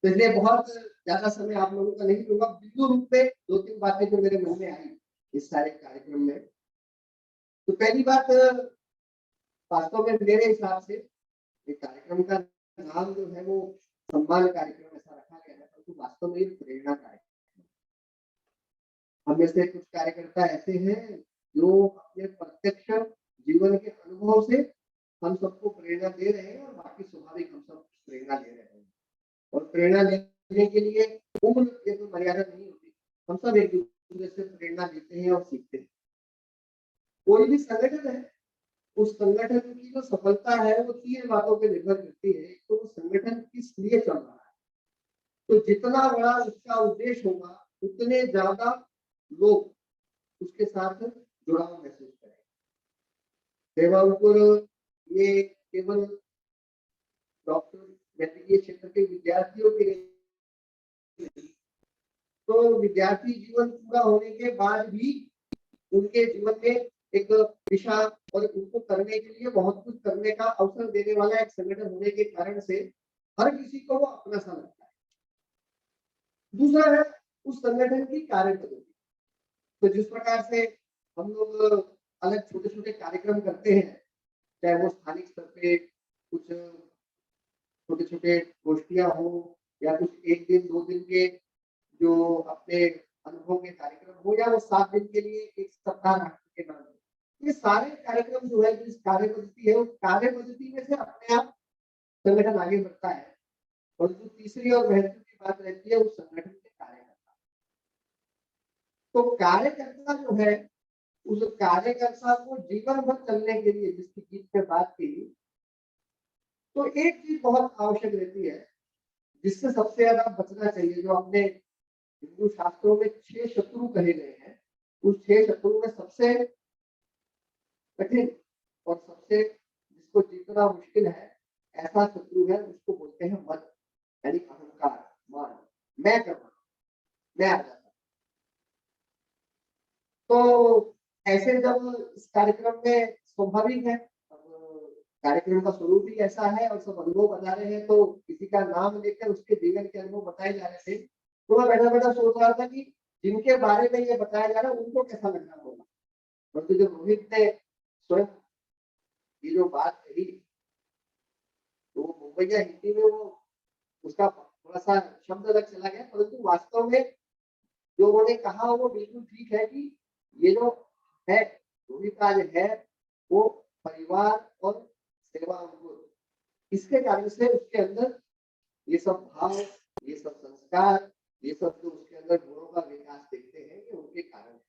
तो इसलिए बहुत ज्यादा समय आप लोगों का नहीं लूंगा। बिंदु रूप में 2-3 बातें जो मेरे मन में आई इस सारे कार्यक्रम में। तो पहली बात, वास्तव में मेरे हिसाब से ये कार्यक्रम का नाम जो है वो सम्मान कार्यक्रम ऐसा रखा गया है, परंतु तो वास्तव में प्रेरणा कार्यक्रम। हम में से कुछ कार्यकर्ता ऐसे हैं जो अपने प्रत्यक्ष जीवन के अनुभव से हम सबको प्रेरणा दे रहे हैं, और बाकी स्वाभाविक हम सब प्रेरणा ले रहे हैं। और प्रेरणा लेने के लिए उम्र की कोई मर्यादा नहीं होती, हम सब एक दूसरे से प्रेरणा लेते हैं और सीखते हैं। कोई भी संगठन है, उस संगठन की जो सफलता है वो 3 बातों पर निर्भर करती है। तो वो संगठन किस लिए चल रहा है, तो जितना बड़ा उसका उद्देश्य होगा उतने ज्यादा लोग उसके साथ जुड़ाव महसूस करेंगे। सेवापुर ये केवल डॉक्टर वैद्यकीय क्षेत्र के विद्यार्थी विद्यार्थियों के लिए, तो विद्यार्थी जीवन पूरा होने के बाद भी उनके जीवन में एक दिशा और उनको करने के लिए बहुत कुछ करने का अवसर देने वाला एक संगठन होने के कारण से हर किसी को वो अपना सा लगता है। दूसरा है उस संगठन की कार्य पद्धति। तो जिस प्रकार से हम लोग अलग छोटे छोटे कार्यक्रम करते हैं, चाहे वो स्थानिक स्तर पे कुछ छोटे छोटे गोष्ठियां हो या कुछ 1 दिन 2 दिन के जो अपने अनुभव के कार्यक्रम हो, या वो 7 दिन के लिए एक सप्ताह राष्ट्र के नाम, ये सारे कार्यक्रम जो है, जिस कार्य पद्धति है, उस कार्य पद्धति में से अपने आप संगठन आगे बढ़ता है। और जो तीसरी और महत्व की बात रहती है उस संगठन के कार्यकर्ता। तो कार्यकर्ता जो है, उस कार्यकर्ता को जीवन भर चलने के लिए, जिसकी गीत में बात की, तो एक चीज बहुत आवश्यक रहती है जिससे सबसे ज्यादा बचना चाहिए, जो अपने हिंदू शास्त्रों में 6 शत्रु कहे गए हैं, उस 6 शत्रु में सबसे कठिन और सबसे जिसको जीतना मुश्किल है ऐसा शत्रु है, उसको बोलते हैं मन, यानी अहंकार, मान, मैं करना, मैं आ जाता। तो ऐसे जब इस कार्यक्रम में स्वाभाविक है, कार्यक्रम का स्वरूप ही ऐसा है और सब अनुभव बता रहे हैं, तो किसी का नाम लेकर उसके जीवन के अनुभव बताए जा रहे थे, तो मैं बैठा बैठा सोच रहा था कि जिनके बारे में ये बताया जा रहा है उनको कैसा लग रहा होगा। परंतु जब रोहित ने स्वयं ये जो बात कही, तो मुंबईया हिंदी में वो उसका थोड़ा सा शब्द अलग चला गया, परंतु वास्तव में जो उन्होंने कहा वो बिल्कुल ठीक है कि ये जो है रोहित आज है, वो परिवार और सेवा अंकुर, इसके कारण से उसके अंदर ये सब भाव, ये सब संस्कार, ये सब जो उसके अंदर गुणों का विकास देखते हैं, ये उनके कारण है।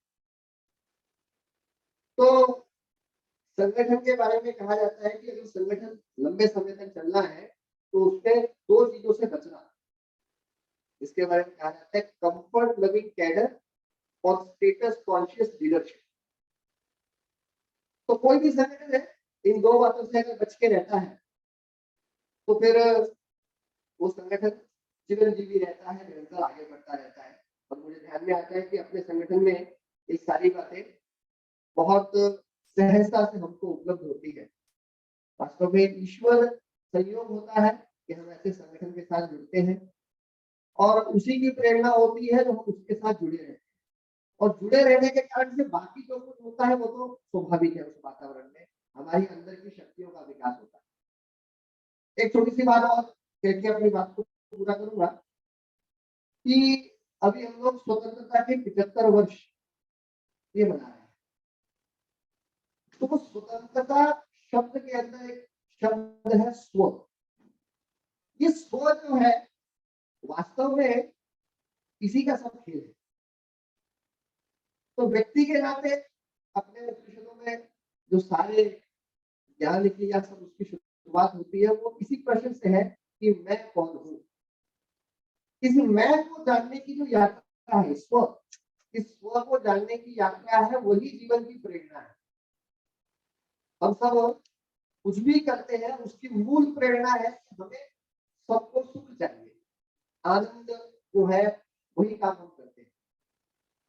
तो संगठन के बारे में कहा जाता है कि अगर संगठन लंबे समय तक चलना है तो उसके 2 चीजों से बचना। इसके बारे में कहा जाता है कंफर्ट लविंग कैडर और स्टेटस कॉन्शियस लीडरशिप। तो कोई भी संगठन है, इन 2 बातों से अगर बच के रहता है तो फिर वो संगठन चिरंजीवी रहता है, निरंतर आगे बढ़ता रहता है। और मुझे ध्यान में आता है कि अपने संगठन में ये सारी बातें बहुत सहजता से हमको उपलब्ध होती है। वास्तव में ईश्वर संयोग होता है कि हम ऐसे संगठन के साथ जुड़ते हैं और उसी की प्रेरणा होती है जो हम उसके साथ जुड़े रहते हैं। और जुड़े रहने के कारण से बाकी जो कुछ होता है वो तो स्वाभाविक है, उस वातावरण में हमारी अंदर की शक्तियों का विकास होता है। एक छोटी सी बात और कह के अपनी बात को पूरा करूंगा कि अभी हम लोग स्वतंत्रता के 75 वर्ष ये मना रहे हैं। तो वो स्वतंत्रता शब्द के अंदर एक शब्द है स्व। ये स्व जो है वास्तव में इसी का सब खेल है। तो व्यक्ति के नाते अपने उपनिषदों में जो सारे ज्ञान की या सब उसकी शुरुआत होती है वो इसी प्रश्न से है कि मैं कौन हूं। इस मैं को जानने की जो यात्रा है स्व, इस स्व को जानने की यात्रा है, वही जीवन की प्रेरणा है। हम सब कुछ भी करते हैं उसकी मूल प्रेरणा है कि हमें सबको सुख चाहिए, आनंद जो है वही काम हम करते हैं।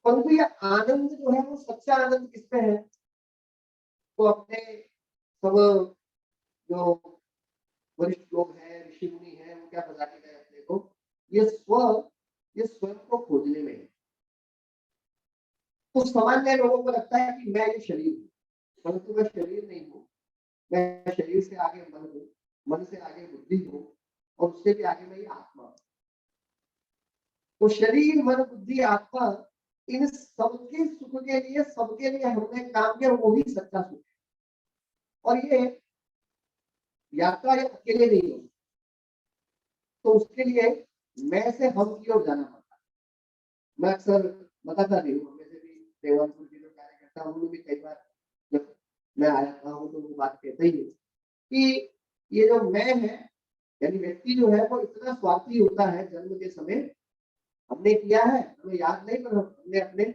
परंतु ये आनंद जो है वो सच्चा आनंद किसमें है? तो अपने सब जो वरिष्ठ लोग हैं, ऋषि मुनि हैं, वो क्या बताते गए अपने को, ये स्वयं को खोजने में है। तो सामान्य लोगों को लगता है कि मैं ये शरीर हूँ, परंतु मैं शरीर नहीं हूँ। मैं शरीर से आगे मन हूँ, मन से आगे बुद्धि हूँ और उससे भी आगे मेरी आत्मा। तो शरीर, मन, बुद्धि, आत्मा, इन सबके सुख के लिए, सबके लिए हमने काम किया, वो ही सच्चा सुख है। और ये यात्रा ये अकेले नहीं होगी, तो उसके लिए मैं से हम की ओर जाना पड़ता है। मैं अक्सर बताता नहीं हूँ, हमें से भी देवानपुर के जो कार्यकर्ता उन्होंने भी कई बार जब मैं आया था हूँ तो वो बात कहते ही कि ये जो मैं है, यानी व्यक्ति जो है वो इतना स्वार्थी होता है। जन्म के समय हमने किया है, हमें याद नहीं, पर हमने अपने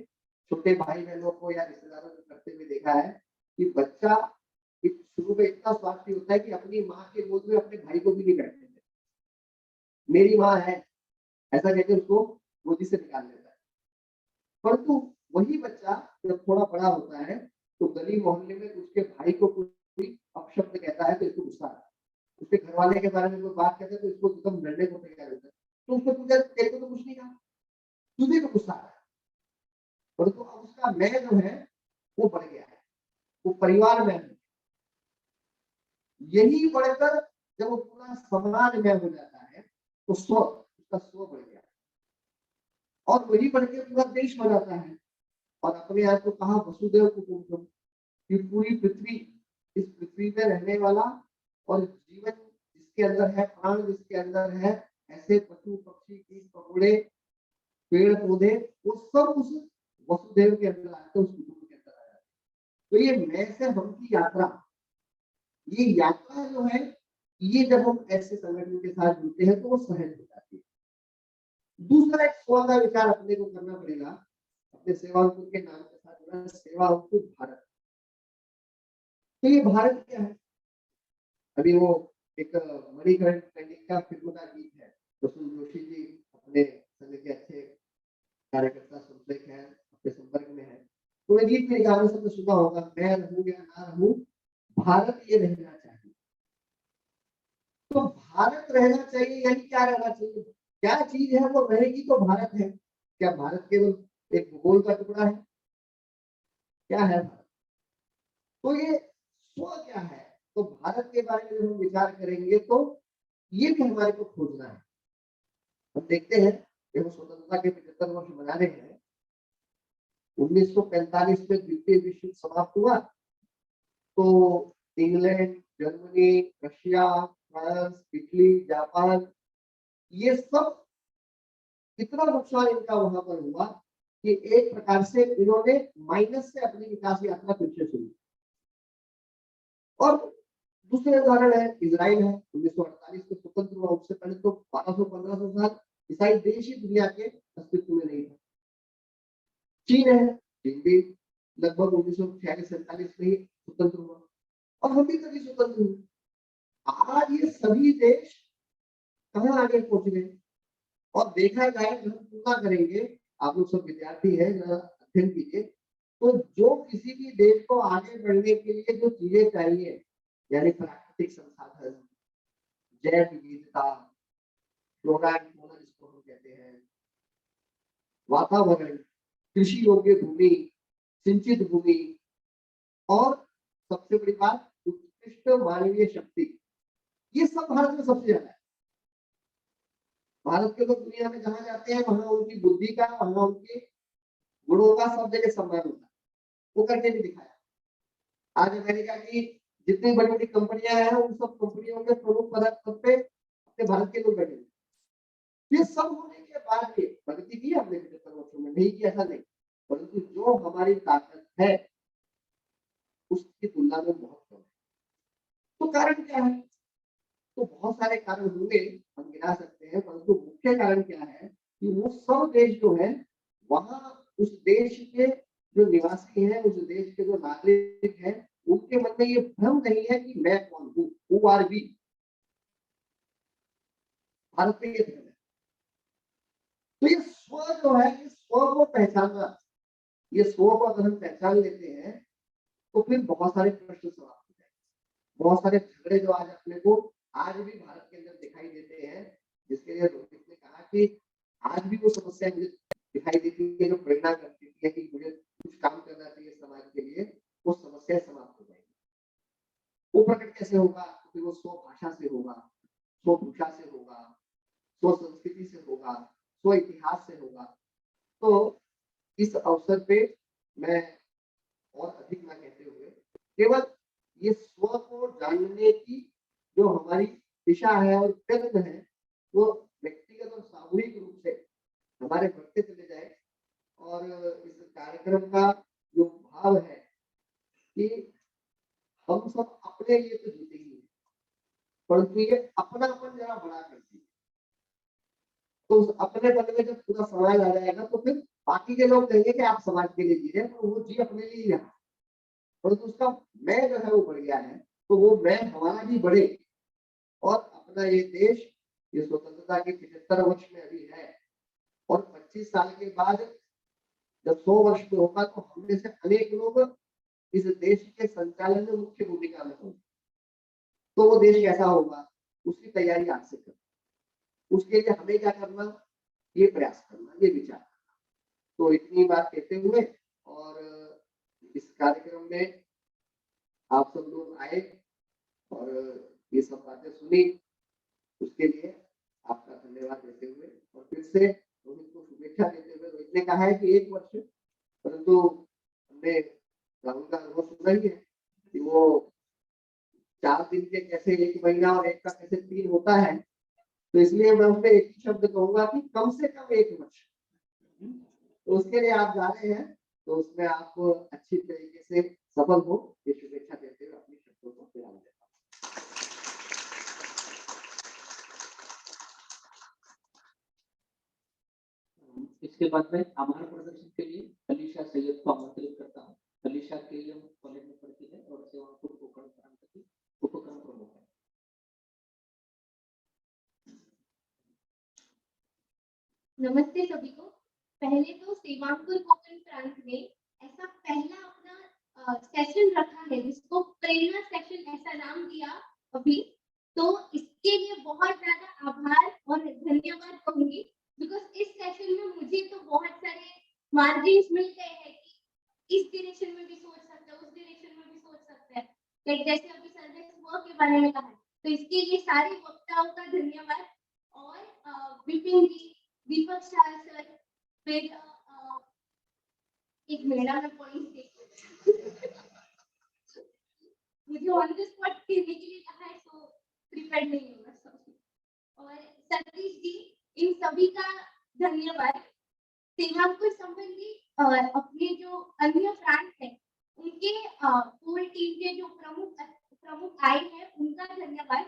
छोटे भाई बहनों को या रिश्तेदारों को करते हुए देखा है कि बच्चा शुरू में इतना स्वार्थी होता है कि अपनी माँ के गोद में अपने भाई को भी नहीं बैठने देता। मेरी माँ है, ऐसा कहकर उसको गोदी से निकाल देता है। परंतु वही बच्चा जब थोड़ा बड़ा होता है तो गली मोहल्ले में उसके भाई को कोई अपशब्द कहता है तो इसको गुस्सा आता है, उसके घर वाले के बारे में कोई बात कहते हैं तो इसको एकदम लड़ने को तैयार होता है। तो उसको तुझे तेरे को तो कुछ नहीं कहा, तुझे को गुस्सा आ रहा है। परंतु अब उसका मैं जो है वो बढ़ गया है, वो परिवार में है। यही बढ़कर जब वो पूरा समाज में हो जाता है तो उसका स्व बढ़ गया और वही बढ़ के पूरा देश हो जाता है। और अपने आप को कहा वसुदेव कुटुंबकम, कि पूरी पृथ्वी, इस पृथ्वी में रहने वाला और जीवन जिसके अंदर है, प्राण जिसके अंदर है, ऐसे पशु पक्षी कीट पकौड़े पेड़ पौधे वो सब उस वसुदेव के अंदर आते, उस कुटुंब के अंदर आ जाते। तो ये मैं से हम की यात्रा, ये यात्रा जो है ये जब हम ऐसे संगठन के साथ जुड़ते हैं तो वो सहज हो जाती है। दूसरा एक स्व का विचार अपने को करना पड़ेगा, अपने सेवा अंकुर के नाम के साथ जुड़ा सेवा अंकुर भारत। तो ये भारत क्या है? अभी वो एक मणिकरण का फिल्म का गीत है, प्रसून जोशी जी अपने संघ के अच्छे कार्यकर्ता संपर्क है, अपने संपर्क में है, तो ये गीत मेरे गाने से सुना होगा, मैं रहूं या ना रहूं भारत ये रहना चाहिए। तो भारत रहना चाहिए यानी क्या रहना चाहिए? क्या चीज है वो रहेगी तो भारत है। क्या भारत केवल एक भूगोल का टुकड़ा है? क्या है भारत? तो ये स्व क्या है? तो भारत के बारे में जब हम विचार करेंगे तो ये भी हमारे को खोजना है। हम देखते हैं जब स्वतंत्रता के 75 वर्ष मना रहे हैं, 1945 में द्वितीय विश्व युद्ध समाप्त हुआ तो England, Germany, Russia, France, Italy, Japan, ये सब इतना नुकसान इनका वहां पर हुआ कि एक प्रकार से इन्होंने माइनस से अपनी विकास यात्रा फिर से शुरू। और दूसरे उदाहरण है इजराइल है, 1948 में स्वतंत्र हुआ, उससे पहले तो 1200-1500 साल ईसाई देश ही दुनिया के अस्तित्व में नहीं था। चीन है, चीन भी लगभग 1946-47 में ही स्वतंत्र हुआ और हम भी तभी स्वतंत्र हुए। आज ये सभी देश कहाँ आगे पहुंच गए? और देखा जाए जब हम तुलना करेंगे, आप लोग सब विद्यार्थी हैं, जरा अध्ययन कीजिए, तो जो किसी भी देश को आगे बढ़ने के लिए जो चीजें चाहिए, यानी प्राकृतिक संसाधन, जैव विविधता, फ्लोरा एंड फौना जिसको हम कहते हैं, वातावरण, कृषि योग्य भूमि, सिंचित भूमि और सबसे बड़ी बात उत्कृष्ट मानवीय शक्ति, ये सब भारत में सबसे ज्यादा है। भारत के लोग दुनिया में जहां जाते हैं वहां उनकी बुद्धि का, वहां उनके गुणों का सब जगह सम्मान होता है। वो करके भी दिखाया। आज अमेरिका की जितनी बड़ी बड़ी कंपनियां हैं उन सब कंपनियों के प्रमुख पद पे अपने भारत के लोग बैठे हैं। ये सब होने के बाद भी प्रगति की हमने 75 वर्षों में नहीं की, ऐसा नहीं, परंतु जो हमारी ताकत है उसकी तुलना में बहुत कम है। तो कारण क्या है? तो बहुत सारे कारण होंगे, हम गिना सकते हैं, परंतु मुख्य कारण क्या है कि वो सब देश जो है वहां उस देश के जो निवासी हैं, उस देश के जो नागरिक हैं, उनके मन में ये भ्रम नहीं है कि मैं कौन हूँ, हु आर वी। भारत में ये भ्रम है। तो ये स्व जो है, ये स्व को पहचानना, ये स्व को अगर हम पहचान लेते हैं तो फिर बहुत सारे प्रश्न समाप्त हो जाएंगे। बहुत सारे झगड़े जो आज अपने को आज भी भारत के अंदर दिखाई देते हैं, जिसके लिए रोहित ने कहा कि आज भी वो समस्या मुझे दिखाई देती है जो प्रेरणा करती है कि मुझे कुछ काम करना चाहिए समाज के लिए, वो समस्या समाप्त हो जाएगी। वो प्रकट कैसे होगा? तो वो स्व भाषा से होगा, स्व भाषा से होगा, स्व संस्कृति से होगा, स्व इतिहास से होगा। तो इस अवसर पे मैं और अधिक ना कहते हुए केवल ये स्व को जानने की जो हमारी दिशा है और प्रयत्न है वो व्यक्तिगत और सामूहिक रूप से हमारे बढ़ते चले जाए। और इस कार्यक्रम का जो भाव है कि हम सब अपने लिए तो जीते ही, परंतु ये अपनापन जरा बड़ा करती है। तो उस अपने पन में जब पूरा समाज आ जाएगा तो फिर बाकी के लोग कहेंगे कि आप समाज के लिए जी रहे हैं, तो वो जी अपने लिए ही रहा, परंतु उसका मैं जो है वो बढ़ गया है। तो वो मैं हमारा भी बढ़े और अपना ये देश ये स्वतंत्रता के 75 वर्ष में अभी है और 25 साल के बाद जब 100 वर्ष में होगा तो हम में से अनेक लोग इस देश के संचालन में मुख्य भूमिका में होंगे। तो वो देश कैसा होगा उसकी तैयारी आज से करना, उसके लिए हमें क्या करना, ये प्रयास करना, ये विचार करना। तो इतनी बात कहते हुए और इस कार्यक्रम में आप सब लोग आए और ये सब बातें सुनी, उसके लिए आपका धन्यवाद देते हुए और फिर से रोहित को शुभेच्छा देते हुए, रोहित ने कहा है कि 1 वर्ष, परंतु हमने राहुल का अनुभव सुना ही है कि वो 4 दिन के कैसे 1 महीना और 1 का कैसे 3 होता है, तो इसलिए मैं उसमें एक ही शब्द कहूंगा कि कम से कम 1 वर्ष। तो उसके लिए आप जा रहे हैं तो उसमें आप अच्छी तरीके से सफल हो, ये शुभेच्छा देते हुए अपने शब्दों को विराम देता हूं। इसके बाद में आभार प्रदर्शन के लिए अलीशा सैयद को आमंत्रित करता हूँ। अलीशा केएम कॉलेज में पढ़ती है और सेवापुर कोकण प्रांत की उपक्रम प्रमुख है। नमस्ते सभी को। पहले तो सेवापुर कोकण प्रांत में ऐसा पहला अपना सेशन रखा है जिसको प्रेरणा सेशन ऐसा नाम दिया अभी, तो इसके लिए बहुत ज्यादा आभार और धन्यवाद कहूंगी। बिकॉज इस सेशन में मुझे तो बहुत सारे मार्जिन्स मिल गए हैं कि इस डायरेक्शन में भी सोच सकते हैं, उस डायरेक्शन में भी सोच सकते हैं। लाइक जैसे अभी सर्विस वर्क के बारे में कहा, तो इसके लिए सारे वक्ताओं का धन्यवाद। और विपिन जी, दीपक शाह सर, फिर एक मेरा में पॉइंट मुझे ऑन द स्पॉट कहने के लिए कहा है तो प्रिपेयर नहीं होगा सब। और सतीश जी, इन सभी का धन्यवाद। सेवापुर संबंधी अपने जो अन्य प्रांत है उनके कोर टीम के जो प्रमुख आए हैं उनका धन्यवाद।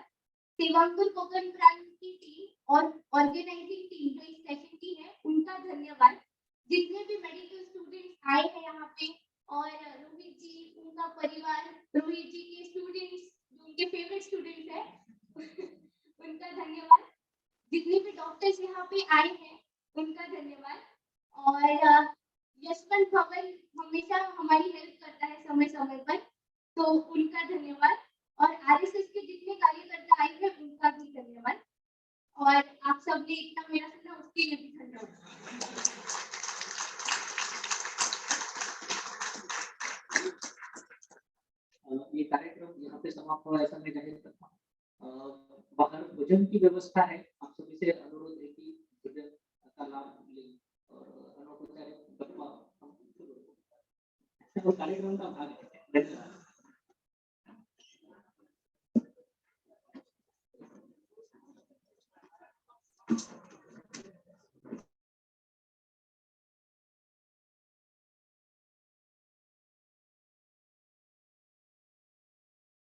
सेवापुर कोकण प्रांत की टीम और ऑर्गेनाइजिंग टीम जो इस सेशन की है उनका धन्यवाद। जितने भी मेडिकल स्टूडेंट्स आए हैं यहाँ पे और रोहित जी, उनका परिवार, रोहित जी के स्टूडेंट्स जो उनके फेवरेट स्टूडेंट्स है उनका धन्यवाद। जितने भी डॉक्टर्स यहाँ पे आए हैं उनका धन्यवाद। और यशवंत भवन हमेशा हमारी हेल्प करता है समय समय पर, तो उनका धन्यवाद। और आरएसएस के जितने कार्यकर्ता आए हैं उनका भी धन्यवाद। और आप सबने इतना मेरा सुना उसके लिए भी धन्यवाद। ये कार्यक्रम यहाँ पे समाप्त हुआ ऐसा मैं जाहिर करता हूँ। बाहर भोजन की व्यवस्था है, आप सभी से अनुरोध है कि भोजन का लाभ लें और अनौपचारिक कार्यक्रम का भाग है। धन्यवाद।